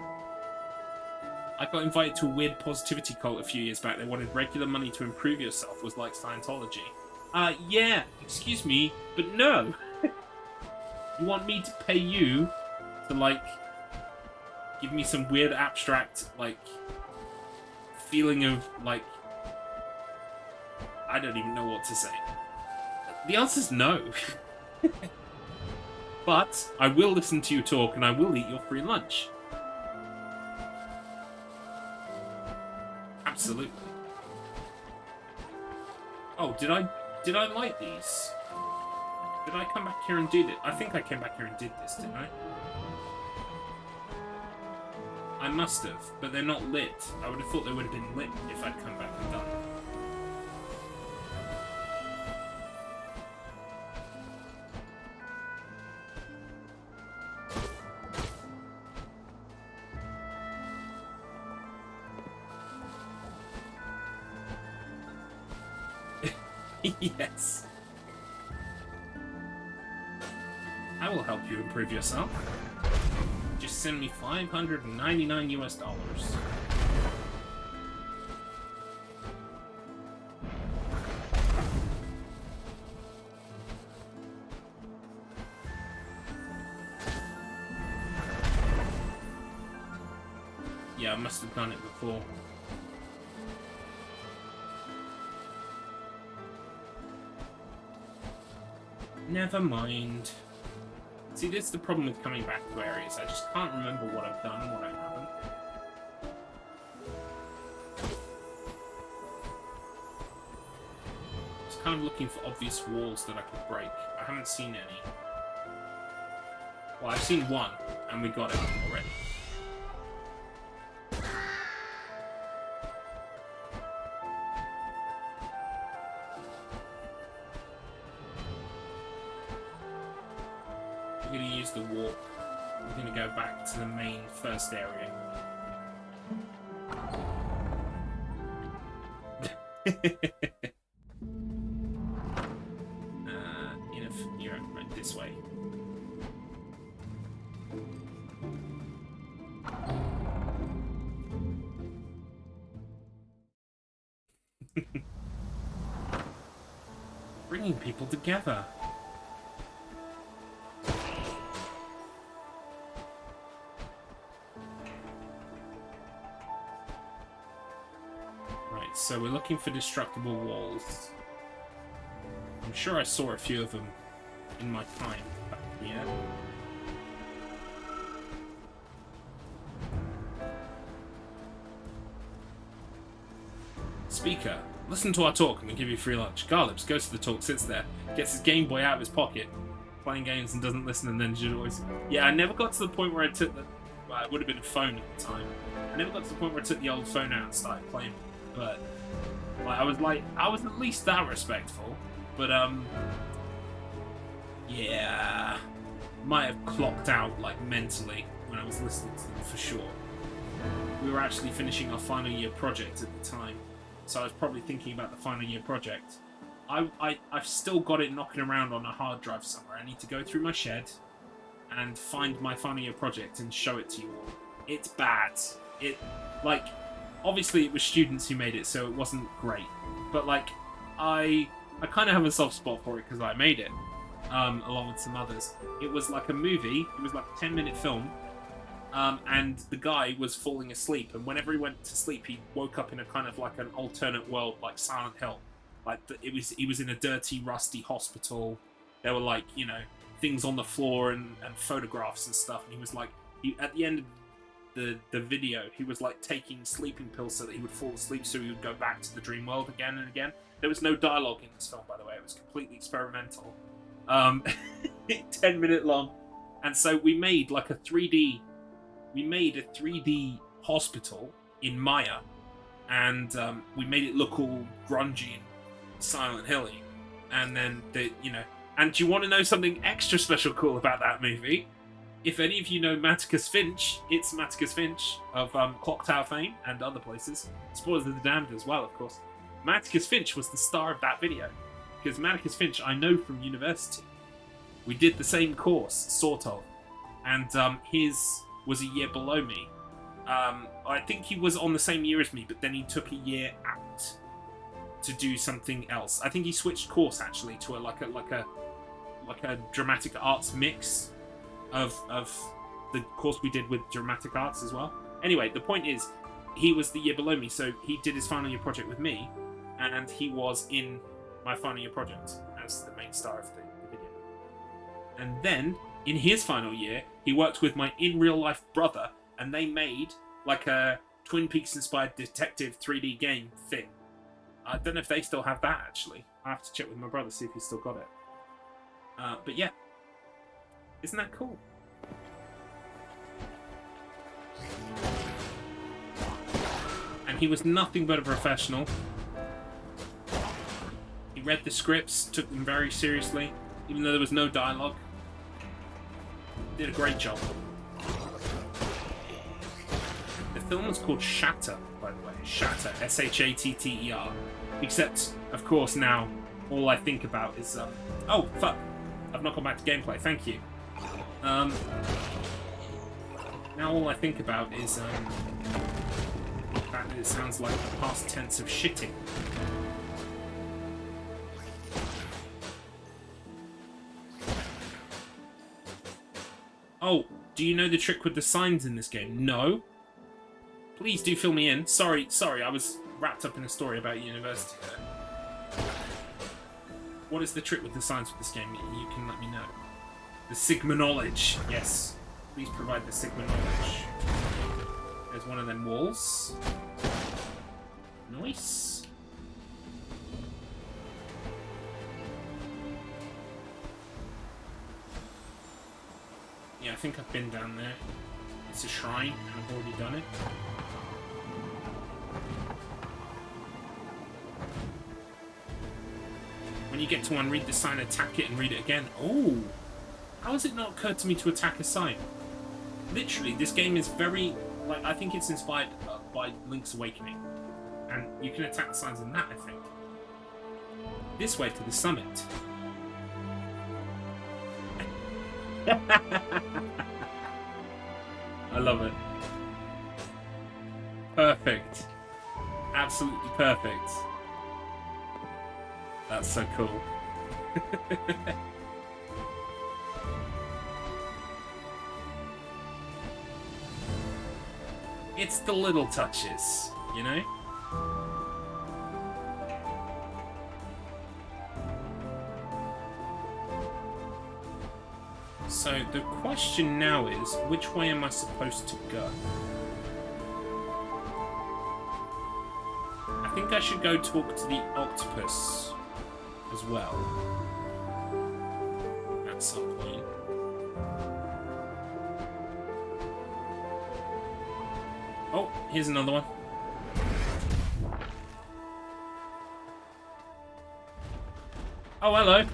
I got invited to a weird positivity cult a few years back. They wanted regular money to improve yourself, was like Scientology. Yeah, excuse me, but no. You want me to pay you to, like, give me some weird abstract, like, feeling of, like, I don't even know what to say. The answer's no. But I will listen to you talk and I will eat your free lunch. Absolutely. Oh, did I light these? Did I come back here and do this? I think I came back here and did this, didn't I? I must have, but they're not lit. I would have thought they would have been lit if I'd come back and done it. Yes. I will help you improve yourself. Just send me $599 US. Yeah, I must have done it before. Never mind. See, this is the problem with coming back to areas. I just can't remember what I've done and what I haven't. I was kind of looking for obvious walls that I could break. I haven't seen any. Well, I've seen one, and we got it already. We're going to use the warp. We're going to go back to the main first area. You're right this way. Bringing people together. So we're looking for destructible walls. I'm sure I saw a few of them in my time back here. speaker. Listen to our talk and we'll give you free lunch. Garlips goes to the talk, sits there, gets his Game Boy out of his pocket, playing games and doesn't listen, and then just always... Yeah, I never got to the point where I took the... Well, it would have been a phone at the time. I never got to the point where I took the old phone out and started playing it. But I was at least that respectful. But yeah, might have clocked out like mentally when I was listening to them for sure. We were actually finishing our final year project at the time, so I was probably thinking about the final year project. I've still got it knocking around on a hard drive somewhere. I need to go through my shed and find my final year project and show it to you all. It's bad. Like, obviously it was students who made it, so it wasn't great. But like, I kind of have a soft spot for it because I made it, along with some others. It was like a movie. It was like a 10-minute film, and the guy was falling asleep. And whenever he went to sleep, he woke up in a kind of like an alternate world, like Silent Hill. Like he was in a dirty, rusty hospital. There were like, you know, things on the floor and photographs and stuff. And he was like, at the end of the video, he was like taking sleeping pills so that he would fall asleep, so he would go back to the dream world again and again. There was no dialogue in this film, by the way. It was completely experimental. 10-minute long. And so we made like a 3D hospital in Maya, and we made it look all grungy and Silent Hilly. And then and do you want to know something extra special cool about that movie? If any of you know Atticus Finch, it's Atticus Finch of Clock Tower fame and other places. Spoilers of the Damned as well, of course. Atticus Finch was the star of that video. Because Atticus Finch, I know from university. We did the same course, sort of. And his was a year below me. I think he was on the same year as me, but then he took a year out to do something else. I think he switched course, actually, to a dramatic arts mix of the course we did with dramatic arts as well. Anyway, the point is, he was the year below me, so he did his final year project with me, and he was in my final year project as the main star of the video. And then, in his final year, he worked with my in-real-life brother, and they made like a Twin Peaks-inspired detective 3D game thing. I don't know if they still have that, actually. I have to check with my brother, see if he's still got it. But yeah. Isn't that cool? And he was nothing but a professional. He read the scripts, took them very seriously, even though there was no dialogue. Did a great job. The film was called Shatter, by the way. Shatter. S-H-A-T-T-E-R. Except, of course, now all I think about is... Oh, fuck. I've not gone back to gameplay. Thank you. Now all I think about is the fact that it sounds like the past tense of shitting. Oh, do you know the trick with the signs in this game? No. Please do fill me in. Sorry, I was wrapped up in a story about university there. What is the trick with the signs with this game? You can let me know. The Sigma knowledge. Yes. Please provide the Sigma knowledge. There's one of them walls. Nice. Yeah, I think I've been down there. It's a shrine, and I've already done it. When you get to one, read the sign, attack it, and read it again. Oh! How has it not occurred to me to attack a sign? Literally, this game is very... like, I think it's inspired by Link's Awakening. And you can attack the signs in that, I think. This way to the summit. I love it. Perfect. Absolutely perfect. That's so cool. It's the little touches, you know? So the question now is, which way am I supposed to go? I think I should go talk to the octopus as well. At some point. Oh, here's another one. Oh, hello.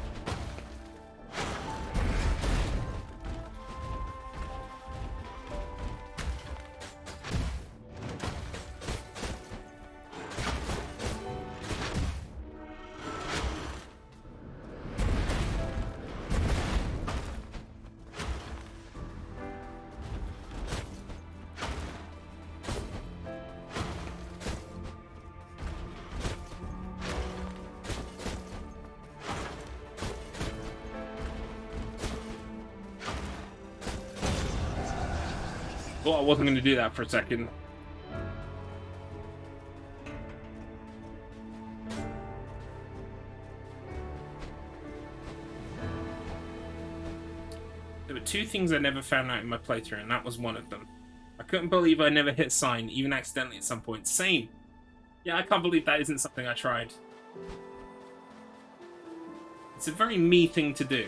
Well, I wasn't going to do that for a second. There were two things I never found out in my playthrough, and that was one of them. I couldn't believe I never hit sign, even accidentally at some point. Same. Yeah, I can't believe that isn't something I tried. It's a very me thing to do.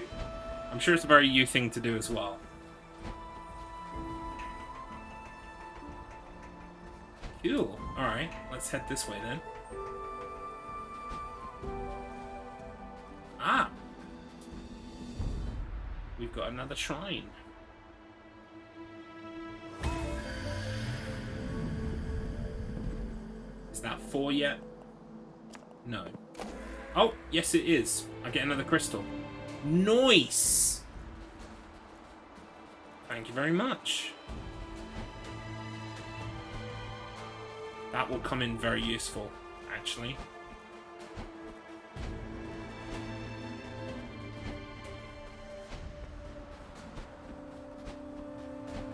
I'm sure it's a very you thing to do as well. Cool. Alright, let's head this way then. Ah! We've got another shrine. Is that 4 yet? No. Oh, yes it is. I get another crystal. Nice! Thank you very much. That will come in very useful, actually.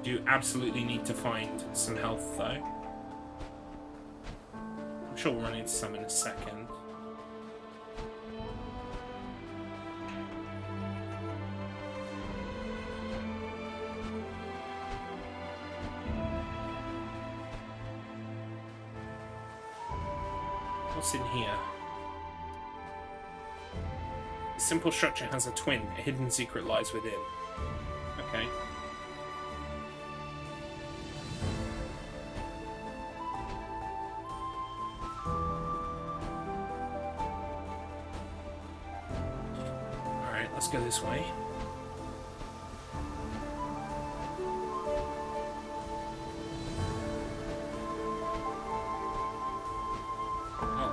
Do absolutely need to find some health, though. I'm sure we'll run into some in a second. What's in here? The simple structure has a twin. A hidden secret lies within. Okay. Alright, let's go this way.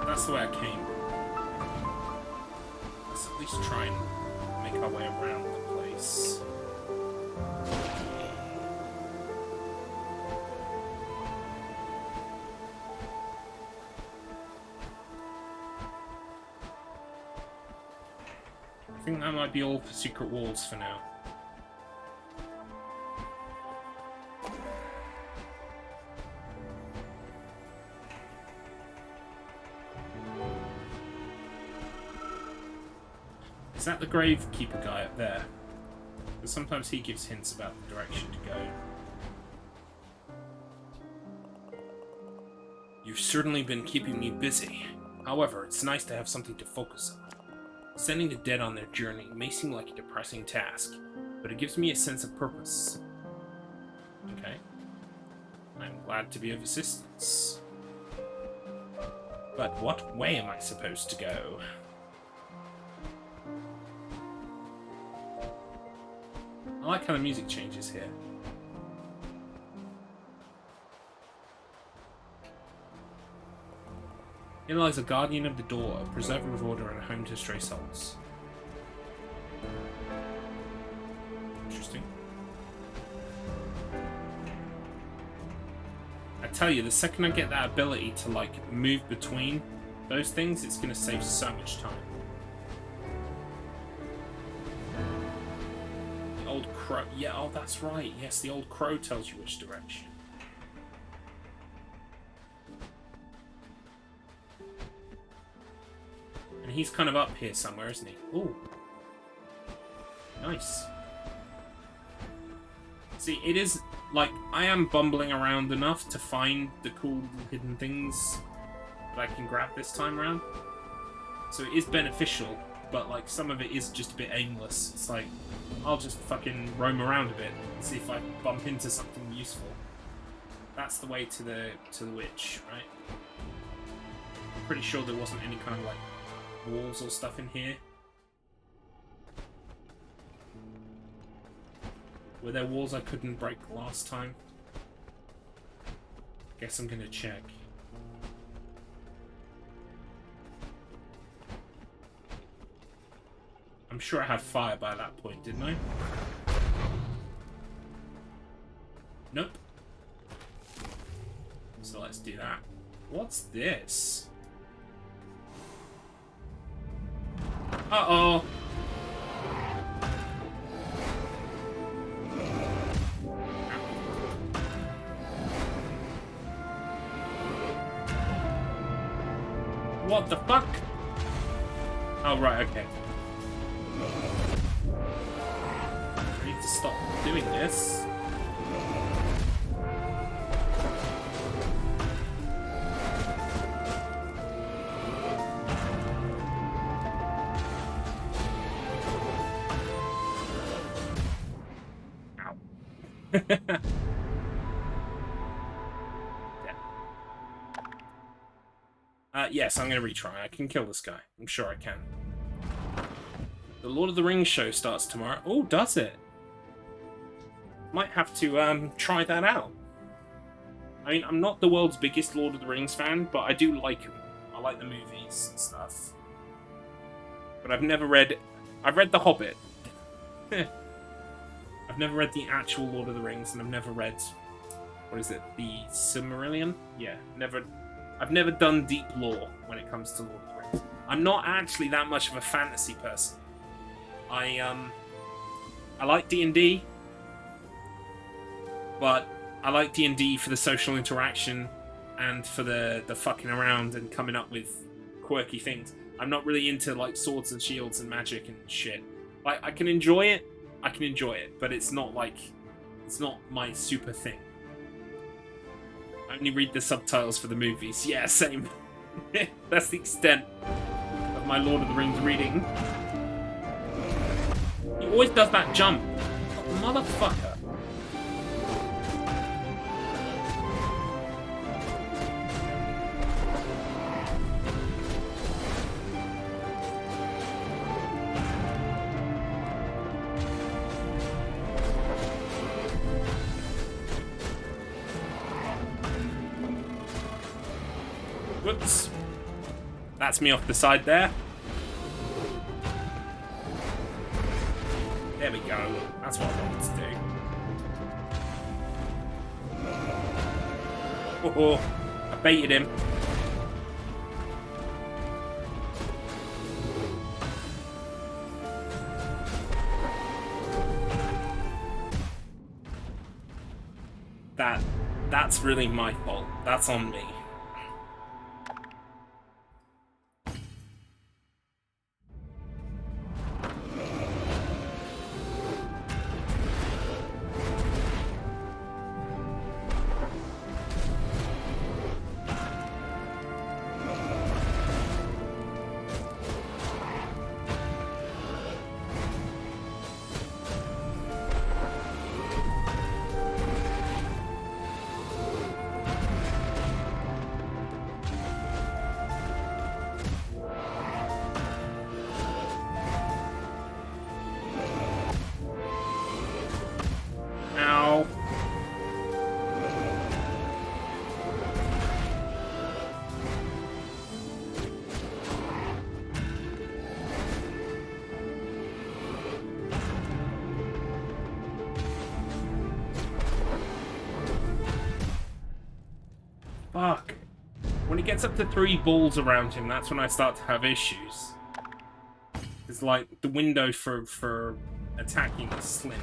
That's the way I came. Let's at least try and make our way around the place. I think that might be all for secret walls for now. Is that the gravekeeper guy up there? Because sometimes he gives hints about the direction to go. You've certainly been keeping me busy. However, it's nice to have something to focus on. Sending the dead on their journey may seem like a depressing task, but it gives me a sense of purpose. Okay. I'm glad to be of assistance. But what way am I supposed to go? I like how the music changes here. Here lies a guardian of the door, a preserver of order, and a home to stray souls. Interesting. I tell you, the second I get that ability to, like, move between those things, it's going to save so much time. Old crow. Yeah, oh, that's right. Yes, the old crow tells you which direction. And he's kind of up here somewhere, isn't he? Ooh. Nice. See, it is, like, I am bumbling around enough to find the cool hidden things that I can grab this time around. So it is beneficial, but like some of it is just a bit aimless. It's like, I'll just fucking roam around a bit and see if I bump into something useful. That's the way to the witch, right? I'm pretty sure there wasn't any kind of like walls or stuff in here. Were there walls I couldn't break last time? Guess I'm gonna check. I'm sure I had fire by that point, didn't I? Nope. So let's do that. What's this? Uh-oh! What the fuck? Oh, right, okay. I need to stop doing this. Ow. Yes, I'm going to retry. I can kill this guy. I'm sure I can. The Lord of the Rings show starts tomorrow. Oh, does it? Might have to try that out. I mean, I'm not the world's biggest Lord of the Rings fan, but I do like them. I like the movies and stuff. But I've never read... I've read The Hobbit. I've never read the actual Lord of the Rings, and I've never read... What is it? The Silmarillion? Yeah, I've never done deep lore when it comes to Lord of the Rings. I'm not actually that much of a fantasy person. I like D&D, but I like D&D for the social interaction and for the fucking around and coming up with quirky things. I'm not really into like swords and shields and magic and shit. Like I can enjoy it, but it's not my super thing. I only read the subtitles for the movies. Yeah, same. That's the extent of my Lord of the Rings reading. He always does that jump. Motherfucker. Whoops. That's me off the side there. There we go. That's what I wanted to do. Oh, I baited him. That's really my fault. That's on me. Fuck. When he gets up to 3 balls around him, that's when I start to have issues. It's like the window for attacking is slim.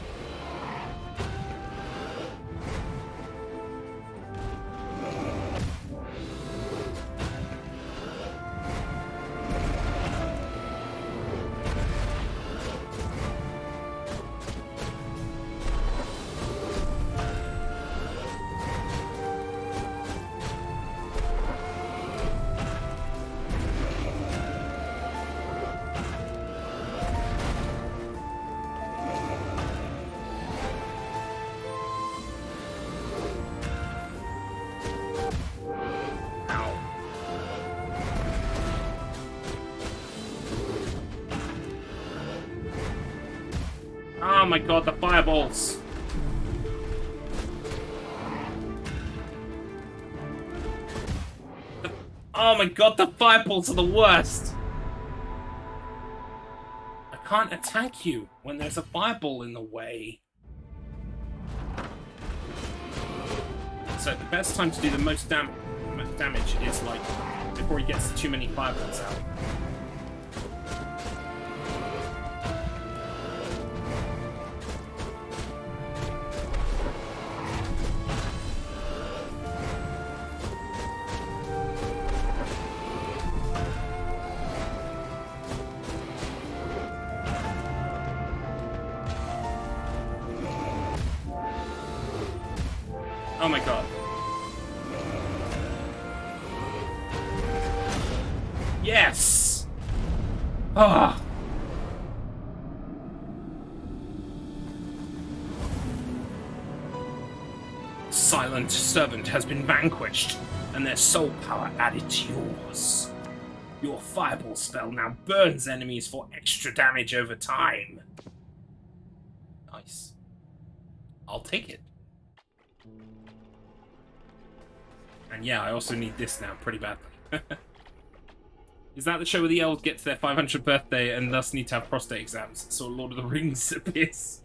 Oh my god, the fireballs! Oh my god, the fireballs are the worst! I can't attack you when there's a fireball in the way. So the best time to do the most damage is like before he gets too many fireballs out. Oh my god. Yes! Ah! Silent Servant has been vanquished, and their soul power added to yours. Your fireball spell now burns enemies for extra damage over time. Nice. I'll take it. And yeah, I also need this now pretty badly. Is that the show where the elves get to their 500th birthday and thus need to have prostate exams? So Lord of the Rings appears.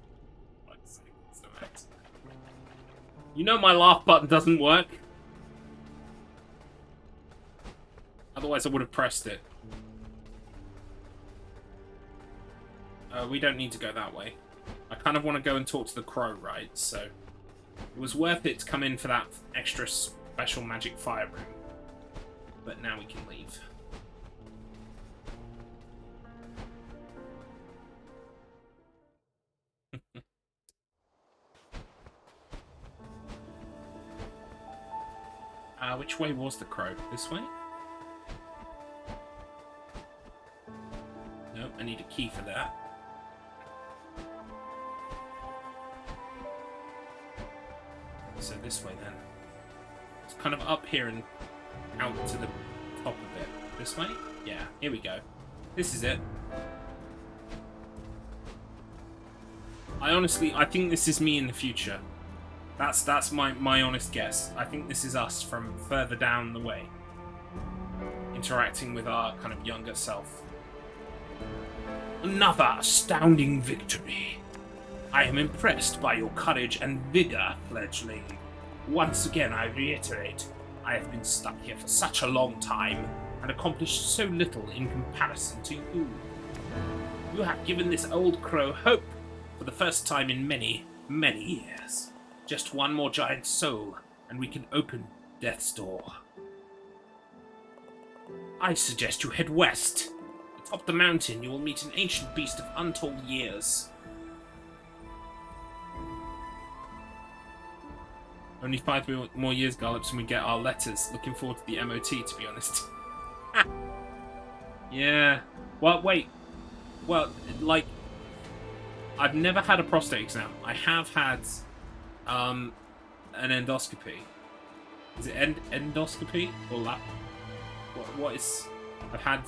You know my laugh button doesn't work. Otherwise I would have pressed it. We don't need to go that way. I kind of want to go and talk to the crow, right? So it was worth it to come in for that extra special magic fire room. But now we can leave. Which way was the crow? This way? Nope, I need a key for that. So this way then. It's kind of up here and out to the top of it. This way? Yeah, here we go. This is it. I think this is me in the future. That's my honest guess. I think this is us from further down the way. Interacting with our kind of younger self. Another astounding victory. I am impressed by your courage and vigor, fledgling. Once again, I reiterate, I have been stuck here for such a long time and accomplished so little in comparison to you. You have given this old crow hope for the first time in many, many years. Just one more giant soul, and we can open Death's door. I suggest you head west. Atop the mountain, you will meet an ancient beast of untold years. Only 5 more years, Garlips, and we get our letters. Looking forward to the MOT, to be honest. Yeah. Well, wait. Well, like, I've never had a prostate exam. I have had an endoscopy. Is it endoscopy or lap? What is? I've had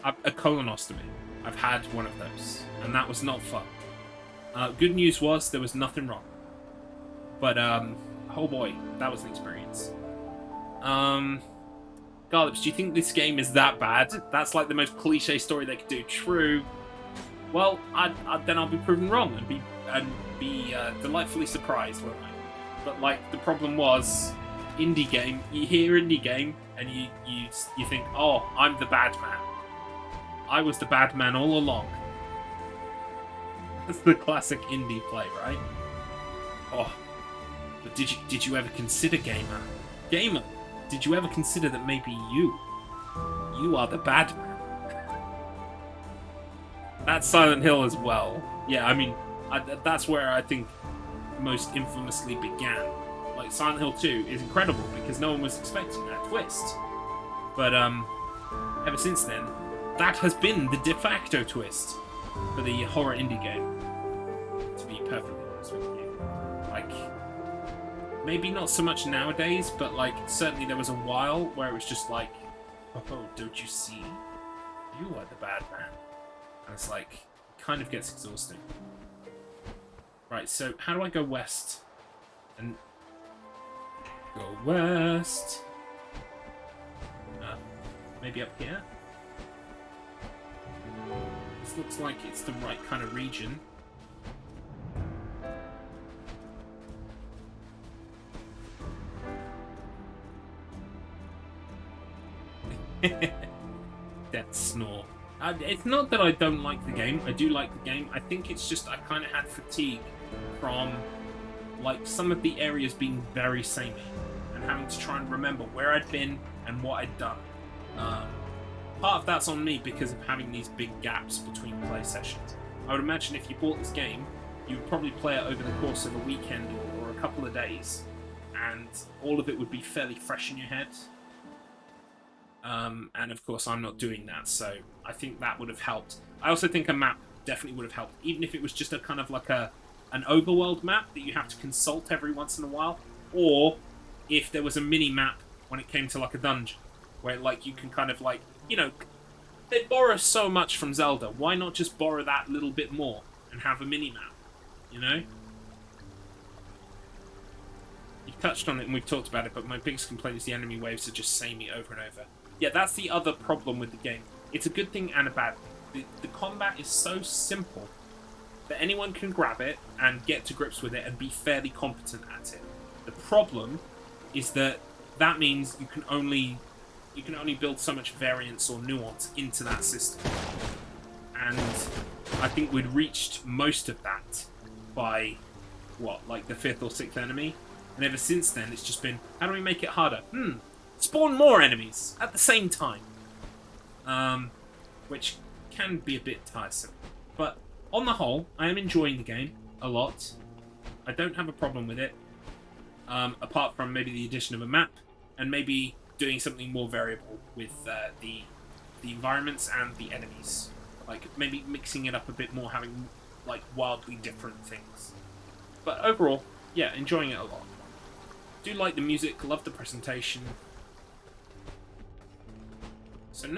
a colonostomy. I've had one of those, and that was not fun. Good news was there was nothing wrong. But oh boy, that was an experience. Garlips, do you think this game is that bad? That's like the most cliche story they could do. True. Well, then I'll be proven wrong and be delightfully surprised, won't I? But like the problem was, indie game. You hear indie game and you think, oh, I'm the bad man. I was the bad man all along. That's the classic indie play, right? Oh, but did you ever consider, gamer? Gamer, did you ever consider that maybe you are the bad man? That's Silent Hill as well. Yeah, I mean, that's where I think most infamously began. Like, Silent Hill 2 is incredible because no one was expecting that twist. But ever since then, that has been the de facto twist for the horror indie game. To be perfectly honest with you, like, maybe not so much nowadays, but like certainly there was a while where it was just like, oh, don't you see? You are the bad man. And it's like, kind of gets exhausting. Right, so how do I go west? And go west. Maybe up here? This looks like it's the right kind of region. Death snore. It's not that I don't like the game. I do like the game. I think it's just I kind of had fatigue from like some of the areas being very samey and having to try and remember where I'd been and what I'd done. Part of that's on me because of having these big gaps between play sessions. I would imagine if you bought this game, you would probably play it over the course of a weekend or a couple of days, and all of it would be fairly fresh in your head. And of course I'm not doing that, so I think that would have helped. I also think a map definitely would have helped, even if it was just a kind of like an overworld map that you have to consult every once in a while, or if there was a mini map when it came to like a dungeon, where like you can kind of like, you know, they borrow so much from Zelda, why not just borrow that little bit more and have a mini map, you know? You've touched on it and we've talked about it, but my biggest complaint is the enemy waves are just samey over and over. Yeah, that's the other problem with the game. It's a good thing and a bad thing. The combat is so simple that anyone can grab it and get to grips with it and be fairly competent at it. The problem is that means you can only build so much variance or nuance into that system. And I think we'd reached most of that by, what, like the 5th or 6th enemy? And ever since then, it's just been, how do we make it harder? Spawn more enemies at the same time. Which can be a bit tiresome. But on the whole, I am enjoying the game a lot. I don't have a problem with it. Apart from maybe the addition of a map, and maybe doing something more variable with the environments and the enemies. Like, maybe mixing it up a bit more, having, like, wildly different things. But overall, yeah, enjoying it a lot. Do like the music, love the presentation. So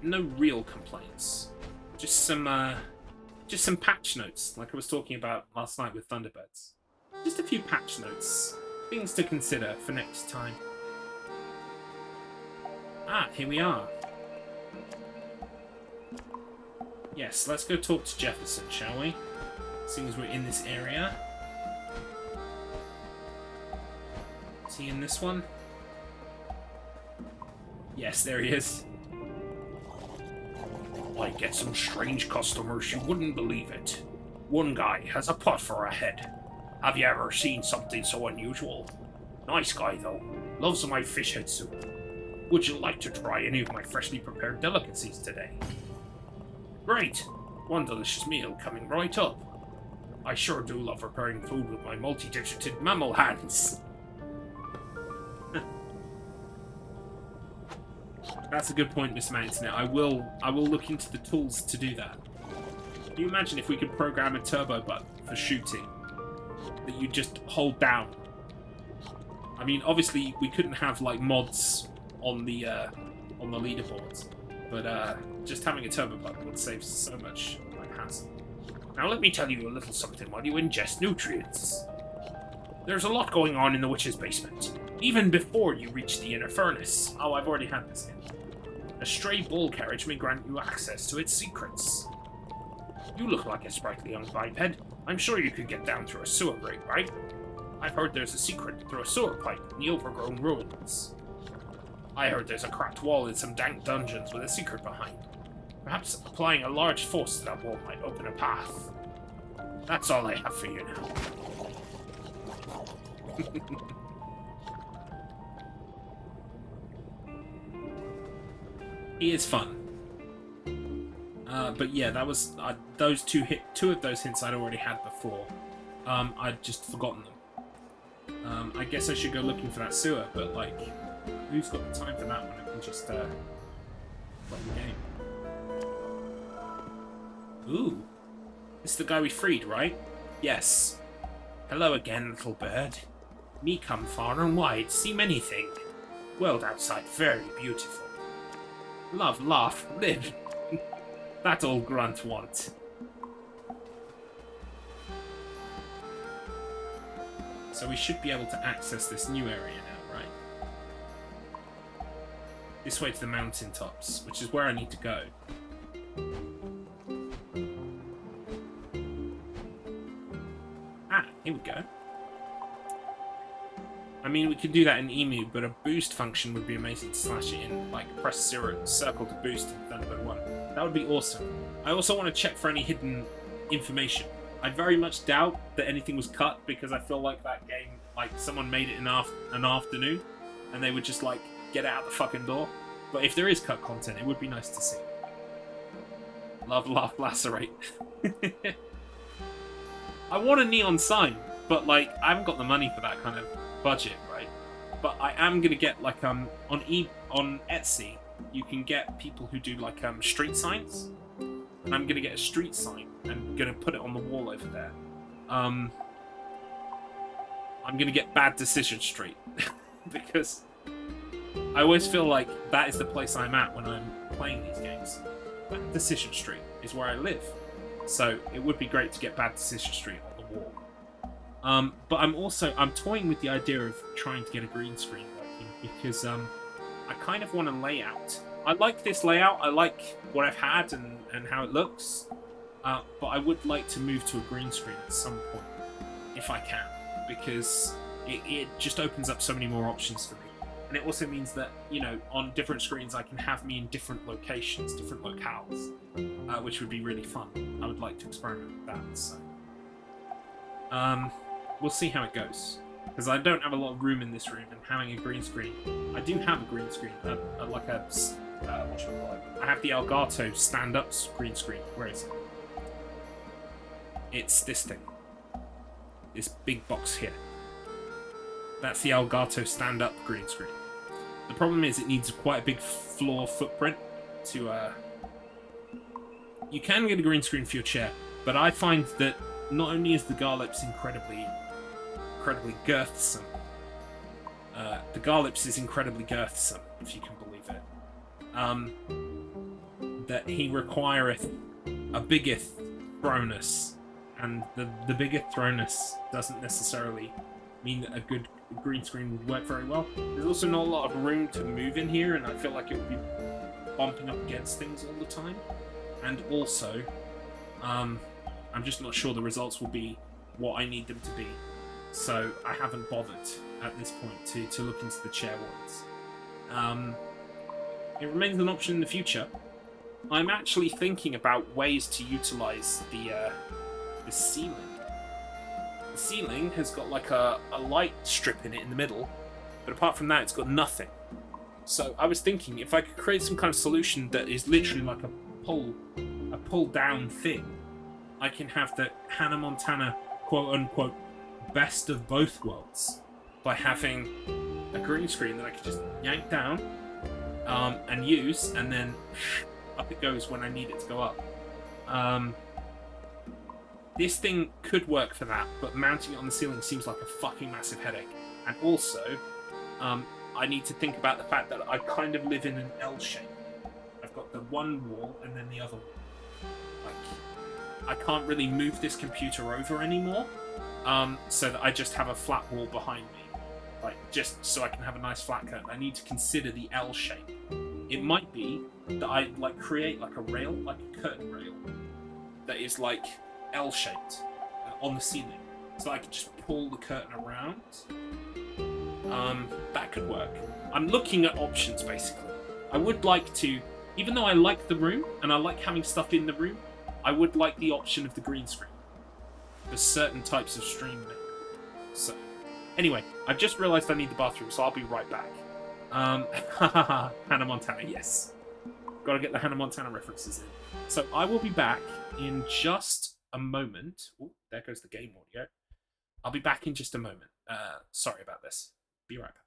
no real complaints. Just some patch notes, like I was talking about last night with Thunderbirds. Just a few patch notes. Things to consider for next time. Ah, here we are. Yes, let's go talk to Jefferson, shall we? Seeing as we're in this area. Is he in this one? Yes, there he is. I get some strange customers, you wouldn't believe it. One guy has a pot for a head. Have you ever seen something so unusual? Nice guy, though. Loves my fish head soup. Would you like to try any of my freshly prepared delicacies today? Great! One delicious meal coming right up. I sure do love preparing food with my multi-digited mammal hands. That's a good point, Miss Mountain. I will look into the tools to do that. Can you imagine if we could program a turbo button for shooting that you just hold down? I mean, obviously we couldn't have like mods on the leaderboards, but just having a turbo button would save so much like hassle. Now let me tell you a little something while you ingest nutrients. There's a lot going on in the witch's basement, even before you reach the inner furnace. Oh, I've already had this in. A stray bull carriage may grant you access to its secrets. You look like a sprightly young biped. I'm sure you could get down through a sewer grate, right? I've heard there's a secret through a sewer pipe in the overgrown ruins. I heard there's a cracked wall in some dank dungeons with a secret behind. Perhaps applying a large force to that wall might open a path. That's all I have for you now. He is fun. But yeah, that was those two of those hints I'd already had before. I'd just forgotten them. I guess I should go looking for that sewer, but like, who's got the time for that when I can just play the game? Ooh, this is the guy we freed, right? Yes. Hello again, little bird. Me come far and wide, see many thing. World outside very beautiful. Love, laugh, live. That all Grunt want. So we should be able to access this new area now, right? This way to the mountaintops, which is where I need to go. Ah, here we go. I mean, we could do that in Emu, but a boost function would be amazing to slash it in. Like, press circle to boost in Thunderbird 1. That would be awesome. I also want to check for any hidden information. I very much doubt that anything was cut, because I feel like that game, like, someone made it in an afternoon, and they would just, like, get it out the fucking door. But if there is cut content, it would be nice to see. Love, laugh, lacerate. I want a neon sign, but, like, I haven't got the money for that kind of budget, right? But I am gonna get, like, on Etsy, you can get people who do, like, street signs. And I'm gonna get a street sign and gonna put it on the wall over there. I'm gonna get Bad Decision Street because I always feel like that is the place I'm at when I'm playing these games. Bad Decision Street is where I live, so it would be great to get Bad Decision Street on the wall. But I'm toying with the idea of trying to get a green screen working because I kind of want a layout. I like this layout. I like what I've had and how it looks. But I would like to move to a green screen at some point, if I can, because it just opens up so many more options for me. And it also means that, you know, on different screens I can have me in different locations, different locales, which would be really fun. I would like to experiment with that. So, we'll see how it goes. Because I don't have a lot of room in this room, and having a green screen... I do have a green screen, like a... what should I call it? I have the Elgato stand-up green screen. Where is it? It's this thing. This big box here. That's the Elgato stand-up green screen. The problem is it needs quite a big floor footprint to... You can get a green screen for your chair, but I find that not only is the Garlips incredibly girthsome, the Garlips is incredibly girthsome, if you can believe it, that he requireth a biggeth throness, and the biggeth throness doesn't necessarily mean that a good green screen would work very well. There's also not a lot of room to move in here, and I feel like it would be bumping up against things all the time. And also, I'm just not sure the results will be what I need them to be. So I haven't bothered at this point to look into the chair ones. It remains an option in the future. I'm actually thinking about ways to utilize the ceiling. The ceiling has got like a light strip in it in the middle, but apart from that, it's got nothing. So I was thinking if I could create some kind of solution that is literally like a pull down thing, I can have the Hannah Montana quote unquote best of both worlds by having a green screen that I could just yank down and use, and then up it goes when I need it to go up. This thing could work for that, but mounting it on the ceiling seems like a fucking massive headache. And also, I need to think about the fact that I kind of live in an L shape. I've got the one wall and then the other wall. Like, I can't really move this computer over anymore, so that I just have a flat wall behind me. Like, just so I can have a nice flat curtain. I need to consider the L shape. It might be that I like create like a rail, like a curtain rail, that is like L-shaped on the ceiling, so I could just pull the curtain around. That could work. I'm looking at options, basically. I would like to, even though I like the room, and I like having stuff in the room, I would like the option of the green screen for certain types of streaming. So, anyway, I've just realised I need the bathroom, so I'll be right back. Hannah Montana, yes. Gotta get the Hannah Montana references in. So I will be back in just a moment. Oh, there goes the game audio. I'll be back in just a moment. Sorry about this. Be right back.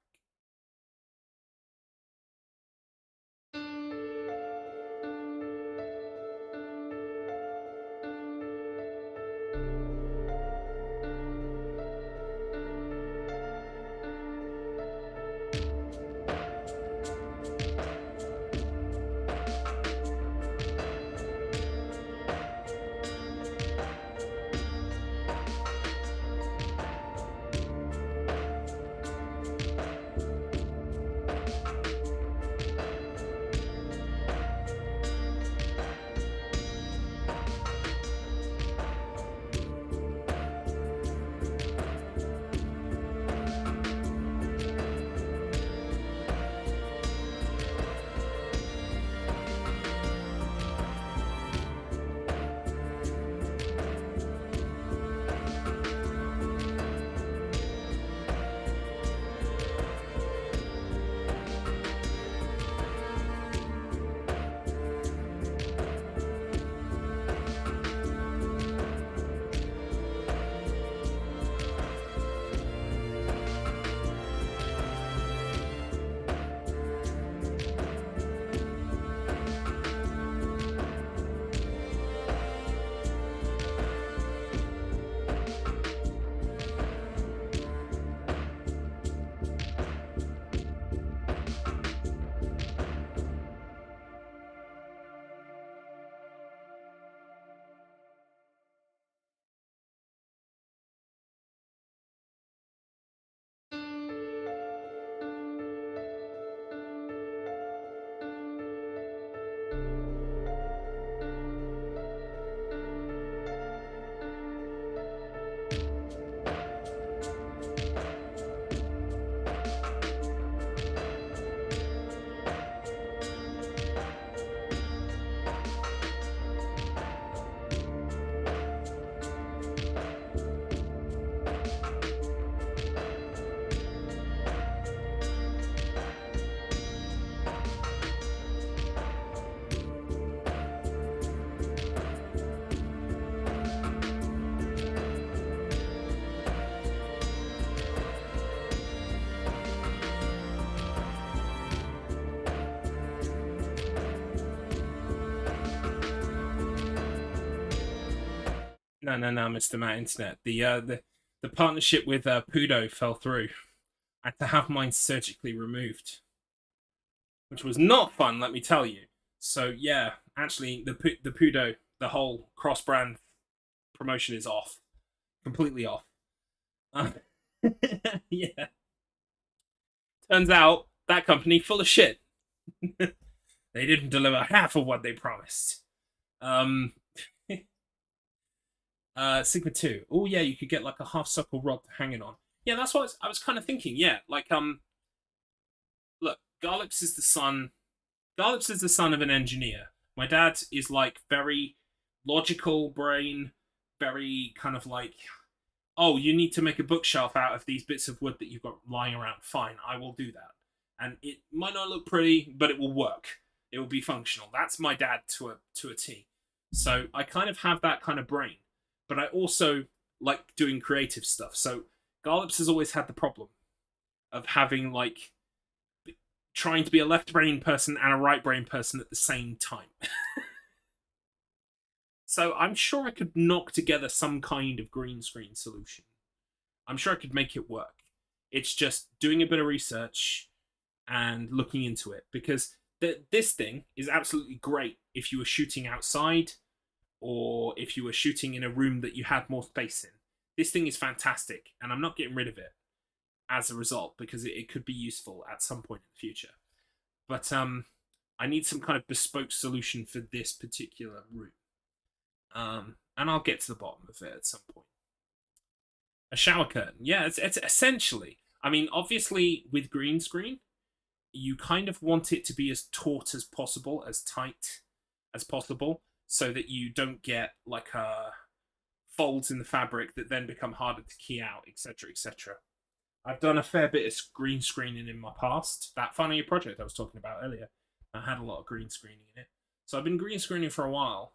No, no, no, Mr. Matt Internet. The partnership with Pudo fell through. I had to have mine surgically removed, which was not fun, let me tell you. So yeah, actually, the Pudo, the whole cross brand promotion is off, completely off. Uh, yeah, turns out that company full of shit. They didn't deliver half of what they promised. Um, Sigma 2. Oh yeah, you could get like a half circle rod to hang it on. Yeah, that's what I was kind of thinking. Yeah, like look, Garlips is the son of an engineer. My dad is like very logical brain, very kind of like, oh, you need to make a bookshelf out of these bits of wood that you've got lying around. Fine, I will do that. And it might not look pretty, but it will work. It will be functional. That's my dad to a T. So I kind of have that kind of brain, but I also like doing creative stuff. So Garlips has always had the problem of having like trying to be a left brain person and a right brain person at the same time. So I'm sure I could knock together some kind of green screen solution. I'm sure I could make it work. It's just doing a bit of research and looking into it because this thing is absolutely great if you were shooting outside or if you were shooting in a room that you had more space in. This thing is fantastic, and I'm not getting rid of it as a result because it could be useful at some point in the future. But I need some kind of bespoke solution for this particular room. And I'll get to the bottom of it at some point. A shower curtain. Yeah, it's essentially. I mean, obviously, with green screen, you kind of want it to be as taut as possible, as tight as possible, so that you don't get like folds in the fabric that then become harder to key out, etc., etc. I've done a fair bit of green screening in my past. That Final Year project I was talking about earlier, I had a lot of green screening in it. So I've been green screening for a while.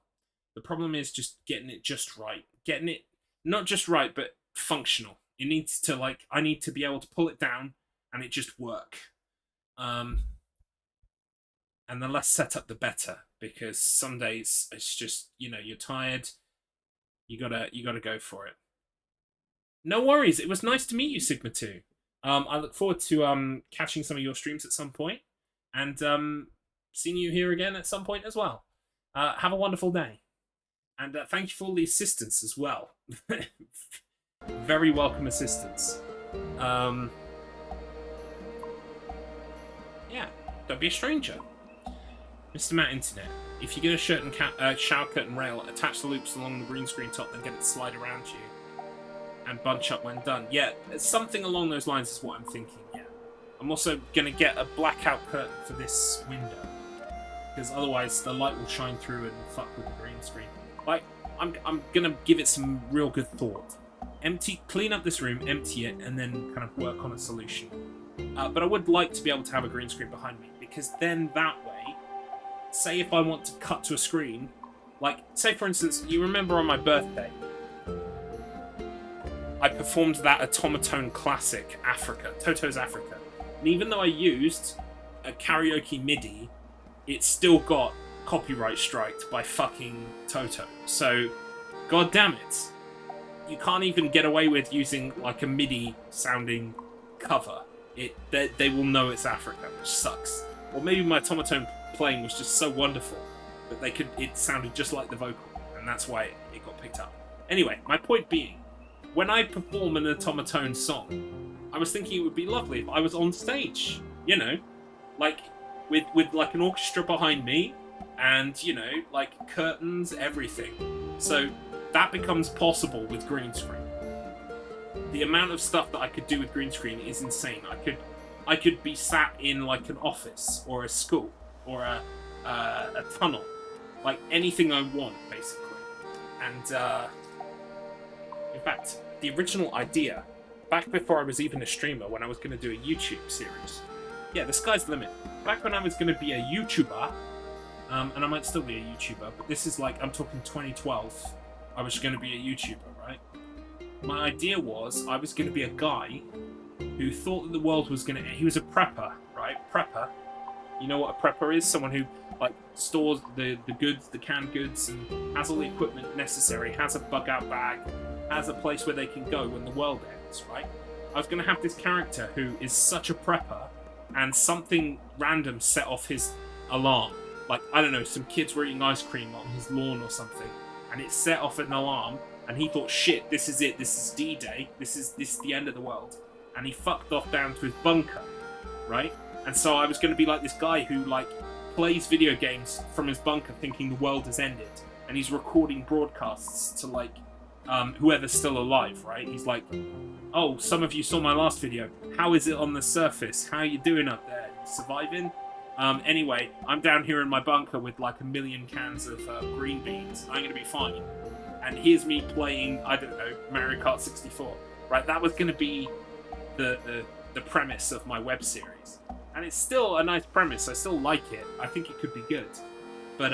The problem is just getting it just right. Getting it not just right, but functional. It needs to like I need to be able to pull it down and it just work. Um, and the less setup, the better. Because some days it's just you're tired. You gotta go for it. No worries. It was nice to meet you, Sigma 2. I look forward to catching some of your streams at some point and seeing you here again at some point as well. Have a wonderful day. And thank you for all the assistance as well. Very welcome assistance. Yeah, don't be a stranger. Mr. Matt Internet, if you get a shirt and shower curtain rail, attach the loops along the green screen top, then get it to slide around you and bunch up when done. Yeah, something along those lines is what I'm thinking, yeah. I'm also going to get a blackout curtain for this window, because otherwise the light will shine through and fuck with the green screen. Like, I'm going to give it some real good thought. Clean up this room, empty it, and then kind of work on a solution. But I would like to be able to have a green screen behind me, because then that way, say if I want to cut to a screen, like, say for instance, you remember on my birthday, I performed that Automaton classic, Africa, Toto's Africa. And even though I used a karaoke MIDI, it still got copyright striked by fucking Toto. So, god damn it. You can't even get away with using like a MIDI sounding cover. They will know it's Africa, which sucks. Or maybe my Automaton playing was just so wonderful that it sounded just like the vocal, and that's why it got picked up. Anyway, my point being, when I perform an Automaton song, I was thinking it would be lovely if I was on stage, like with like an orchestra behind me, and like curtains, everything. So that becomes possible with green screen. The amount of stuff that I could do with green screen is insane. I could be sat in like an office or a school or a tunnel, like anything I want basically. And in fact, the original idea, back before I was even a streamer, when I was going to do a YouTube series, yeah, the sky's the limit. Back when I was going to be a YouTuber, and I might still be a YouTuber, but this is like, I'm talking 2012, I was going to be a YouTuber, right? My idea was I was going to be a guy who thought that the world was going to... He was a prepper, right? Prepper. You know what a prepper is? Someone who like stores the goods, the canned goods, and has all the equipment necessary, has a bug out bag, has a place where they can go when the world ends, right? I was going to have this character who is such a prepper, and something random set off his alarm. Like, I don't know, some kids were eating ice cream on his lawn or something, and it set off an alarm, and he thought, shit, this is it, this is D-Day, this is the end of the world. And he fucked off down to his bunker, right? And so I was going to be like this guy who, like, plays video games from his bunker thinking the world has ended, and he's recording broadcasts to, like, whoever's still alive, right? He's like, oh, some of you saw my last video. How is it on the surface? How are you doing up there? You surviving? Anyway, I'm down here in my bunker with like 1 million cans of green beans. I'm going to be fine. And here's me playing, I don't know, Mario Kart 64. Right, that was going to be the premise of my web series. And it's still a nice premise. I still like it. I think it could be good. But,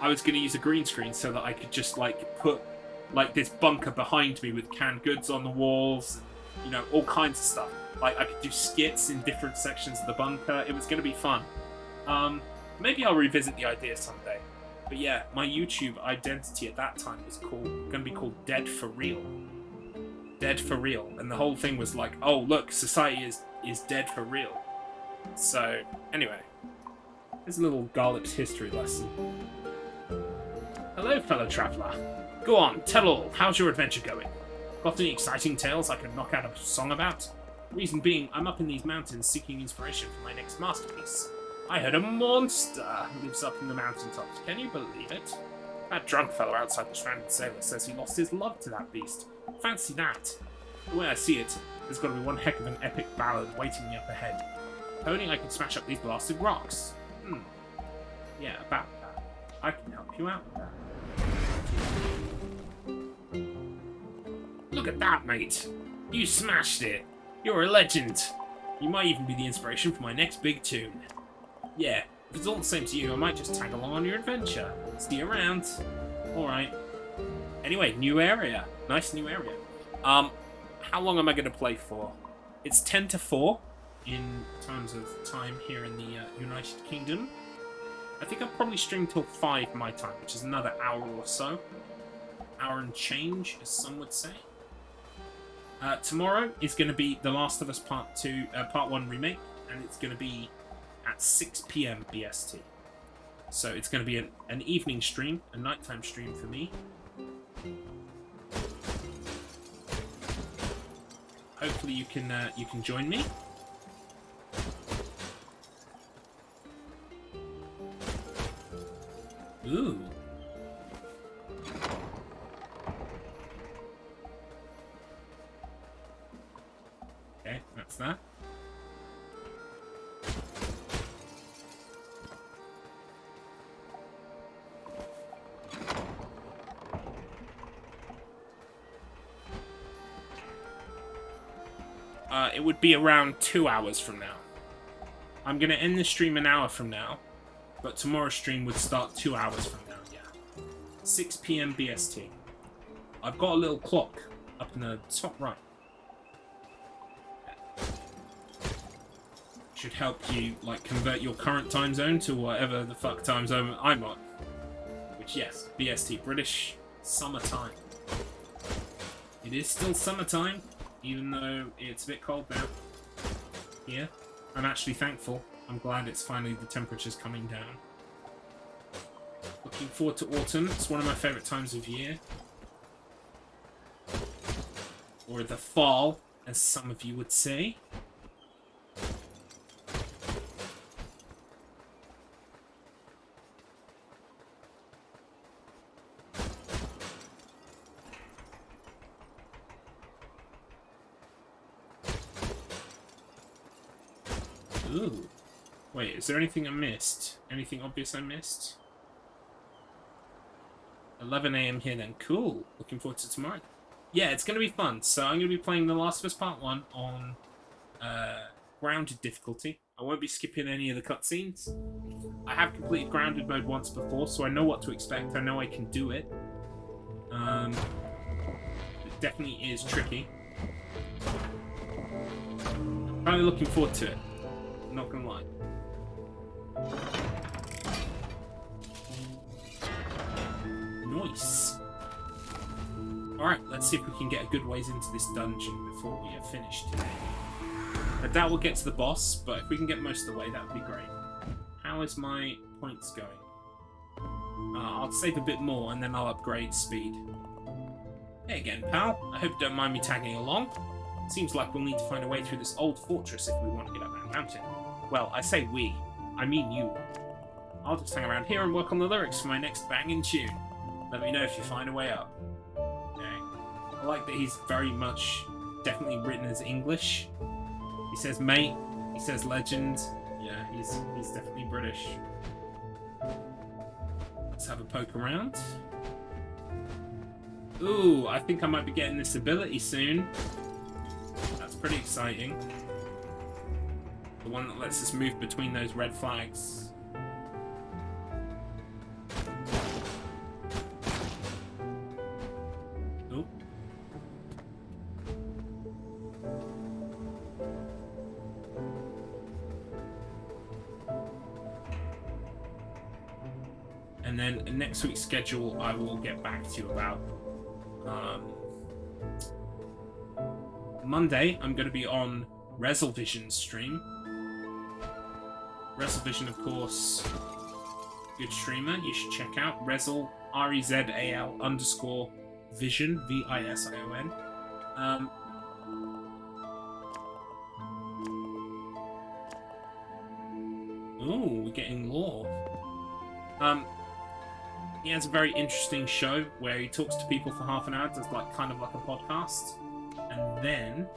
I was going to use a green screen so that I could just, like, put, like, this bunker behind me with canned goods on the walls, and, you know, all kinds of stuff. Like, I could do skits in different sections of the bunker. It was going to be fun. Maybe I'll revisit the idea someday. But yeah, my YouTube identity at that time was going to be called Dead for Real. Dead for Real. And the whole thing was like, oh, look, society is dead for real. So, anyway. Here's a little Garlips history lesson. Hello, fellow traveller. Go on, tell all. How's your adventure going? Got any exciting tales I can knock out a song about? Reason being, I'm up in these mountains seeking inspiration for my next masterpiece. I heard a monster lives up in the mountaintops. Can you believe it? That drunk fellow outside the Stranded Sailor says he lost his love to that beast. Fancy that. The way I see it, there's got to be one heck of an epic ballad waiting me up ahead. If only I could smash up these blasted rocks. Yeah, about that. I can help you out with that. Look at that, mate. You smashed it. You're a legend. You might even be the inspiration for my next big tune. Yeah, if it's all the same to you, I might just tag along on your adventure. See you around. Alright. Anyway, new area. Nice new area. How long am I going to play for? It's 10 to 4 in terms of time here in the United Kingdom. I think I'll probably stream till 5 my time, which is another hour or so. Hour and change, as some would say. Tomorrow is going to be The Last of Us Part 1 remake, and it's going to be at 6 PM BST. So it's going to be an evening stream, a nighttime stream for me. Hopefully you can join me. Ooh. Okay, that's that. It would be around 2 hours from now. I'm going to end the stream an hour from now, but tomorrow's stream would start 2 hours from now, yeah. 6 PM BST. I've got a little clock up in the top right. Should help you, like, convert your current time zone to whatever the fuck time zone I'm on. Which, yes, BST, British Summertime. It is still summertime, even though it's a bit cold now. Yeah, I'm actually thankful. I'm glad it's finally, the temperature's coming down. Looking forward to autumn. It's one of my favourite times of year. Or the fall, as some of you would say. Ooh. Wait, is there anything I missed? Anything obvious I missed? 11 AM here then. Cool. Looking forward to tomorrow. Yeah, it's going to be fun. So I'm going to be playing The Last of Us Part 1 on grounded difficulty. I won't be skipping any of the cutscenes. I have completed grounded mode once before, so I know what to expect. I know I can do it. It definitely is tricky. I'm kind of looking forward to it. Not gonna lie. Alright, let's see if we can get a good ways into this dungeon before we are finished today. I doubt we'll get to the boss, but if we can get most of the way, that would be great. How is my points going? I'll save a bit more and then I'll upgrade speed. Hey again, pal. I hope you don't mind me tagging along. Seems like we'll need to find a way through this old fortress if we want to get up that mountain. Well, I say we. I mean you. I'll just hang around here and work on the lyrics for my next banging tune. Let me know if you find a way up. Dang. I like that he's very much definitely written as English. He says mate, he says legend. Yeah, he's definitely British. Let's have a poke around. Ooh, I think I might be getting this ability soon. That's pretty exciting. The one that lets us move between those red flags. Ooh. And then next week's schedule I will get back to you about. Monday, I'm going to be on Rezelvision's stream. Rezelvision, of course, good streamer. You should check out Rezel, REZAL _ Vision, VISION. Ooh, we're getting lore. He has a very interesting show where he talks to people for half an hour, does kind of like a podcast. And then,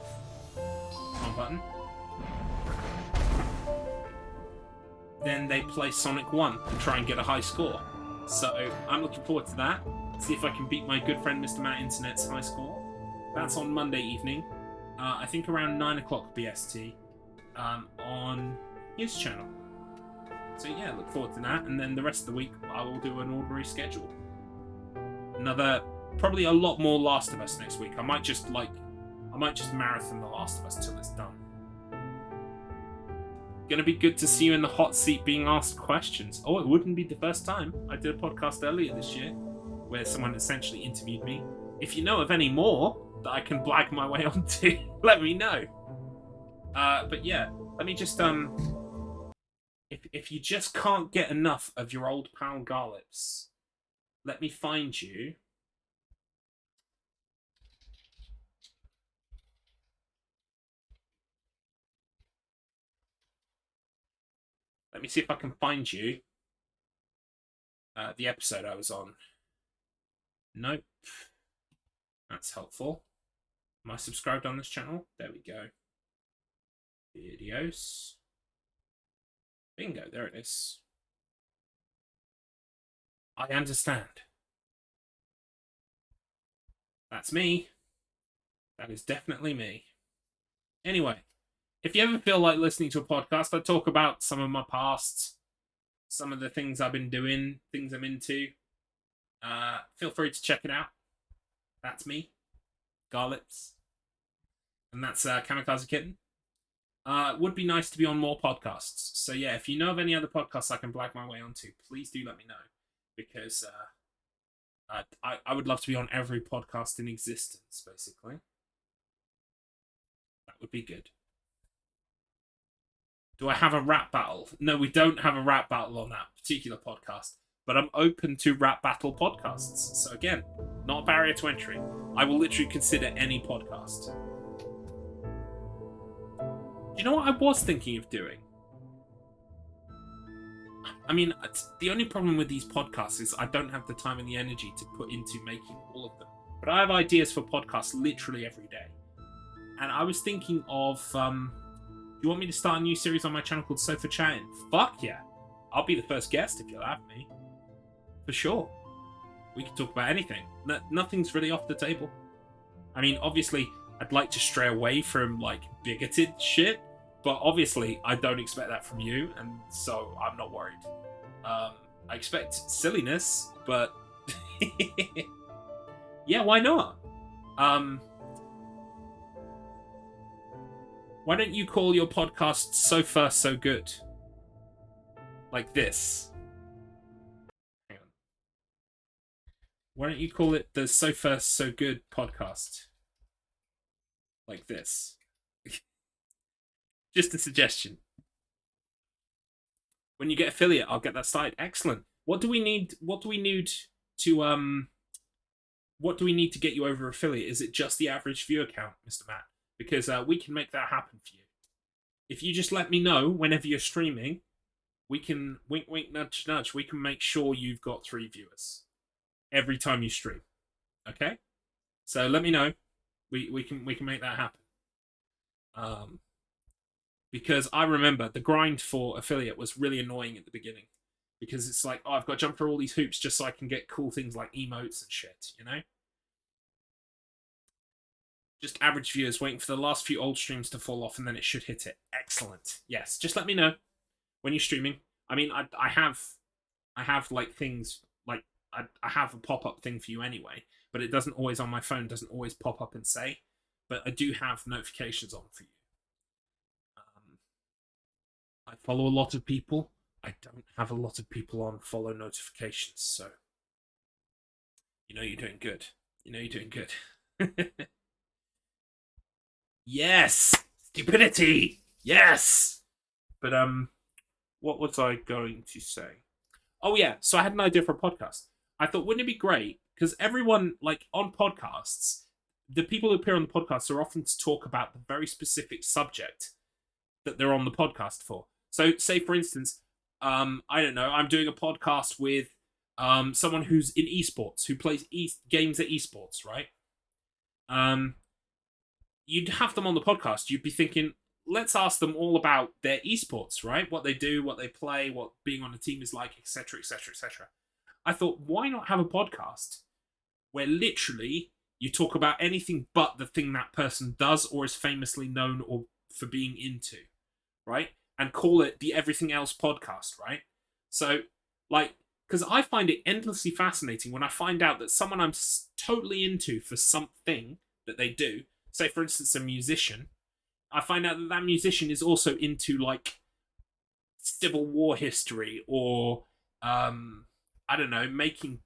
wrong button. Then they play Sonic 1 and try and get a high score. So I'm looking forward to that. See if I can beat my good friend Mr. Matt Internet's high score. That's on Monday evening. I think around 9 o'clock BST on his channel. So yeah, look forward to that. And then the rest of the week I will do an ordinary schedule. Probably a lot more Last of Us next week. I might just marathon The Last of Us till it's done. Gonna be good to see you in the hot seat being asked questions. Oh, it wouldn't be the first time. I did a podcast earlier this year where someone essentially interviewed me. If you know of any more that I can blag my way onto, let me know. But yeah, let me just if you just can't get enough of your old pal Garlips, let me find you. Let me see if I can find you the episode I was on. Nope. That's helpful. Am I subscribed on this channel? There we go. Videos. Bingo, there it is. I understand. That's me. That is definitely me. Anyway. If you ever feel like listening to a podcast, I talk about some of my past, some of the things I've been doing, things I'm into. Feel free to check it out. That's me, Garlips. And that's Kamikaze Kitten. Would be nice to be on more podcasts. So yeah, if you know of any other podcasts I can blag my way onto, please do let me know. Because I would love to be on every podcast in existence, basically. That would be good. Do I have a rap battle? No, we don't have a rap battle on that particular podcast. But I'm open to rap battle podcasts. So again, not a barrier to entry. I will literally consider any podcast. Do you know what I was thinking of doing? I mean, the only problem with these podcasts is I don't have the time and the energy to put into making all of them. But I have ideas for podcasts literally every day. And I was thinking of... you want me to start a new series on my channel called Sofa Chatting? Fuck yeah. I'll be the first guest if you'll have me. For sure. We can talk about anything. Nothing's really off the table. I mean, obviously, I'd like to stray away from, bigoted shit. But obviously, I don't expect that from you. And so, I'm not worried. I expect silliness, but... yeah, why not? Why don't you call your podcast So Far So Good? Like this. Hang on. Why don't you call it the So Far So Good podcast? Like this. Just a suggestion. When you get affiliate, I'll get that started. Excellent. What do we need to what do we need to get you over affiliate? Is it just the average viewer count, Mr. Matt? Because we can make that happen for you. If you just let me know whenever you're streaming, we can wink, wink, nudge, nudge. We can make sure you've got 3 viewers every time you stream. Okay? So let me know. We can make that happen. Because I remember the grind for affiliate was really annoying at the beginning. Because it's like, oh, I've got to jump through all these hoops just so I can get cool things like emotes and shit, you know? Just average viewers waiting for the last few old streams to fall off and then it should hit it. Excellent. Yes, just let me know when you're streaming. I mean, I have like things, like, I have a pop-up thing for you anyway, but it doesn't always on my phone, doesn't always pop up and say, but I do have notifications on for you. I follow a lot of people. I don't have a lot of people on follow notifications, so you know you're doing good. You know you're doing good. Yes! Stupidity! Yes! But, what was I going to say? Oh, yeah, so I had an idea for a podcast. I thought, wouldn't it be great? Because everyone, like, on podcasts, the people who appear on the podcast are often to talk about the very specific subject that they're on the podcast for. So, say, for instance, I don't know, I'm doing a podcast with someone who's in esports, who plays games at esports, right? You'd have them on the podcast. You'd be thinking, let's ask them all about their esports, right? What they do, what they play, what being on a team is like, etc., etc., etc. I thought, why not have a podcast where literally you talk about anything but the thing that person does or is famously known or for being into, right? And call it the Everything Else podcast, right? So, like, because I find it endlessly fascinating when I find out that someone I'm totally into for something that they do, say, for instance, a musician, I find out that that musician is also into, like, Civil War history or, I don't know, making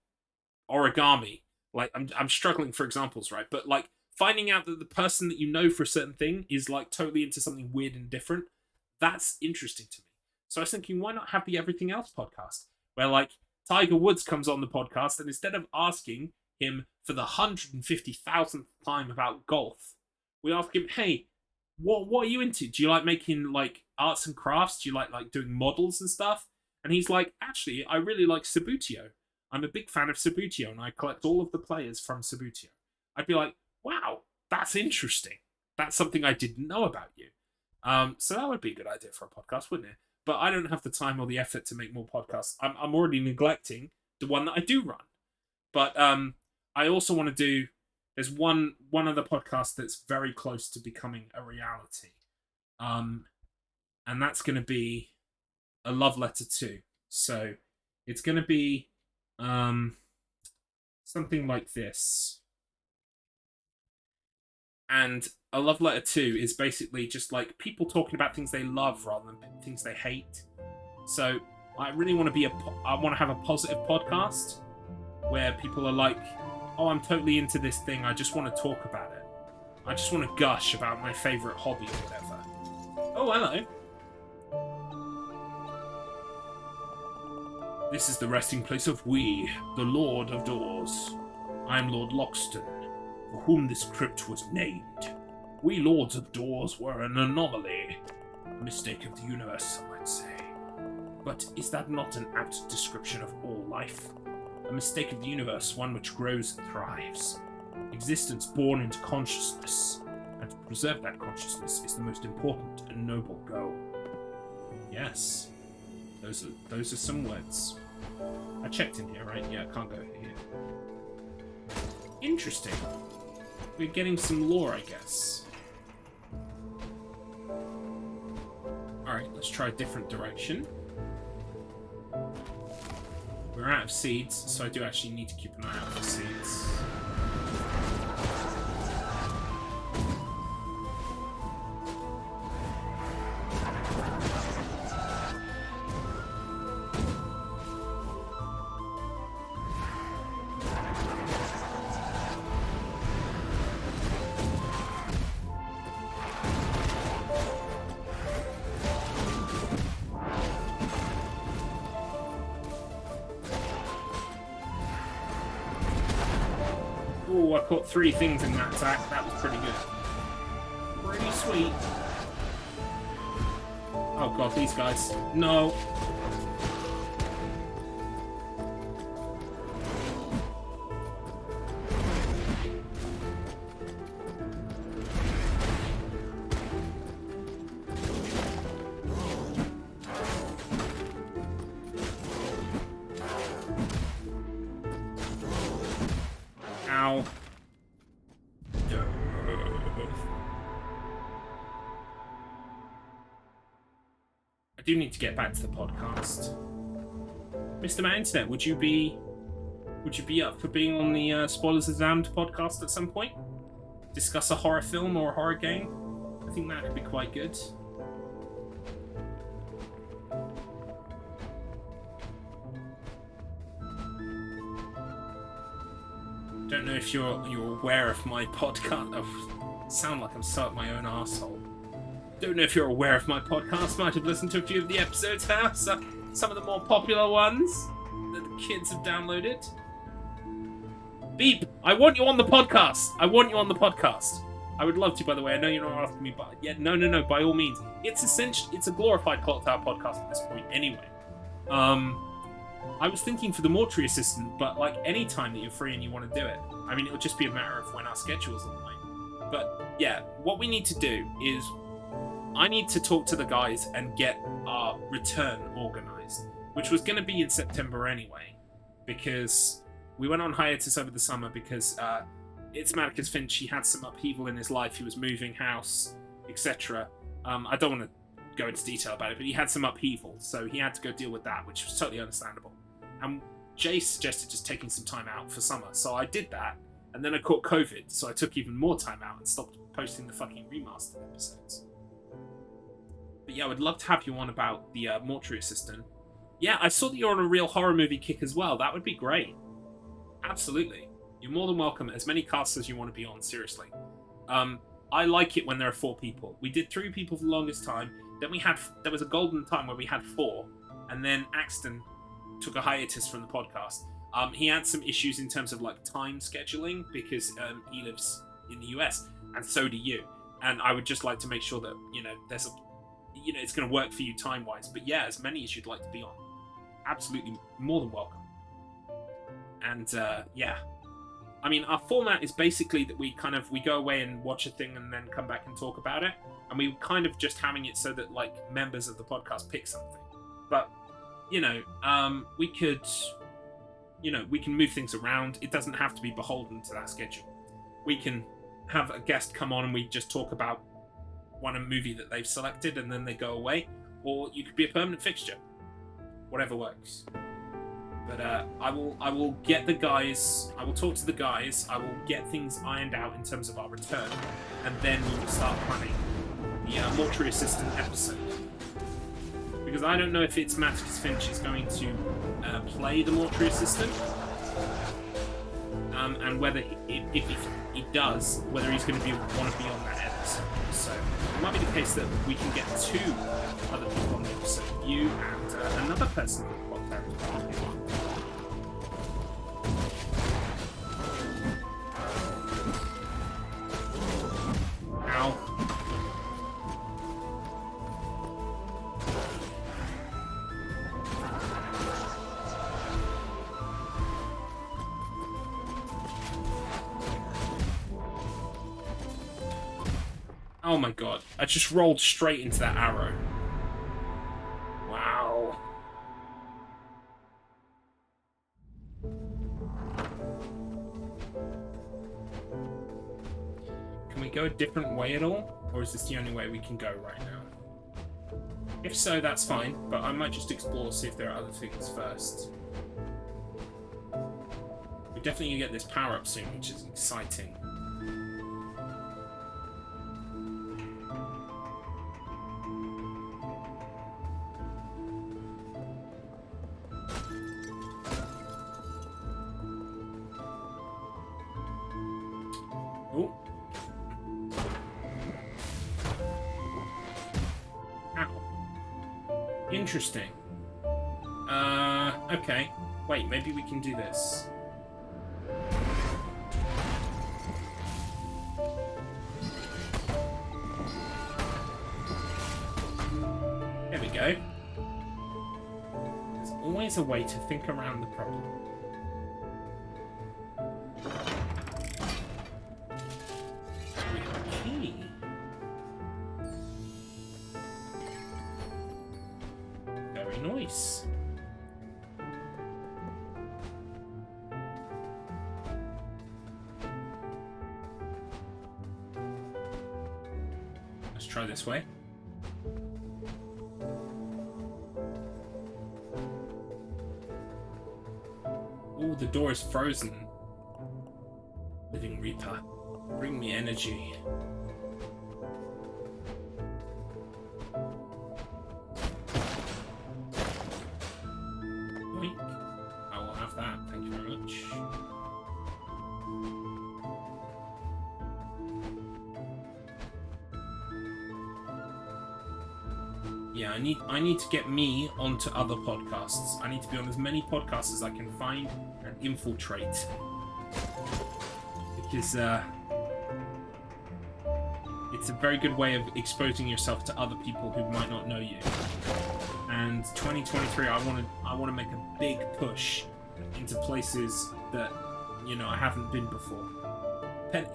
origami. Like, I'm struggling for examples, right? But, like, finding out that the person that you know for a certain thing is, like, totally into something weird and different, that's interesting to me. So I was thinking, why not have the Everything Else podcast? Where, like, Tiger Woods comes on the podcast, and instead of asking him for the 150,000th time about golf, we ask him, hey, what are you into? Do you like making, like, arts and crafts? Do you like doing models and stuff? And he's like, actually, I really like Subbuteo. I'm a big fan of Subbuteo, and I collect all of the players from Subbuteo. I'd be like, wow, that's interesting. That's something I didn't know about you. So that would be a good idea for a podcast, wouldn't it? But I don't have the time or the effort to make more podcasts. I'm already neglecting the one that I do run. But I also want to do... There's one other podcast that's very close to becoming a reality. And that's going to be a love letter too. So it's going to be something like this. And a love letter 2 is basically just like people talking about things they love rather than things they hate. So I really want to I want to have a positive podcast where people are like, oh, I'm totally into this thing. I just want to talk about it. I just want to gush about my favourite hobby or whatever. Oh, hello. This is the resting place of we, the Lord of Doors. I am Lord Loxton, for whom this crypt was named. We Lords of Doors were an anomaly. A mistake of the universe, some might say. But is that not an apt description of all life? A mistake of the universe, one which grows and thrives. Existence born into consciousness, and to preserve that consciousness is the most important and noble goal. Yes, those are some words. I checked in here, right? Yeah, I can't go here. Interesting. We're getting some lore, I guess. Alright, let's try a different direction. We're out of seeds, so I do actually need to keep an eye out for seeds. Oh, I caught 3 things in that attack. That was pretty good. Pretty sweet. Oh god, these guys. No. Ow. I do need to get back to the podcast. Mr. Matt Internet, would you be up for being on the Spoilers Examined podcast at some point? Discuss a horror film or a horror game? I think that could be quite good. Don't know if you're aware of my podcast. Oh, sound like I'm so up my own arsehole. Don't know if you're aware of my podcast. Might have listened to a few of the episodes now. Some of the more popular ones that the kids have downloaded. Beep! I want you on the podcast. I want you on the podcast. I would love to, by the way. I know you're not asking me, but yeah, no. By all means, it's a glorified Clock Tower podcast at this point, anyway. I was thinking for the mortuary assistant, but like any time that you're free and you want to do it. I mean, it'll just be a matter of when our schedules align. But yeah, what we need to do is I need to talk to the guys and get our return organised, which was going to be in September anyway, because we went on hiatus over the summer because it's Marcus Finch. He had some upheaval in his life. He was moving house, etc. I don't want to go into detail about it, but he had some upheaval, so he had to go deal with that, which was totally understandable. And Jay suggested just taking some time out for summer, so I did that, and then I caught COVID, so I took even more time out and stopped posting the fucking remastered episodes. But yeah, I would love to have you on about the mortuary assistant. Yeah, I saw that you're on a real horror movie kick as well. That would be great. Absolutely. You're more than welcome. As many casts as you want to be on, seriously. I like it when there are 4 people. We did 3 people for the longest time. Then there was a golden time where we had 4. And then Axton took a hiatus from the podcast. He had some issues in terms of like time scheduling because he lives in the US, and so do you. And I would just like to make sure that, there's it's going to work for you time-wise. But yeah, as many as you'd like to be on. Absolutely more than welcome. And yeah. I mean, our format is basically that we go away and watch a thing and then come back and talk about it. And we kind of just having it so that like members of the podcast pick something. But, we could, we can move things around. It doesn't have to be beholden to that schedule. We can have a guest come on and we just talk about a movie that they've selected and then they go away. Or you could be a permanent fixture. Whatever works. But I will get the guys. I will talk to the guys. I will get things ironed out in terms of our return, and then we will start planning the mortuary assistant episode. Because I don't know if it's Mattis Finch is going to play the mortuary assistant, and whether if he does, whether he's going to want to be on that episode. So it might be the case that we can get 2 other people on the episode, you and another person who will pop down. Ow. Oh my god, I just rolled straight into that arrow. Wow. Can we go a different way at all? Or is this the only way we can go right now? If so, that's fine, but I might just explore, see if there are other things first. We're definitely gonna get this power up soon, which is exciting. Oh. Ow. Interesting. Okay. Wait, maybe we can do this. always a way to think around the problem. We have a key. Very nice. Let's try this way. Oh, the door is frozen. Living Reaper, bring me energy. Oink. I will have that, thank you very much. Yeah, I need to get me onto other podcasts. I need to be on as many podcasts as I can find and infiltrate. Because it's a very good way of exposing yourself to other people who might not know you. And 2023, I want to make a big push into places that, you know, I haven't been before.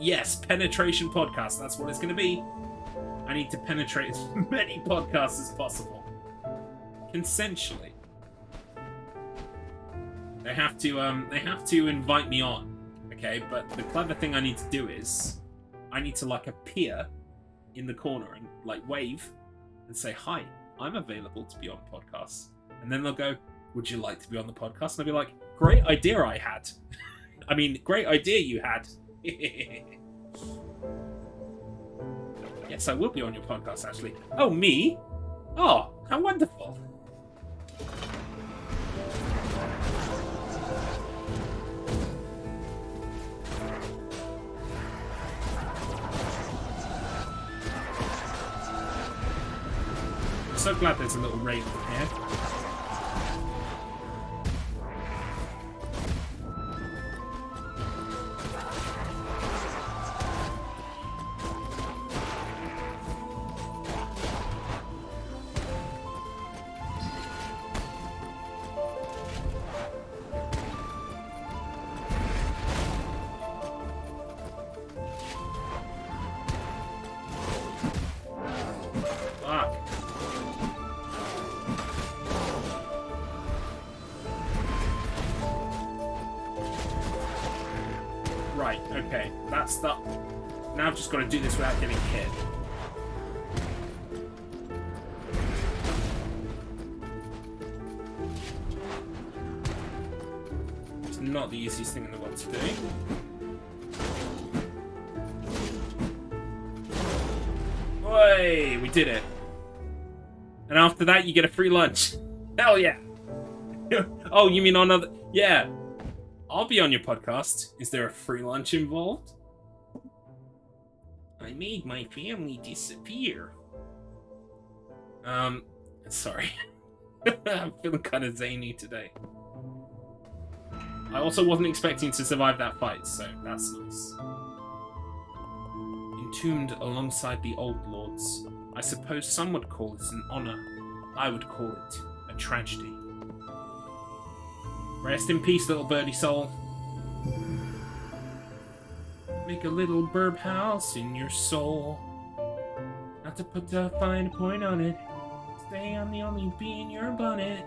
Yes, penetration podcast. That's what it's going to be. I need to penetrate as many podcasts as possible. Consensually. They have to invite me on. Okay, but the clever thing I need to do is I need to like appear in the corner and like wave and say, "Hi, I'm available to be on podcasts." And then they'll go, "Would you like to be on the podcast?" And I'll be like, "Great idea I had." I mean, great idea you had. Yes, I will be on your podcast, actually. Oh, me? Oh, how wonderful. I'm so glad there's a little raven here. Right, okay. That's the... Now I've just got to do this without getting hit. It's not the easiest thing in the world to do. Oi! We did it. And after that, you get a free lunch. Hell yeah! Oh, you mean on other... Yeah. I'll be on your podcast. Is there a free lunch involved? I made my family disappear. Sorry. I'm feeling kind of zany today. I also wasn't expecting to survive that fight, so that's nice. Entombed alongside the old lords. I suppose some would call it an honor. I would call it a tragedy. Rest in peace, little birdie soul. Make a little birdhouse in your soul. Not to put a fine point on it. Stay on the only bee in your bonnet.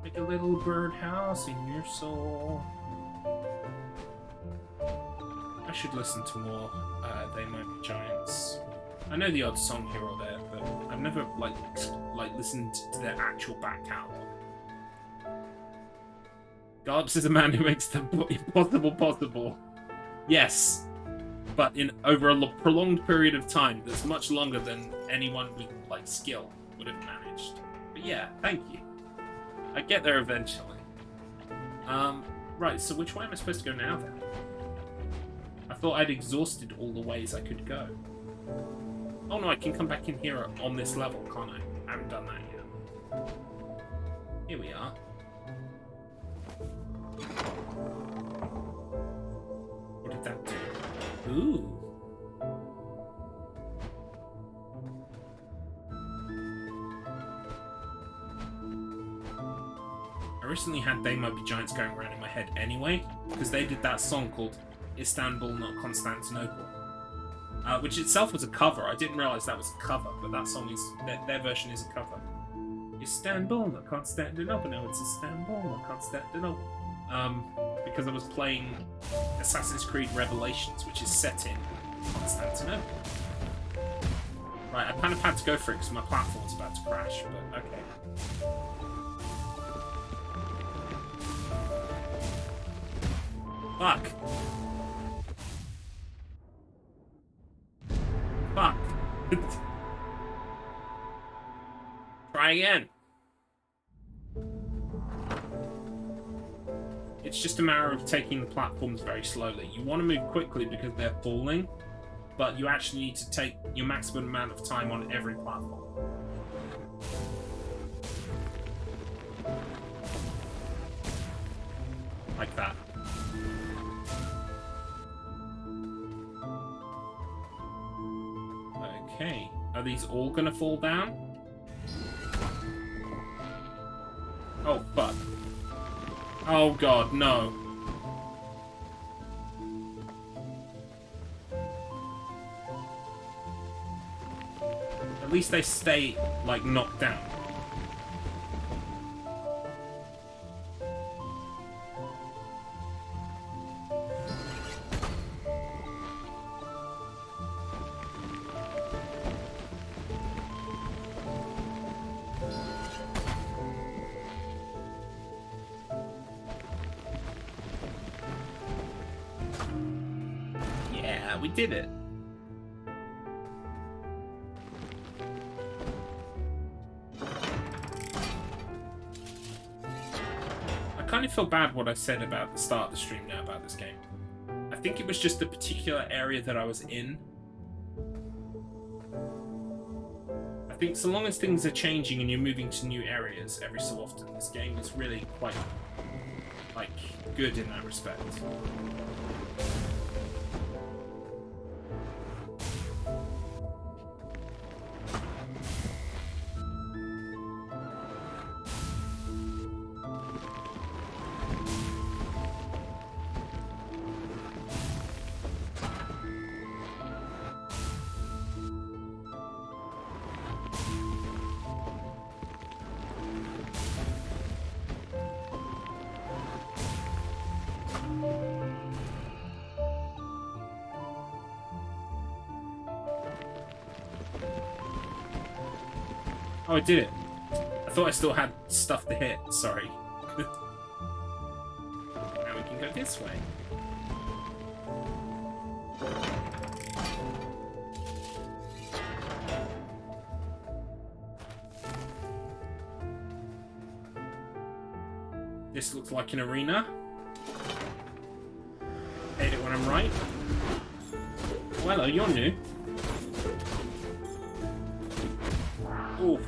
Make a little birdhouse in your soul. I should listen to more They Might Be Giants. I know the odd song here or there, but I've never like listened to their actual back catalogue. Garlips is a man who makes the impossible possible. Yes, but in over a prolonged period of time that's much longer than anyone with like skill would have managed. But yeah, thank you. I get there eventually. Right, so which way am I supposed to go now then? I thought I'd exhausted all the ways I could go. Oh no, I can come back in here on this level, can't I? I haven't done that yet. Here we are. What did that do? Ooh. I recently had They Might Be Giants going around in my head anyway, because they did that song called Istanbul, Not Constantinople, which itself was a cover. I didn't realise that was a cover, but that song is... Their version is a cover. Istanbul, not Constantinople. No, it's Istanbul, not Constantinople. Because I was playing Assassin's Creed Revelations, which is set in Constantinople. Right, I kind of had to go for it because my platform was about to crash, but okay. Fuck. Fuck. Try again. It's just a matter of taking the platforms very slowly. You want to move quickly because they're falling, but you actually need to take your maximum amount of time on every platform. Like that. Okay. Are these all gonna fall down? Oh, fuck. Oh god, no. At least they stay, like, knocked down. Yeah, we did it. I kind of feel bad what I said about the start of the stream now about this game. I think it was just the particular area that I was in. I think so long as things are changing and you're moving to new areas every so often, this game is really quite, like, good in that respect. Oh, I did it. I thought I still had stuff to hit. Sorry. Now we can go this way. This looks like an arena. Hate it when I'm right. Oh, hello, you're new. Oof.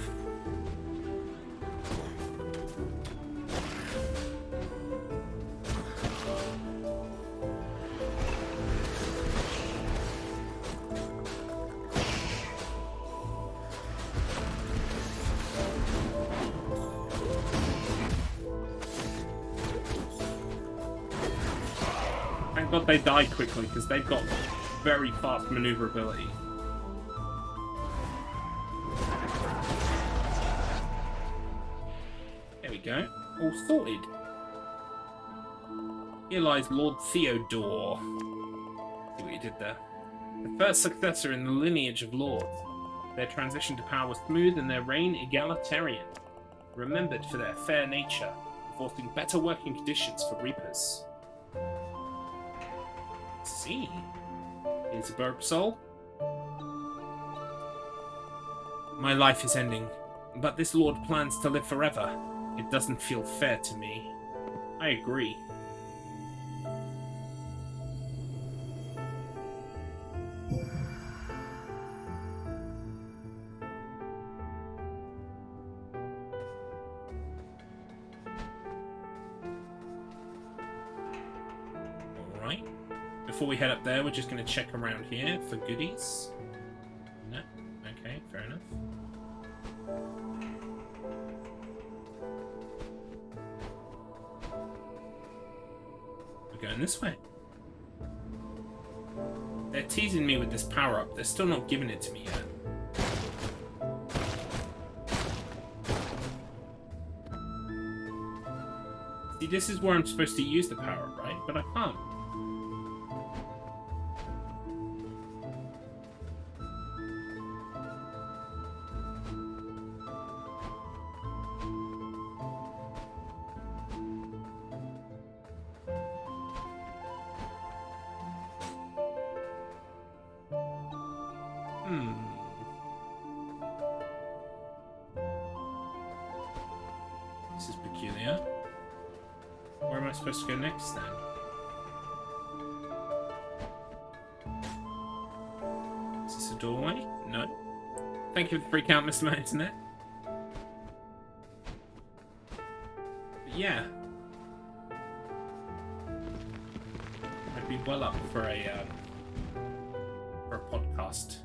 Thank God they die quickly, because they've got very fast maneuverability. There we go. All sorted. Here lies Lord Theodore. See what you did there. The first successor in the lineage of lords. Their transition to power was smooth and their reign egalitarian. Remembered for their fair nature, enforcing better working conditions for reapers. See. Here's a burp soul. My life is ending, but this lord plans to live forever. It doesn't feel fair to me. I agree. Alright. Before we head up there, we're just going to check around here for goodies. No? Okay, fair enough. this way. They're teasing me with this power-up. They're still not giving it to me yet. See, this is where I'm supposed to use the power-up, right? But I can't. This is peculiar. Where am I supposed to go next then? Is this a doorway? No. Thank you for the freak out, Mr. My Internet. But yeah. I'd be well up for a podcast.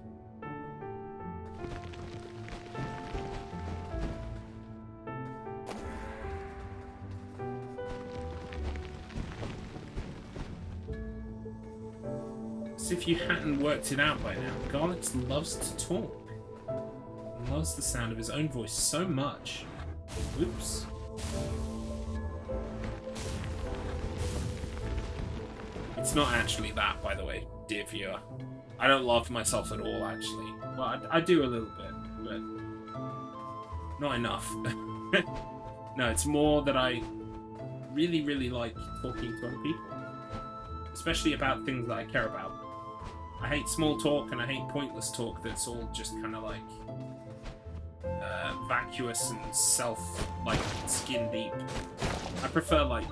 As if you hadn't worked it out by now, Garlips loves to talk. He loves the sound of his own voice so much. Oops. It's not actually that, by the way, dear viewer. I don't love myself at all, actually. Well, I do a little bit, but not enough. No, it's more that I really, really like talking to other people. Especially about things that I care about. I hate small talk and I hate pointless talk that's all just kind of like vacuous and like skin deep. I prefer like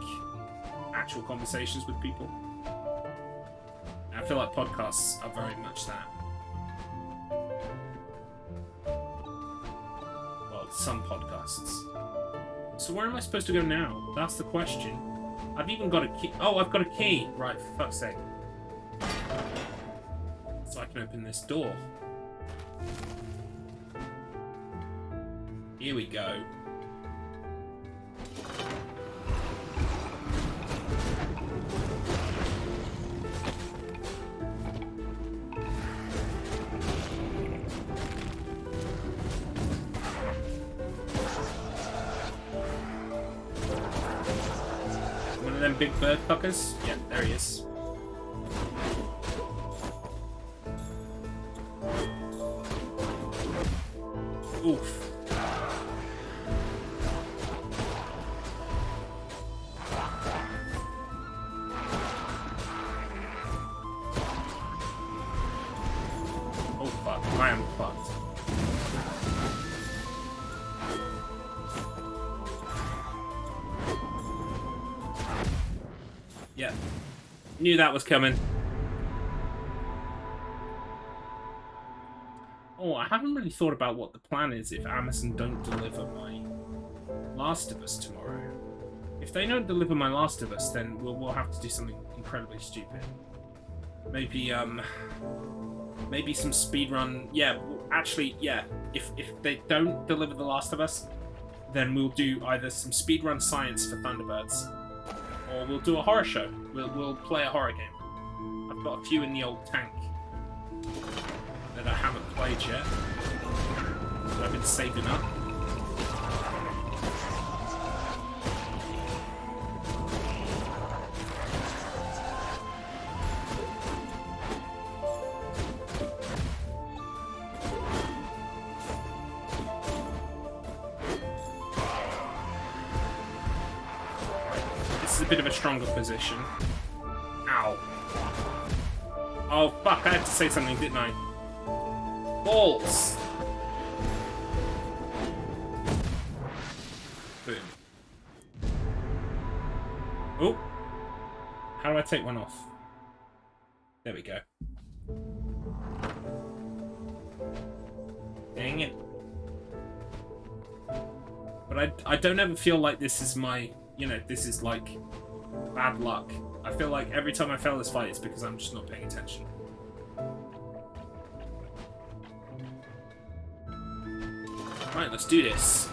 actual conversations with people. I feel like podcasts are very much that. Well, some podcasts. So where am I supposed to go now? That's the question. I've even got a key. Oh, I've got a key! Right, for fuck's sake. So I can open this door. Here we go. One of them big bird fuckers? Yeah, there he is. Oof. Oh fuck, I am fucked. Yeah. Knew that was coming. Oh, I haven't really thought about what the plan is if Amazon don't deliver my Last of Us tomorrow. If they don't deliver my Last of Us, then we'll have to do something incredibly stupid. Maybe maybe some speedrun. Yeah, actually, yeah. If they don't deliver the Last of Us, then we'll do either some speedrun science for Thunderbirds, or we'll do a horror show. We'll play a horror game. I've got a few in the old tank that I haven't played yet, that I've been saving up. This is a bit of a stronger position. Ow. Oh fuck, I had to say something, didn't I? Balls! Boom. Oh! How do I take one off? There we go. Dang it. But I don't ever feel like this is my, you know, this is like bad luck. I feel like every time I fail this fight, it's because I'm just not paying attention. Right, let's do this.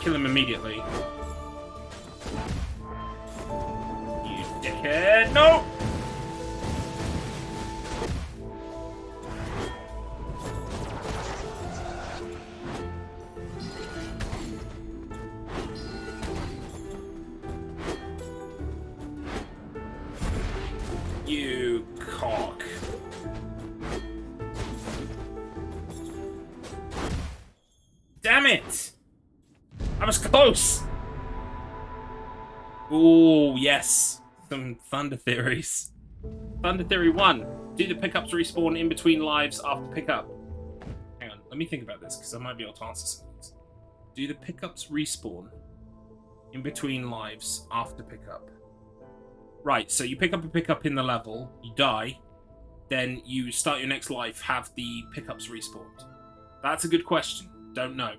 kill him immediately. You dickhead! No! You cock. Damn it! I was close! Ooh, yes. Some Thunder Theories. Thunder Theory 1. Do the pickups respawn in between lives after pickup? Hang on, let me think about this, because I might be able to answer some of these. Do the pickups respawn in between lives after pickup? Right, so you pick up a pickup in the level, you die, then you start your next life, have the pickups respawned. That's a good question. Don't know.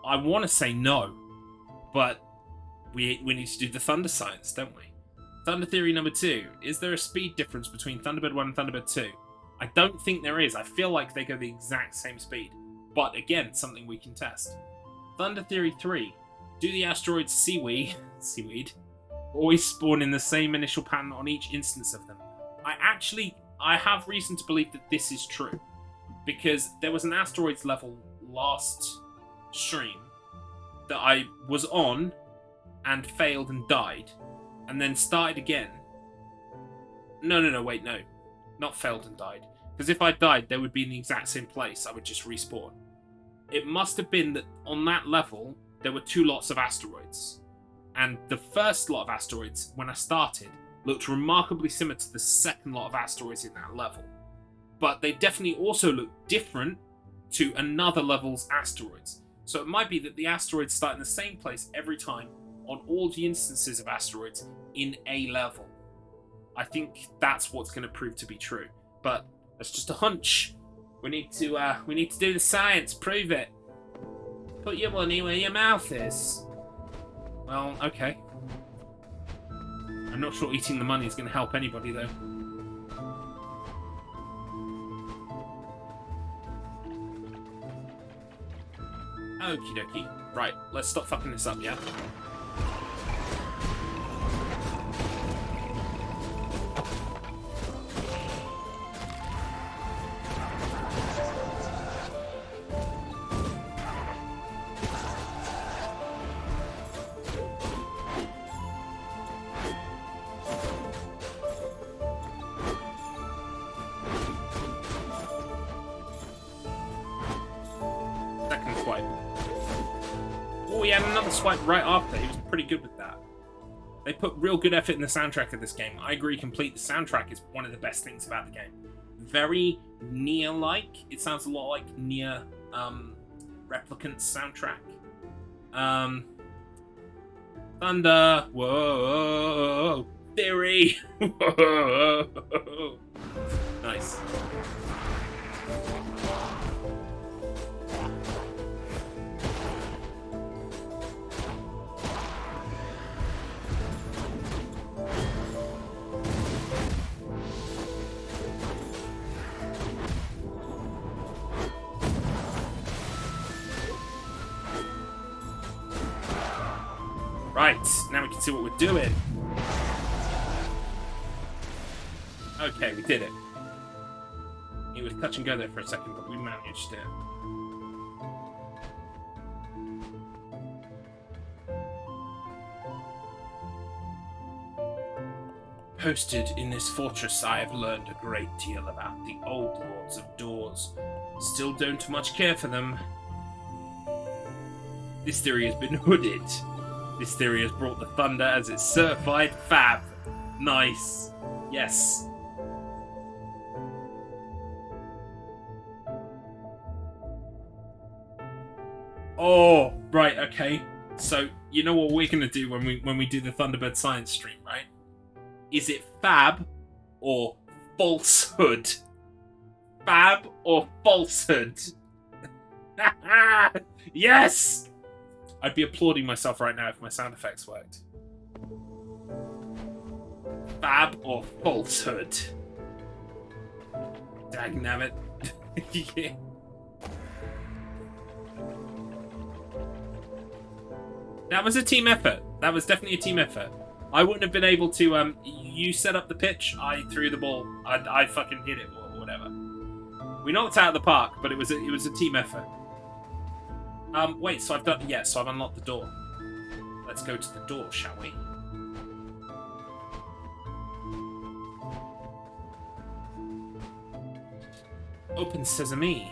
I want to say no, but we need to do the Thunder science, don't we? Thunder Theory number 2. Is there a speed difference between Thunderbird 1 and Thunderbird 2? I don't think there is. I feel like they go the exact same speed. But again, something we can test. Thunder Theory 3. Do the asteroids seaweed always spawn in the same initial pattern on each instance of them? I have reason to believe that this is true. Because there was an asteroids level last stream that I was on and failed and died. And then started again. No, wait, no. Not failed and died. Because if I died, they would be in the exact same place. I would just respawn. It must have been that on that level, there were 2 lots of asteroids. And the first lot of asteroids, when I started, looked remarkably similar to the second lot of asteroids in that level. But they definitely also look different to another level's asteroids. So it might be that the asteroids start in the same place every time on all the instances of asteroids in a level. I think that's what's going to prove to be true. But that's just a hunch. We need to do the science, prove it. Put your money where your mouth is. Well, okay. I'm not sure eating the money is going to help anybody, though. Okie dokie. Right, let's stop fucking this up, yeah? Second swipe. Oh, he had another swipe right after. He was pretty good with that. They put real good effort in the soundtrack of this game. I agree complete. The soundtrack is one of the best things about the game. Very Nier-like. It sounds a lot like Nier Replicant's soundtrack. Thunder. Whoa. Theory. Whoa. Nice. Right, now we can see what we're doing. Okay, we did it. It was touch and go there for a second, but we managed it. Posted in this fortress, I have learned a great deal about the old lords of doors. Still don't much care for them. This theory has been hooded. This theory has brought the thunder as its certified fab. Nice. Yes. Oh, right, okay. So, you know what we're going to do when we do the Thunderbird science stream, right? Is it fab or falsehood? Fab or falsehood? Yes! I'd be applauding myself right now if my sound effects worked. Fab or falsehood? Dagnabbit. Yeah. That was a team effort. That was definitely a team effort. I wouldn't have been able to. You set up the pitch. I threw the ball. I fucking hit it or whatever. We knocked it out of the park, but it was a team effort. Wait. So I've done. Yeah. So I've unlocked the door. Let's go to the door, shall we? Open sesame.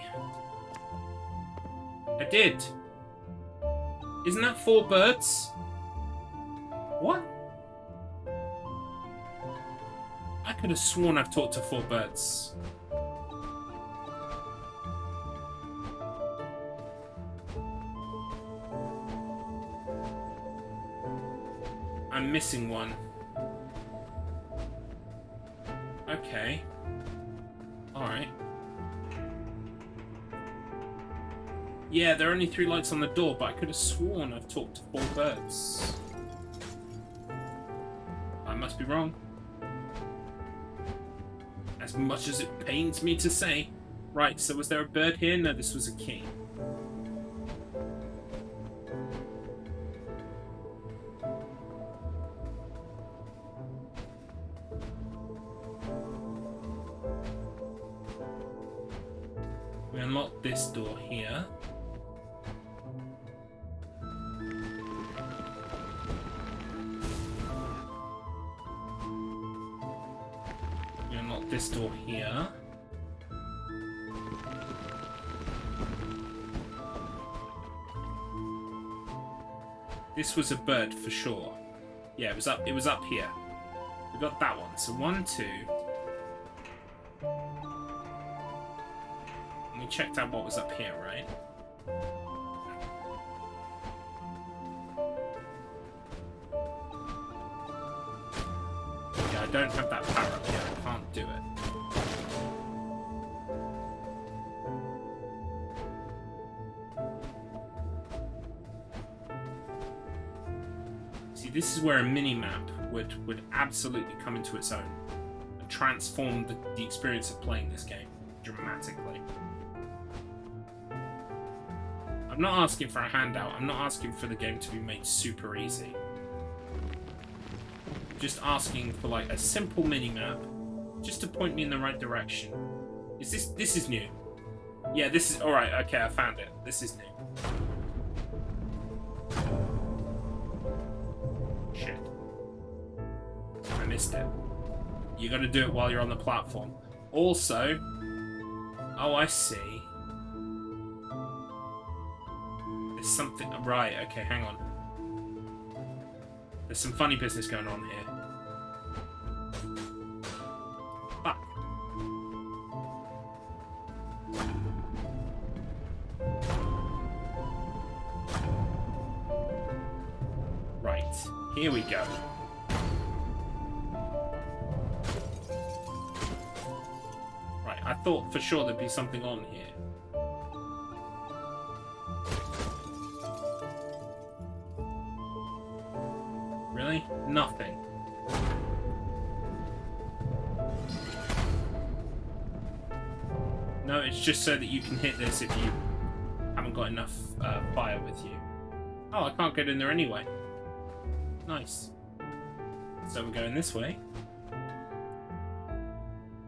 I did. Isn't that 4 birds? What? I could have sworn I've talked to 4 birds. I'm missing one. Okay. Alright. Yeah, there are only 3 lights on the door, but I could have sworn I've talked to 4 birds. I must be wrong. As much as it pains me to say. Right, so was there a bird here? No, this was a key. We unlocked this door here. We unlocked this door here. This was a bird for sure. Yeah, it was up here. We got that one. So 1, 2. And we checked out what was up here, right? Yeah, I don't have that power up here. I can't do it. See, this is where a mini-map would absolutely come into its own and transform the experience of playing this game dramatically. I'm not asking for a handout. I'm not asking for the game to be made super easy. Just asking for like a simple mini-map just to point me in the right direction. This is new. Yeah, this is alright, okay, I found it. This is new. Shit. I missed it. You gotta do it while you're on the platform. Also, oh, I see. There's something, right, okay, hang on. There's some funny business going on here. Fuck. Right, here we go. Right, I thought for sure there'd be something on here. Really? Nothing. No, it's just so that you can hit this if you haven't got enough fire with you. Oh, I can't get in there anyway. Nice. So we're going this way.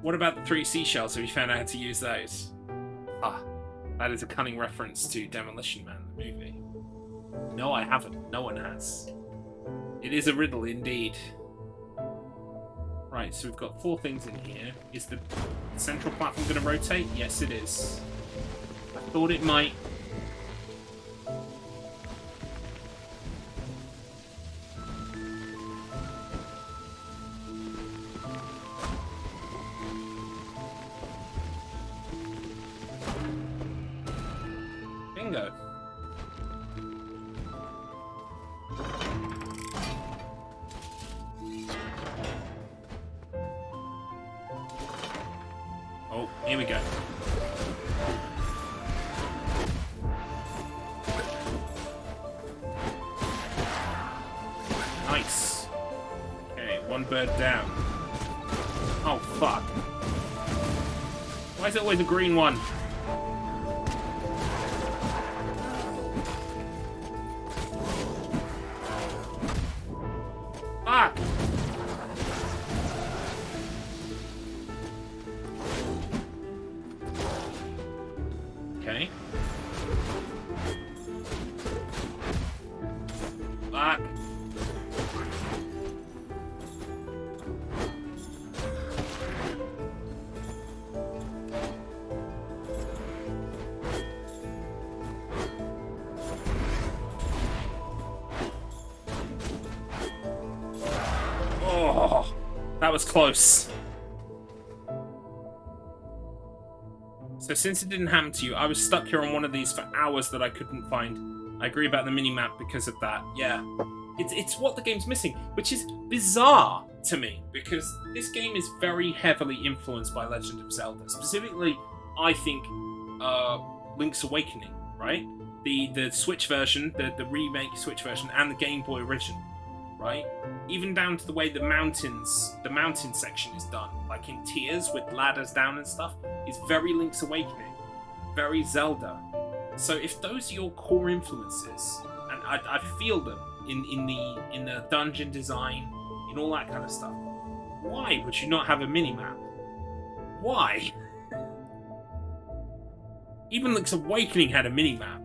What about the 3 seashells? Have you found out how to use those? Ah, that is a cunning reference to Demolition Man, the movie. No, I haven't. No one has. It is a riddle indeed. Right, so we've got 4 things in here. Is the central platform going to rotate? Yes, it is. I thought it might. Bingo. Oh, here we go. Nice. Okay, 1 bird down. Oh, fuck. Why is it always a green one? Fuck! Okay. Fuck. Oh, that was close. So since it didn't happen to you, I was stuck here on one of these for hours that I couldn't find. I agree about the mini-map because of that. Yeah. It's what the game's missing, which is bizarre to me, because this game is very heavily influenced by Legend of Zelda. Specifically, I think, Link's Awakening, right? The Switch version, the remake Switch version, and the Game Boy original, right? Even down to the way the mountain section is done, like in tiers with ladders down and stuff, is very Link's Awakening, very Zelda. So if those are your core influences, and I feel them in the dungeon design, in all that kind of stuff, why would you not have a mini-map? Why? Even Link's Awakening had a mini-map.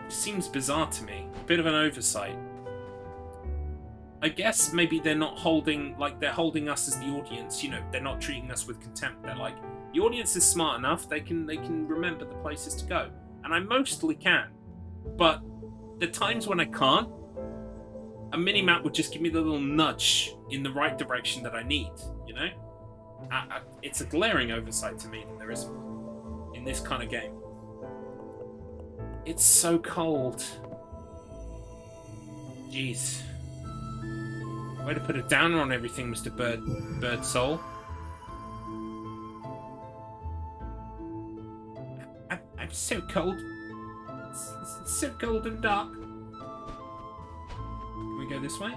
It seems bizarre to me. Bit of an oversight. I guess maybe they're not holding, like, they're holding us as the audience, you know, they're not treating us with contempt. They're like, the audience is smart enough, they can remember the places to go. And I mostly can. But the times when I can't, a mini-map would just give me the little nudge in the right direction that I need, you know? It's a glaring oversight to me that there isn't in this kind of game. It's so cold. Jeez. Way to put a downer on everything, Mr. Bird Soul. I'm so cold. It's so cold and dark. Can we go this way?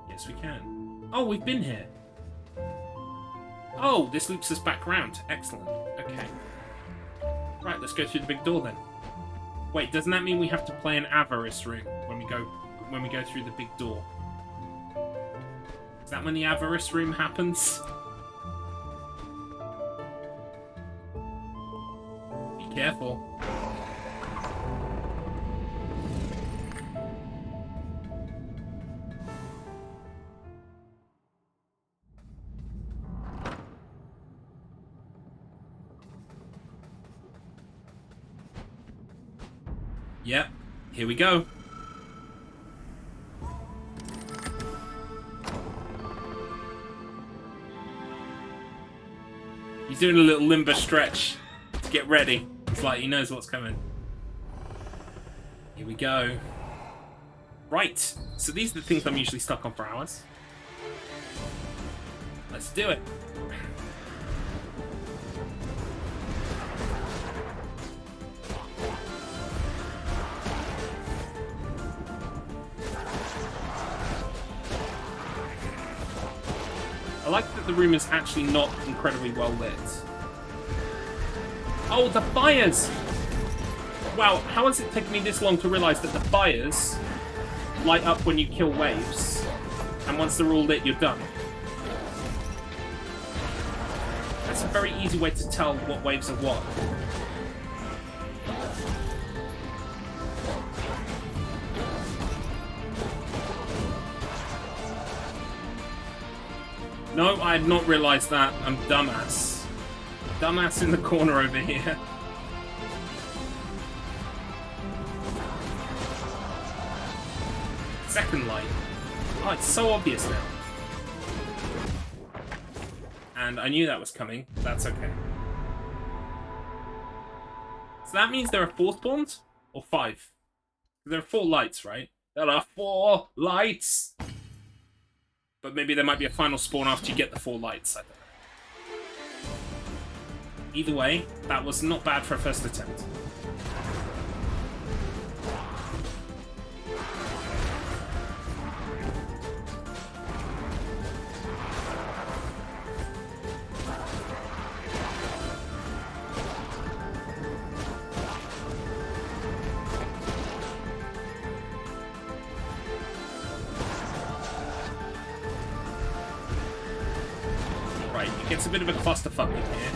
Yes, we can. Oh, we've been here. Oh, this loops us back round. Excellent. Okay. Right, let's go through the big door then. Wait, doesn't that mean we have to play an Avarice room when we go through the big door? Is that when the Avarice room happens? Be careful. Yep, here we go. He's doing a little limber stretch to get ready. It's like he knows what's coming. Here we go. Right, so these are the things I'm usually stuck on for hours. Let's do it. I like that the room is actually not incredibly well lit. Oh, the fires! Wow, how has it taken me this long to realise that the fires light up when you kill waves, and once they're all lit, you're done? That's a very easy way to tell what waves are what. No, I had not realised that. I'm dumbass. Dumbass in the corner over here. Second light. Oh, it's so obvious now. And I knew that was coming. That's okay. So that means there are 4 spawns? Or 5? There are 4 lights, right? There are 4 lights! But maybe there might be a final spawn after you get the 4 lights. I don't know. Either way, that was not bad for a first attempt. Right, it gets a bit of a clusterfuck in here.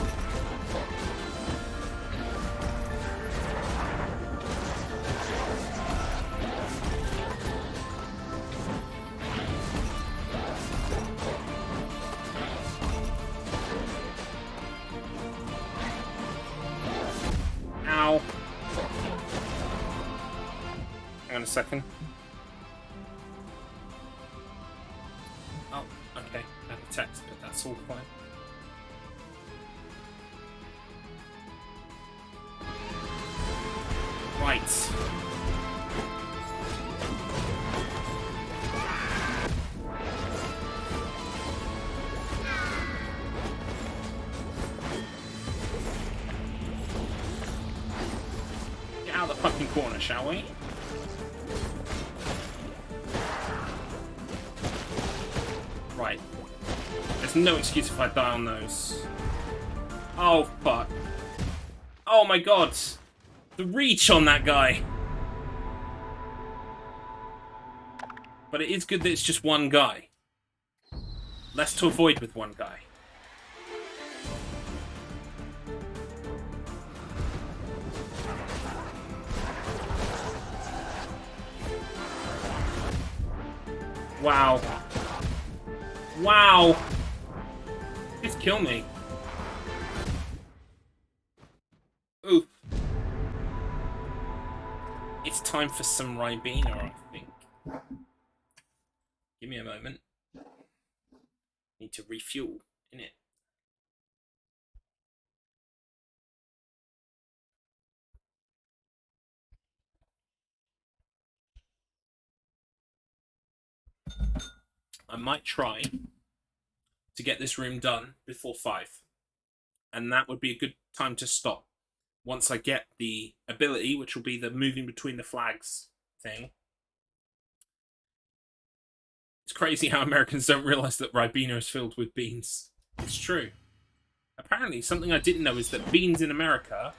Ow. Hang on a second. Oh, okay. That attacks, but that's all fine. Right. Get out of the fucking corner, shall we? Right. There's no excuse if I die on those. Oh, fuck. Oh my god. The reach on that guy. But it is good that it's just one guy. Less to avoid with one guy. Wow. Wow. Just kill me. Oof. It's time for some Ribena, I think. Give me a moment. Need to refuel, innit? I might try to get this room done before 5. And that would be a good time to stop. Once I get the ability, which will be the moving between the flags thing. It's crazy how Americans don't realize that Ribena is filled with beans. It's true. Apparently, something I didn't know is that beans in America,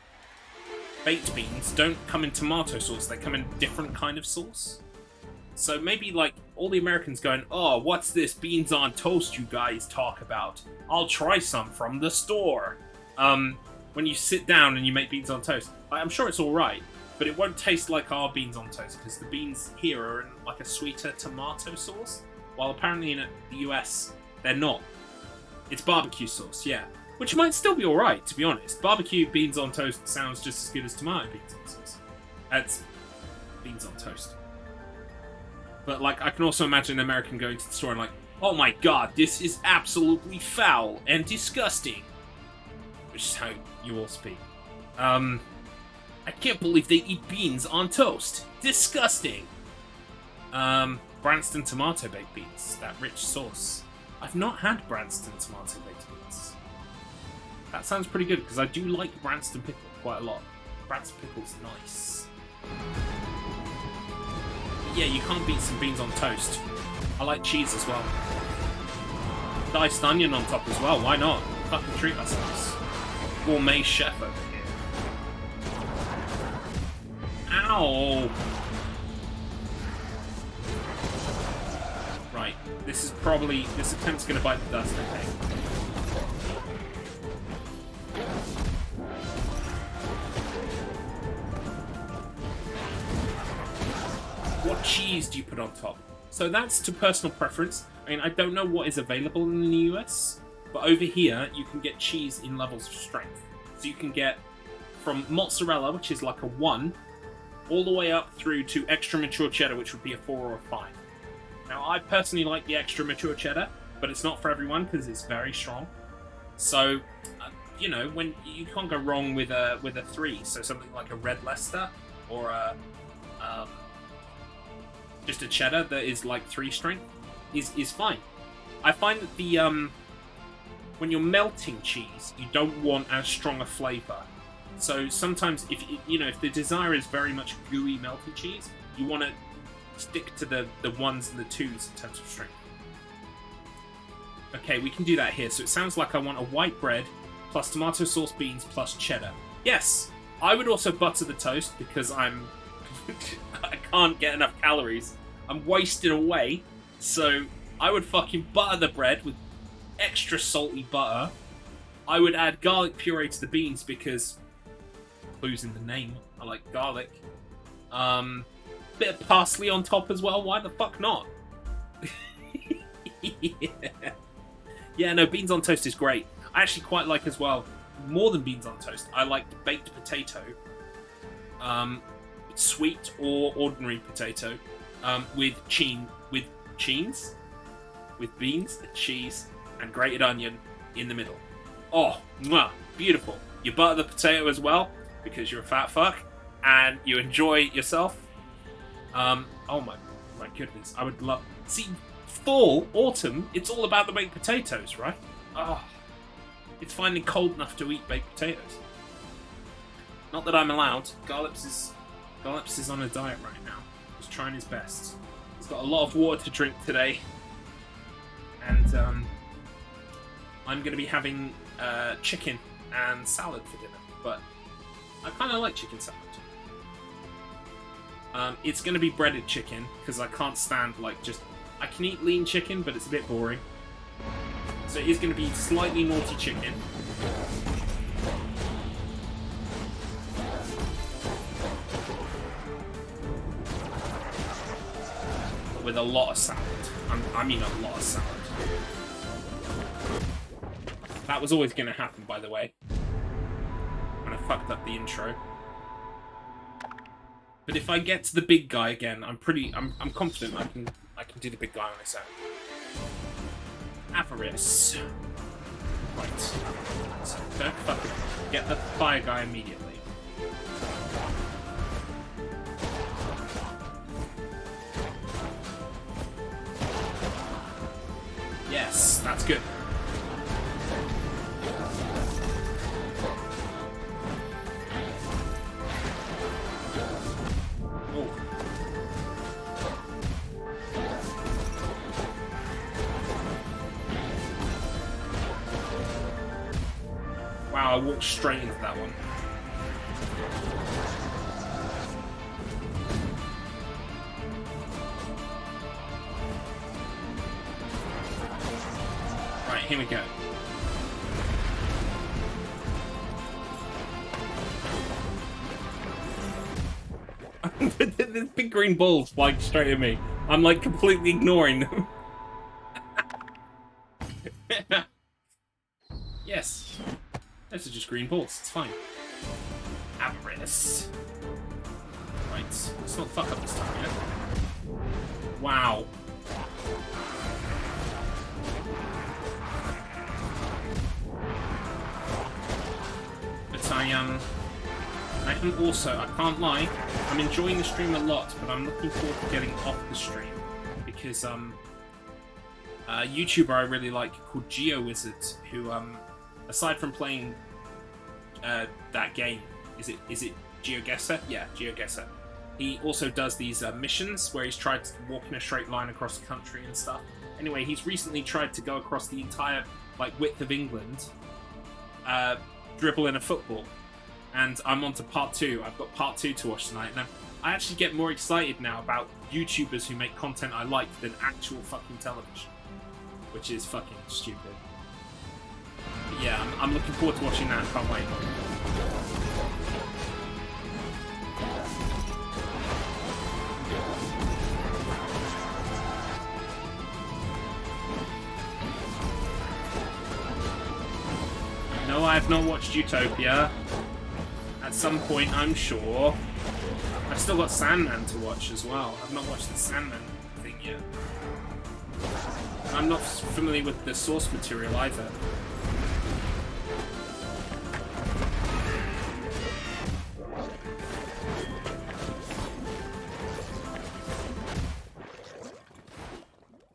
baked beans, don't come in tomato sauce. They come in a different kind of sauce. So maybe, like, all the Americans going, oh, what's this beans on toast you guys talk about? I'll try some from the store. When you sit down and you make beans on toast, I'm sure it's alright, but it won't taste like our beans on toast, because the beans here are in, like, a sweeter tomato sauce, while apparently in the US, they're not. It's barbecue sauce, yeah. Which might still be alright, to be honest. Barbecue beans on toast sounds just as good as tomato beans on sauce. That's beans on toast. But, like, I can also imagine an American going to the store and like, oh my god, this is absolutely foul and disgusting. Which is how you all speak. I can't believe they eat beans on toast. Disgusting. Branston tomato baked beans. That rich sauce. I've not had Branston tomato baked beans. That sounds pretty good, because I do like Branston pickle quite a lot. Branston pickle's nice. Yeah, you can't beat some beans on toast. I like cheese as well. Diced onion on top as well, why not? Fucking treat ourselves. Gourmet chef over here. Ow! Right, this attempt's gonna bite the dust, I think. What cheese do you put on top? So that's to personal preference. I mean, I don't know what is available in the US, but over here you can get cheese in levels of strength. So you can get from mozzarella, which is like a 1, all the way up through to extra mature cheddar, which would be a 4 or a 5. Now, I personally like the extra mature cheddar, but it's not for everyone because it's very strong. So, you know, when you can't go wrong with a 3. So something like a red Leicester or a just a cheddar that is like 3 strength is fine. I find that the when you're melting cheese, you don't want as strong a flavour. So sometimes, if the desire is very much gooey melty cheese, you want to stick to the 1s and the 2s in terms of strength. Okay, we can do that here. So it sounds like I want a white bread plus tomato sauce beans plus cheddar. Yes, I would also butter the toast because I can't get enough calories. I'm wasting away. So I would fucking butter the bread with extra salty butter. I would add garlic puree to the beans because, clues in the name, I like garlic. Bit of parsley on top as well. Why the fuck not? Yeah. Yeah, no, beans on toast is great. I actually quite like as well, more than beans on toast, I like baked potato. Sweet or ordinary potato. With beans, cheese, and grated onion in the middle. Oh, mwah, beautiful. You butter the potato as well, because you're a fat fuck, and you enjoy yourself. Oh my goodness, I would love... See, fall, autumn, it's all about the baked potatoes, right? Oh, it's finally cold enough to eat baked potatoes. Not that I'm allowed. Garlips is on a diet right now. He's trying his best. He's got a lot of water to drink today. And I'm going to be having chicken and salad for dinner. But I kind of like chicken salad. It's going to be breaded chicken, because I can't stand, like, just... I can eat lean chicken, but it's a bit boring. So it is going to be slightly naughty chicken. With a lot of salad. I mean a lot of salad. That was always going to happen, by the way. When I fucked up the intro. But if I get to the big guy again, I'm confident I can do the big guy on its own. Avarice. Right. So don't fucking get the fire guy immediately. Yes, that's good. Oh. Wow, I walked straight into that one. Right, here we go. There's big green balls flying straight at me. I'm like completely ignoring them. Yes. Those are just green balls. It's fine. Avarice. Right. Let's not fuck up this time yet. Wow. But I am also, I can't lie, I'm enjoying the stream a lot, but I'm looking forward to getting off the stream. Because, a YouTuber I really like called GeoWizard, who, aside from playing that game, is it GeoGuessr? Yeah, GeoGuessr. He also does these missions where he's tried to walk in a straight line across the country and stuff. Anyway, he's recently tried to go across the entire width of England, dribbling a football. And I'm on to part 2. I've got part 2 to watch tonight. Now, I actually get more excited now about YouTubers who make content I like than actual fucking television, which is fucking stupid. But yeah, I'm looking forward to watching that. I can't wait. No, I have not watched Utopia. At some point, I'm sure. I've still got Sandman to watch as well. I've not watched the Sandman thing yet. I'm not familiar with the source material either.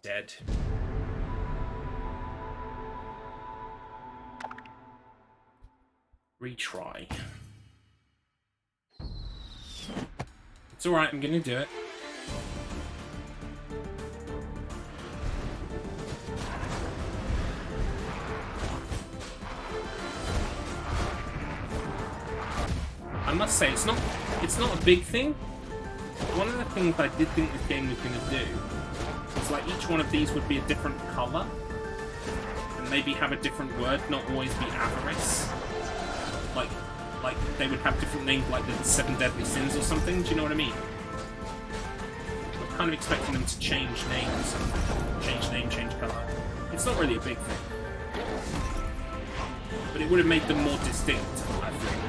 Dead. Retry. It's alright, I'm gonna do it. I must say, it's not a big thing. One of the things I did think this game was gonna do was like each one of these would be a different colour. And maybe have a different word, not always be avarice. Like they would have different names, like the 7 deadly sins or something. Do you know what I mean? I'm kind of expecting them to change names, change name, change colour. It's not really a big thing, but it would have made them more distinct, I think.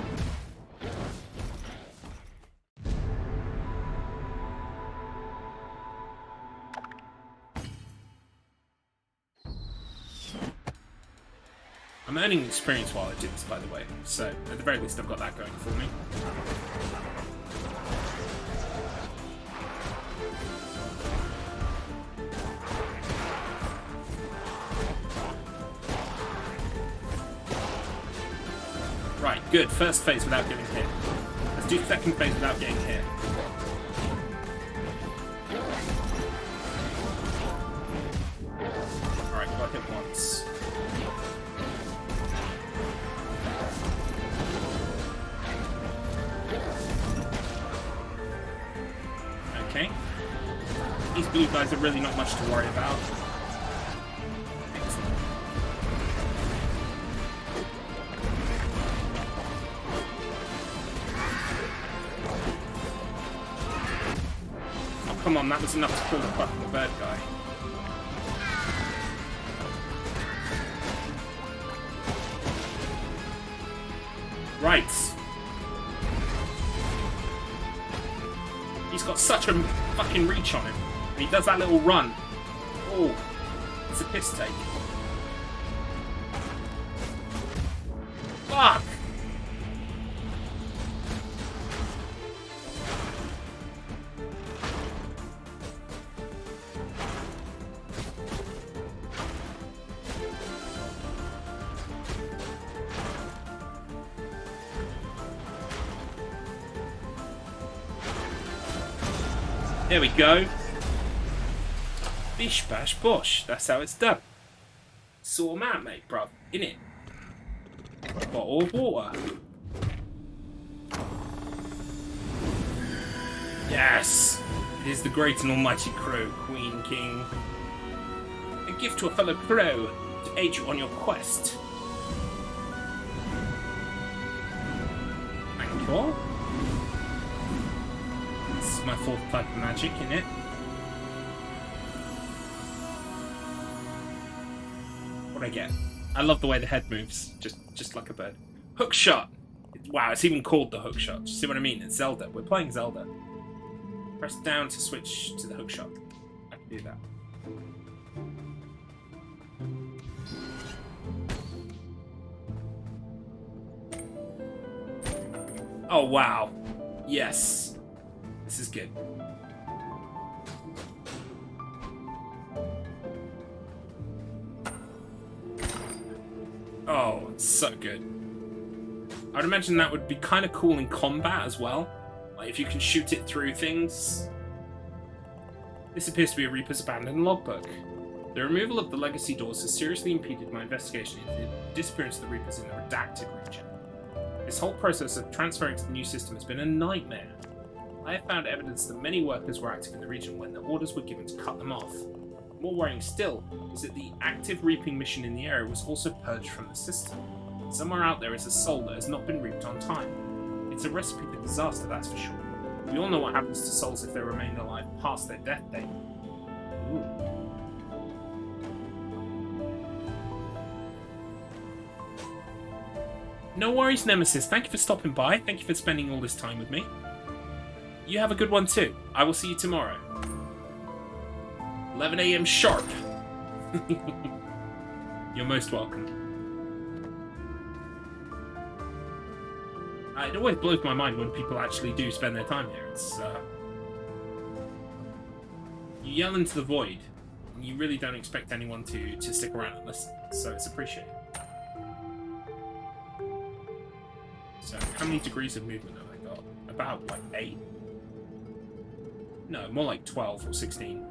I'm earning experience while I do this, by the way, so at the very least I've got that going for me. Right, good. First phase without getting hit. Let's do second phase without getting hit. Alright, got hit once. Okay. These blue guys are really not much to worry about. Excellent. Oh, come on, that was enough to kill the fucking bird guy. Right. He's got such a fucking reach on him. And he does that little run. Oh, it's a piss take. Fuck! There we go. Bish bash bosh. That's how it's done. Sort 'em out, mate, bruv. Innit? Bottle of water. Yes! It is the great and almighty crow, Queen King. A gift to a fellow crow to aid you on your quest. Thank you all. This is my 4th type of magic, innit? What do I get? I love the way the head moves, just like a bird. Hook shot! Wow, it's even called the hook shot. You see what I mean? It's Zelda. We're playing Zelda. Press down to switch to the hook shot. I can do that. Oh, wow. Yes. This is good. Oh, it's so good. I would imagine that would be kind of cool in combat as well. Like, if you can shoot it through things. This appears to be a Reaper's abandoned logbook. The removal of the legacy doors has seriously impeded my investigation into the disappearance of the Reapers in the redacted region. This whole process of transferring to the new system has been a nightmare. I have found evidence that many workers were active in the region when the orders were given to cut them off. More worrying still is that the active reaping mission in the area was also purged from the system. Somewhere out there is a soul that has not been reaped on time. It's a recipe for disaster, that's for sure. We all know what happens to souls if they remain alive past their death date. Ooh. No worries, Nemesis. Thank you for stopping by. Thank you for spending all this time with me. You have a good one too. I will see you tomorrow. 11 AM sharp. You're most welcome. It always blows my mind when people actually do spend their time here. It's you yell into the void, and you really don't expect anyone to stick around and listen. So it's appreciated. So how many degrees of movement have I got? About like 8. No, more like 12 or 16.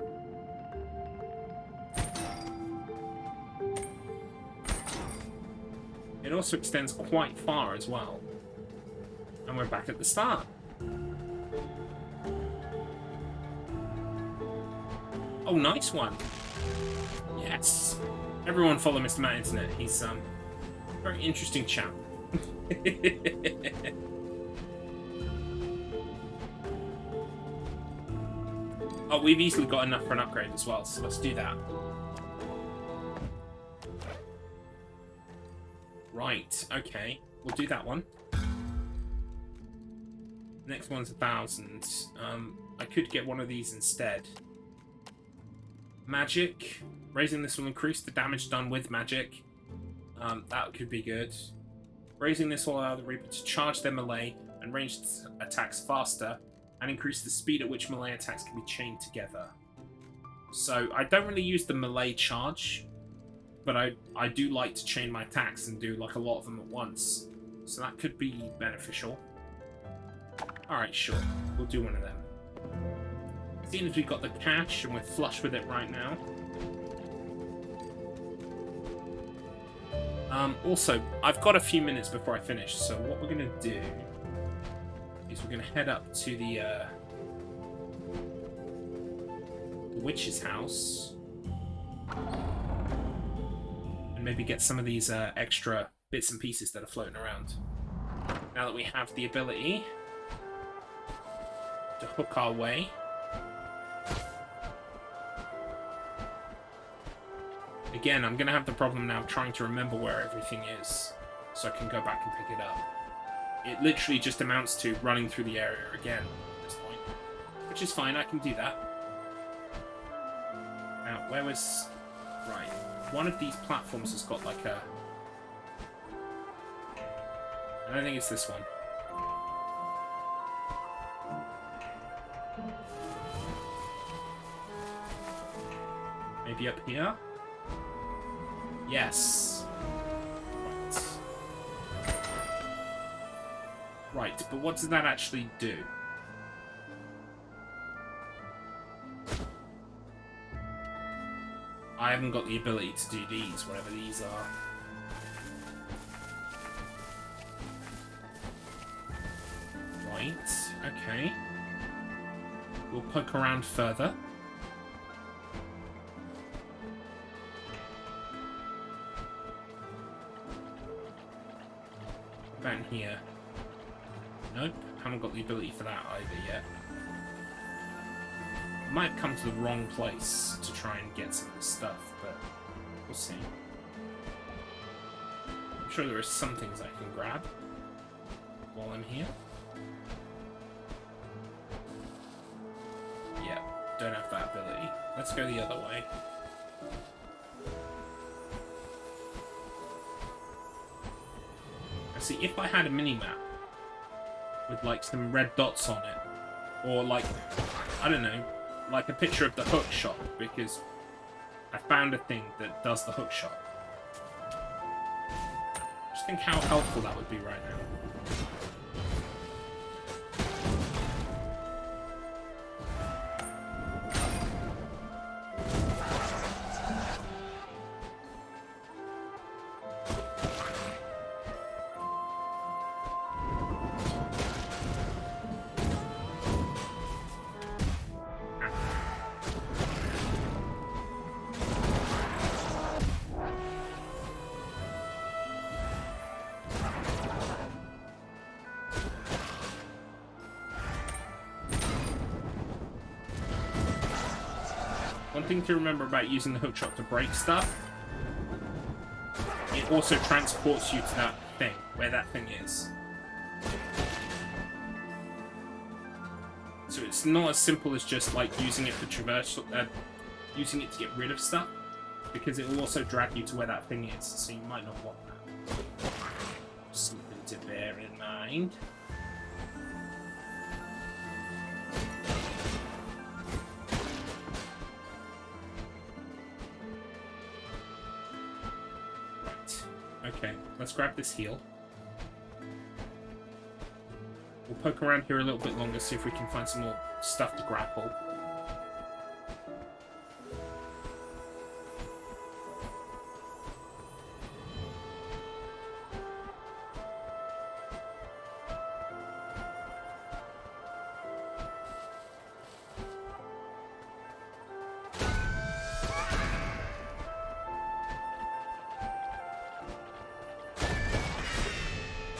It also extends quite far as well. And we're back at the start. Oh, nice one. Yes. Everyone follow Mr. Matt Internet. He's a very interesting chap. Oh, we've easily got enough for an upgrade as well, so let's do that. Right, okay. We'll do that one. Next one's 1,000. I could get one of these instead. Magic. Raising this will increase the damage done with magic. That could be good. Raising this will allow the Reaper to charge their melee and ranged attacks faster, and increase the speed at which melee attacks can be chained together. So I don't really use the melee charge, but I do like to chain my attacks and do like a lot of them at once. So that could be beneficial. Alright, sure. We'll do one of them. Seeing as we've got the cash and we're flush with it right now. Also, I've got a few minutes before I finish, so what we're going to do is we're going to head up to the witch's house and maybe get some of these extra bits and pieces that are floating around. Now that we have the ability to hook our way. Again, I'm going to have the problem now trying to remember where everything is so I can go back and pick it up. It literally just amounts to running through the area again at this point, which is fine, I can do that. Now, where was... Right, one of these platforms has got like a... I don't think it's this one. Maybe up here? Yes. Right, but what does that actually do? I haven't got the ability to do these, whatever these are. Right, okay. We'll poke around further. Down here. Nope, haven't got the ability for that either yet. I might have come to the wrong place to try and get some of this stuff, but we'll see. I'm sure there are some things I can grab while I'm here. Yeah, don't have that ability. Let's go the other way. See, if I had a mini-map with, like, some red dots on it, or, like, I don't know, like a picture of the hook shot, because I found a thing that does the hook shot. Just think how helpful that would be right now. One thing to remember about using the hookshot to break stuff, it also transports you to that thing, where that thing is. So it's not as simple as just like using it for traversal, using it to get rid of stuff, because it will also drag you to where that thing is, so you might not want that. Something to bear in mind. Okay, let's grab this heal. We'll poke around here a little bit longer, see if we can find some more stuff to grapple.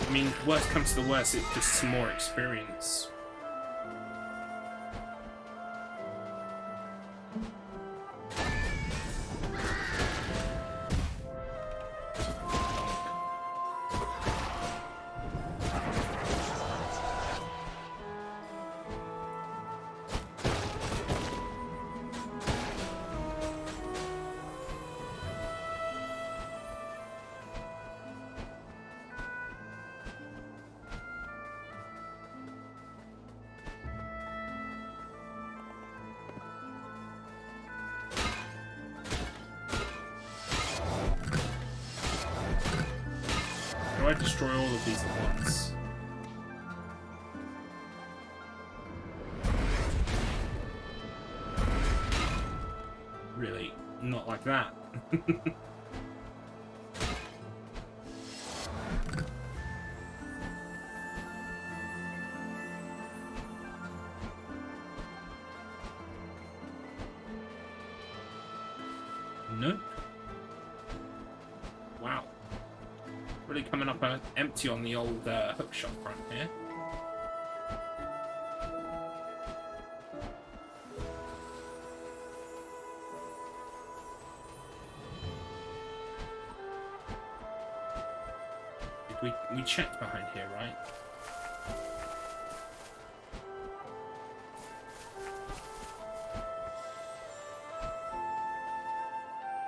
I mean, worst comes to the worst, it's just some more experience. Do I destroy all of these at once? Really? Not like that. Nope. Wow. Really coming up empty on the old hookshot front here. We checked behind here, right?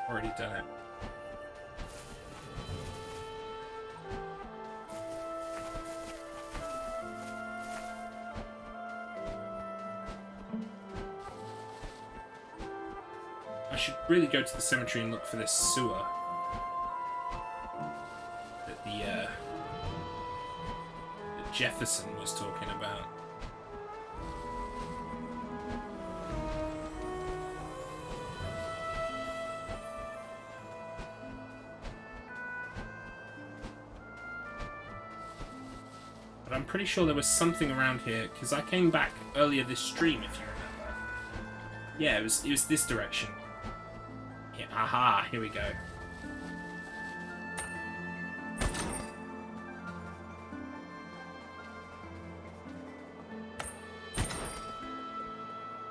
Already done it. I should really go to the cemetery and look for this sewer that that Jefferson was talking about. But I'm pretty sure there was something around here because I came back earlier this stream, if you remember. Yeah, it was this direction. Yeah, aha, here we go.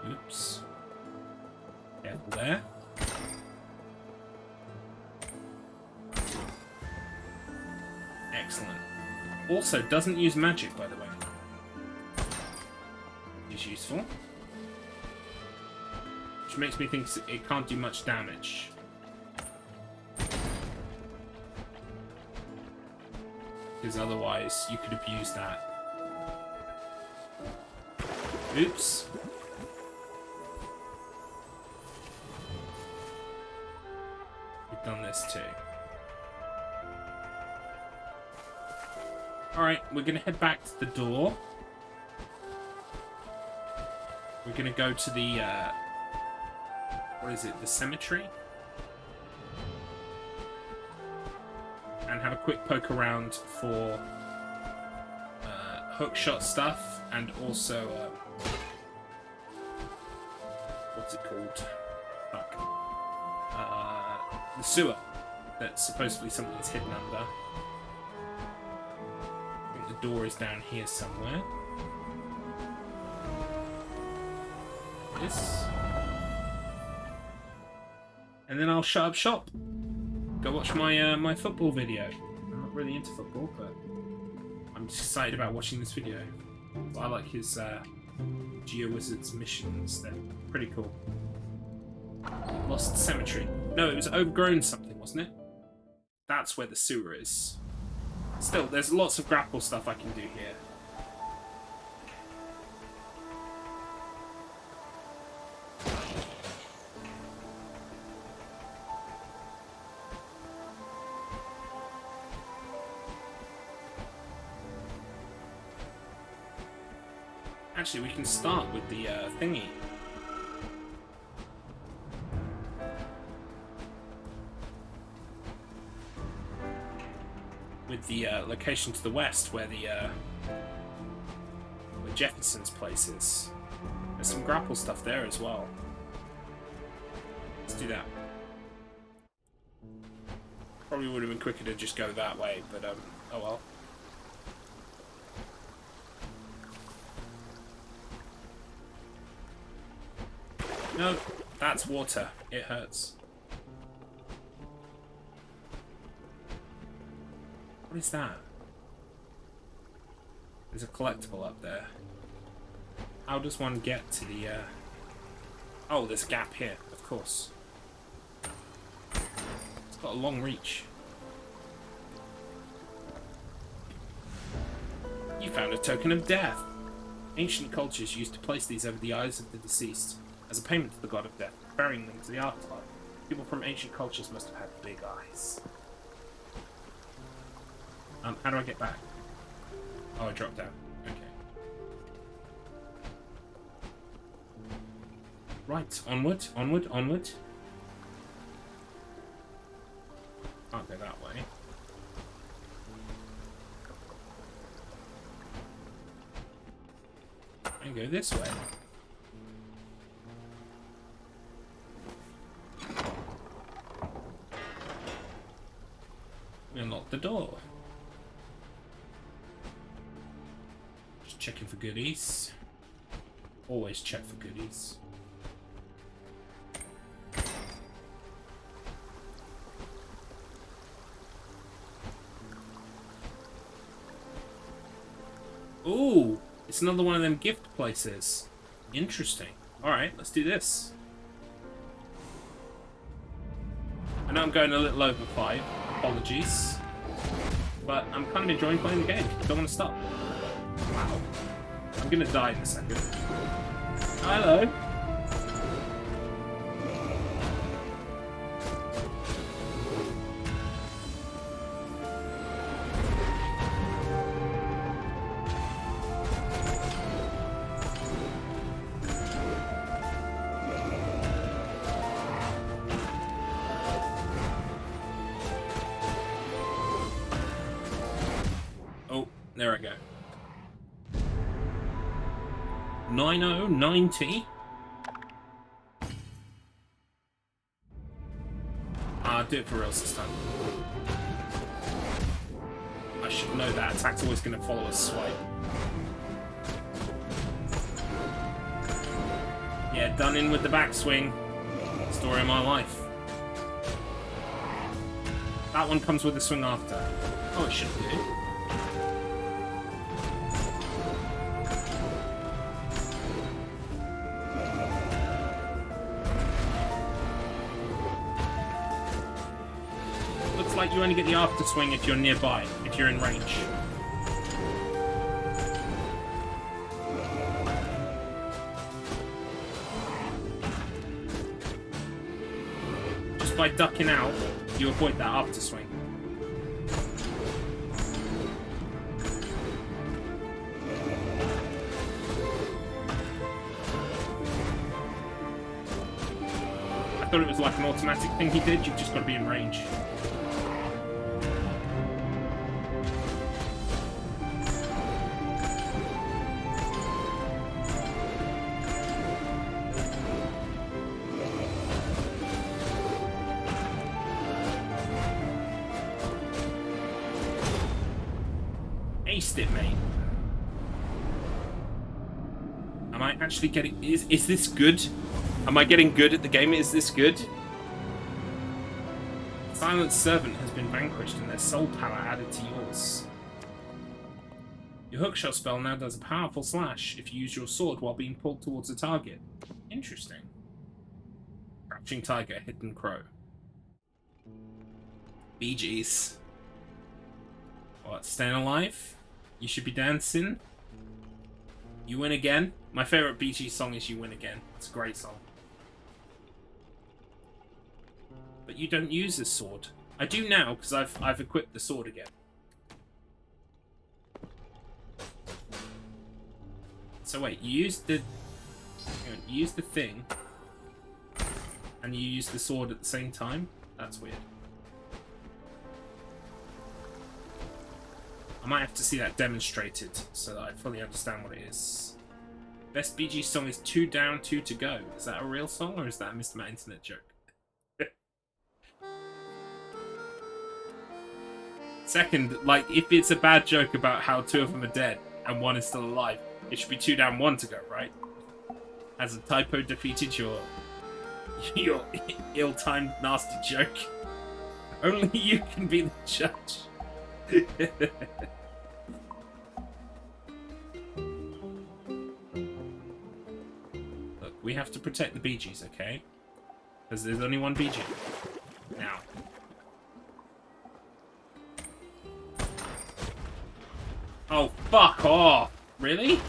Oops. Careful there. Excellent. Also, doesn't use magic, by the way. Is useful. Which makes me think it can't do much damage. Because otherwise, you could abuse that. Oops. We've done this too. Alright, we're going to head back to the door. We're going to go to the, what is it, the cemetery? And have a quick poke around for hookshot stuff, and also, what's it called? Fuck. The sewer that supposedly something's hidden under. The door is down here somewhere. This. And then I'll shut up shop. Go watch my my football video. I'm not really into football, but I'm just excited about watching this video. I like his GeoWizards missions. They're pretty cool. Lost Cemetery. No, it was Overgrown something, wasn't it? That's where the sewer is. Still, there's lots of grapple stuff I can do here. Actually, we can start with the thingy. With the location to the west, where where Jefferson's place is. There's some grapple stuff there as well. Let's do that. Probably would have been quicker to just go that way, but oh well. No, that's water. It hurts. What is that? There's a collectible up there. How does one get to the, Oh, there's a gap here, of course. It's got a long reach. You found a token of death. Ancient cultures used to place these over the eyes of the deceased as a payment to the god of death, burying them to the afterlife. People from ancient cultures must have had big eyes. How do I get back? Oh, I dropped down. Okay. Right, onward, onward, onward. Can't go that way. And go this way. We unlock the door. Just checking for goodies. Always check for goodies. Ooh! It's another one of them gift places. Interesting. Alright, let's do this. I know I'm going a little over 5. Apologies. But I'm kind of enjoying playing the game. Don't want to stop. Wow. I'm going to die in a second. Hello. There I go. 9090. I'll do it for real this time. I should know that attack's always going to follow a swipe. Yeah, done in with the backswing. Story of my life. That one comes with a swing after. Oh, it should do. Like you only get the after swing if you're nearby, if you're in range. Just by ducking out, you avoid that after swing. I thought it was like an automatic thing he did, you've just got to be in range. Aced it, mate. Am I actually getting... Is this good? Am I getting good at the game? Is this good? Silent Servant has been vanquished and their soul power added to yours. Your hookshot spell now does a powerful slash if you use your sword while being pulled towards a target. Interesting. Crouching Tiger, Hidden Crow. Bee Gees. What, staying alive? You should be dancing. You win again. My favourite Bee Gees song is You Win Again. It's a great song. But you don't use this sword. I do now, because I've equipped the sword again. So wait, you use the... You use the thing, and you use the sword at the same time? That's weird. I might have to see that demonstrated so that I fully understand what it is. Best Bee Gees song is 2 Down, 2 to Go. Is that a real song or is that a Mr. Matt Internet joke? Second, like, if it's a bad joke about how 2 of them are dead and 1 is still alive, it should be 2 down, 1 to go, right? Has a typo defeated your Your ill-timed, nasty joke. Only you can be the judge. Look, we have to protect the Bee Gees, okay? Because there's only one Bee Gee. Now. Oh, fuck off! Really?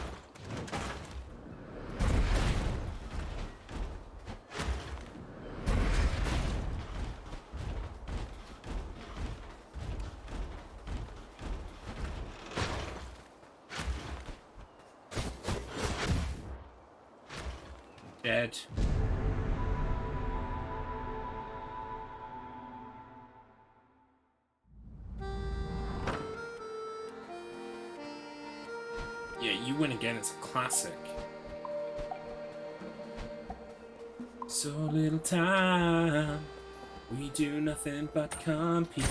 Dead. Yeah, you win again. It's a classic. So little time, we do nothing but compete.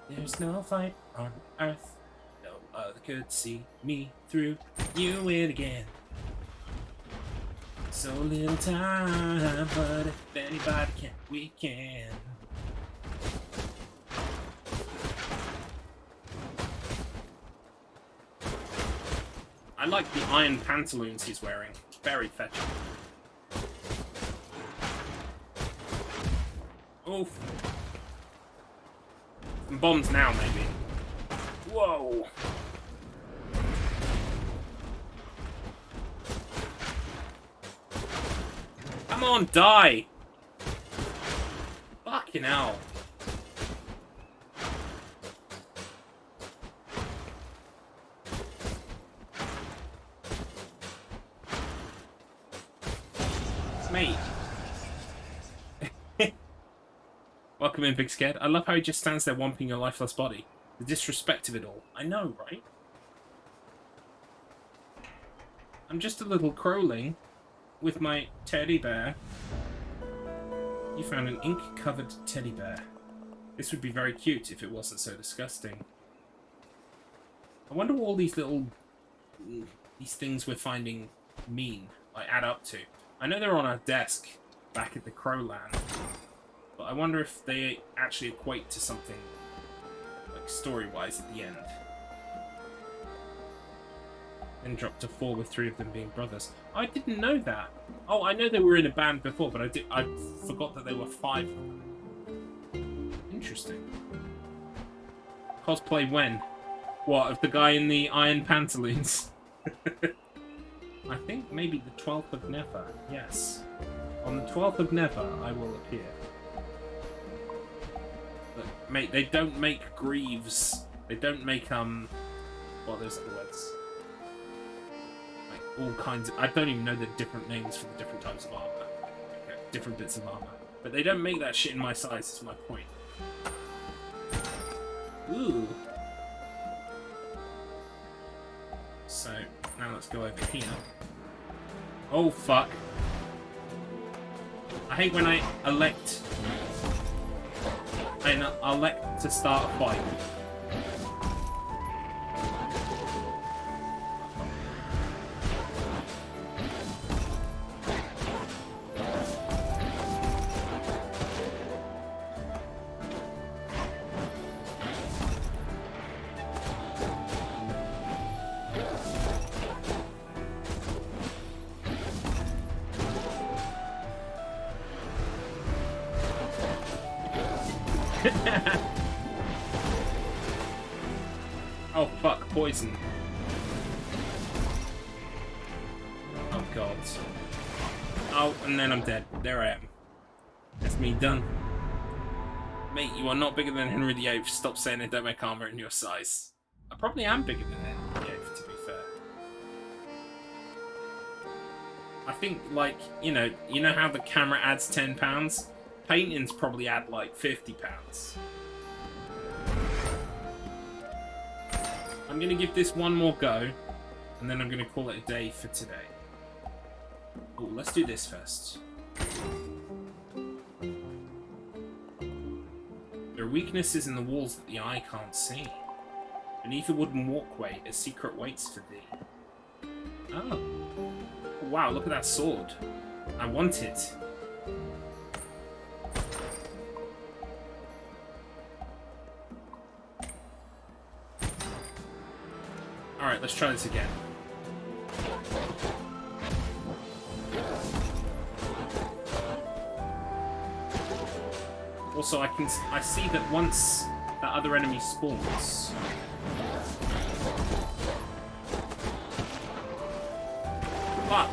There's no fight on earth, no other could see me through. You win again. So little time, but if anybody can, we can. I like the iron pantaloons he's wearing. Very fetching. Oof. Some bombs now, maybe. Whoa. Come on, die! Fucking hell. Mate. Welcome in, Big Scared. I love how he just stands there womping your lifeless body. The disrespect of it all. I know, right? I'm just a little crowling with my teddy bear. You found an ink-covered teddy bear. This would be very cute if it wasn't so disgusting. I wonder what all these little... these things we're finding mean, like, add up to. I know they're on our desk back at the Crowland, but I wonder if they actually equate to something, like, story-wise at the end. Then dropped to 4 with 3 of them being brothers. I didn't know that. Oh, I know they were in a band before, but I forgot that they were 5. Interesting. Cosplay when? What, of the guy in the iron pantaloons? I think maybe the 12th of Never. Yes. On the 12th of Never, I will appear. Look, mate, they don't make greaves. They don't make, what are those other words? All kinds of... I don't even know the different names for the different types of armor. Okay, different bits of armor. But they don't make that shit in my size, is my point. Ooh. So, now let's go over here. Oh, fuck. I hate when I elect... I elect to start a fight. Oh fuck, poison. Oh god. Oh, and then I'm dead. There I am. That's me done. Mate, you are not bigger than Henry VIII. Stop saying it, don't make armor in your size. I probably am bigger than Henry VIII, to be fair. I think, like, you know how the camera adds £10? Paintings probably add, like, £50. I'm going to give this one more go, and then I'm going to call it a day for today. Oh, let's do this first. There are weaknesses in the walls that the eye can't see. Beneath a wooden walkway, a secret waits for thee. Oh. Wow, look at that sword. I want it. let's try this again. Also, I see that once that other enemy spawns, fuck!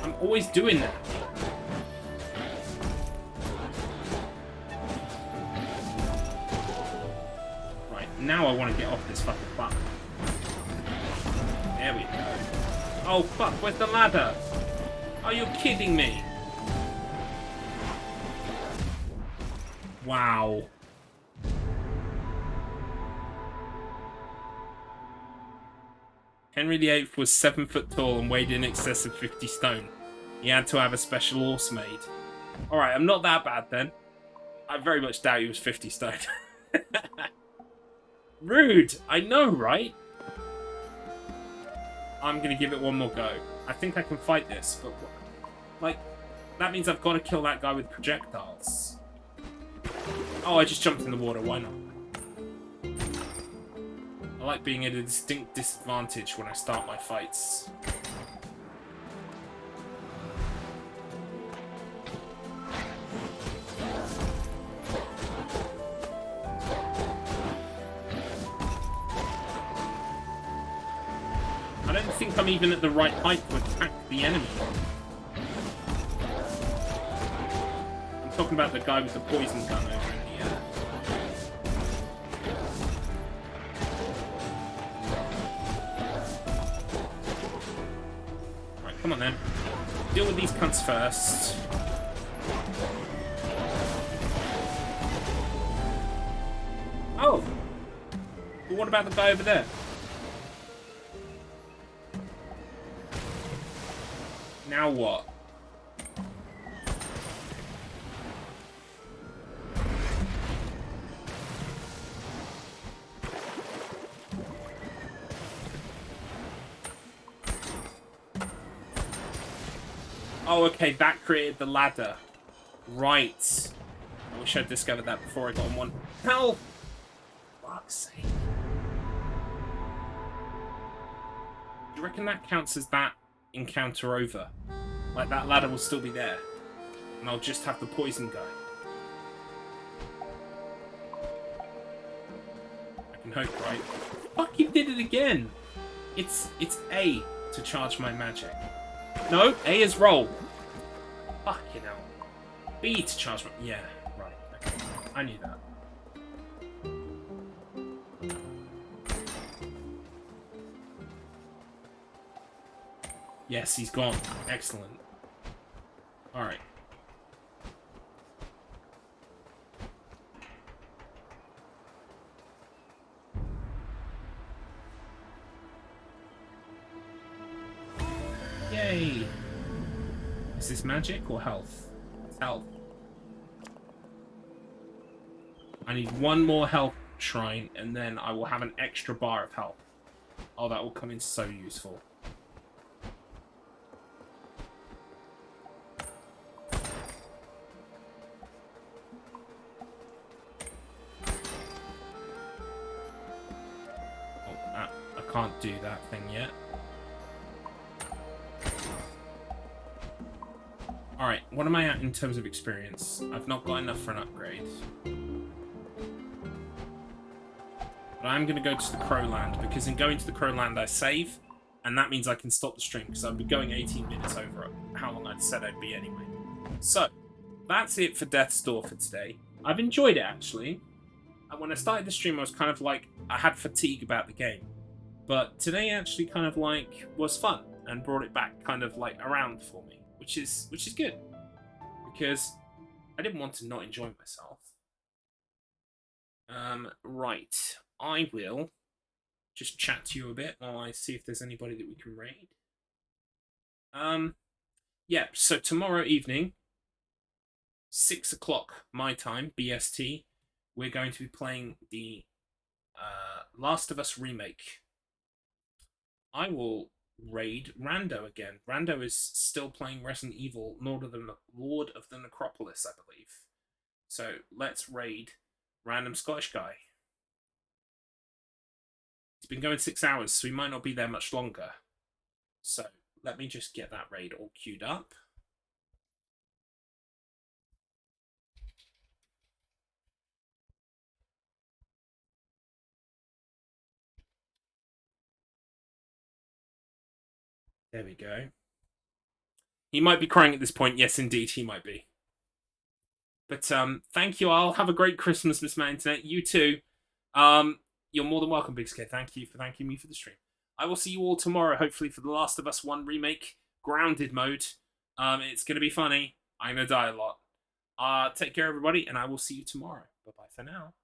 I'm always doing that. Right, now I want to get off this fucking platform. There we go. Oh fuck, where's the ladder? Are you kidding me? Wow. Henry VIII was 7 foot tall and weighed in excess of 50 stone. He had to have a special horse made. Alright, I'm not that bad then. I very much doubt he was 50 stone. Rude! I know, right? I'm gonna give it one more go. I think I can fight this, but like, that means I've got to kill that guy with projectiles. Oh, I just jumped in the water, why not? I like being at a distinct disadvantage when I start my fights. I don't think I'm even at the right height to attack the enemy. I'm talking about the guy with the poison gun over in the air. Right, come on then. Deal with these cunts first. Oh! But what about the guy over there? Now what? Oh, okay, that created the ladder. Right. I wish I'd discovered that before I got on one. Hell! Fuck's sake. Do you reckon that counts as that encounter over? Like, that ladder will still be there. And I'll just have the poison guy. I can hope, right? Fuck, you did it again! It's A to charge my magic. No, A is roll. Fucking hell. B to charge my... Yeah, right. Okay. I knew that. Yes, he's gone. Excellent. Alright. Yay! Is this magic or health? It's health. I need one more health shrine, and then I will have an extra bar of health. Oh, that will come in so useful. I can't do that thing yet. Alright, what am I at in terms of experience? I've not got enough for an upgrade. But I'm going to go to the Crowland, because in going to the Crowland I save, and that means I can stop the stream, because I'll be going 18 minutes over how long I'd said I'd be anyway. So, that's it for Death's Door for today. I've enjoyed it, actually. And when I started the stream, I was kind of like, I had fatigue about the game. But today actually kind of like was fun and brought it back kind of like around for me, which is good, because I didn't want to not enjoy myself. Right, I will just chat to you a bit while I see if there's anybody that we can raid. Yeah, so tomorrow evening, 6 o'clock my time, BST, we're going to be playing the Last of Us remake. I will raid Rando again. Rando is still playing Resident Evil, Lord of the Necropolis, I believe. So let's raid Random Scottish Guy. It's been going 6 hours, so we might not be there much longer. So let me just get that raid all queued up. There we go. He might be crying at this point. Yes, indeed, he might be. But thank you all. Have a great Christmas, Miss Man Internet. You too. You're more than welcome, Big Scare. Thank you for thanking me for the stream. I will see you all tomorrow, hopefully, for The Last of Us 1 Remake, Grounded mode. It's going to be funny. I'm going to die a lot. Take care, everybody, and I will see you tomorrow. Bye-bye for now.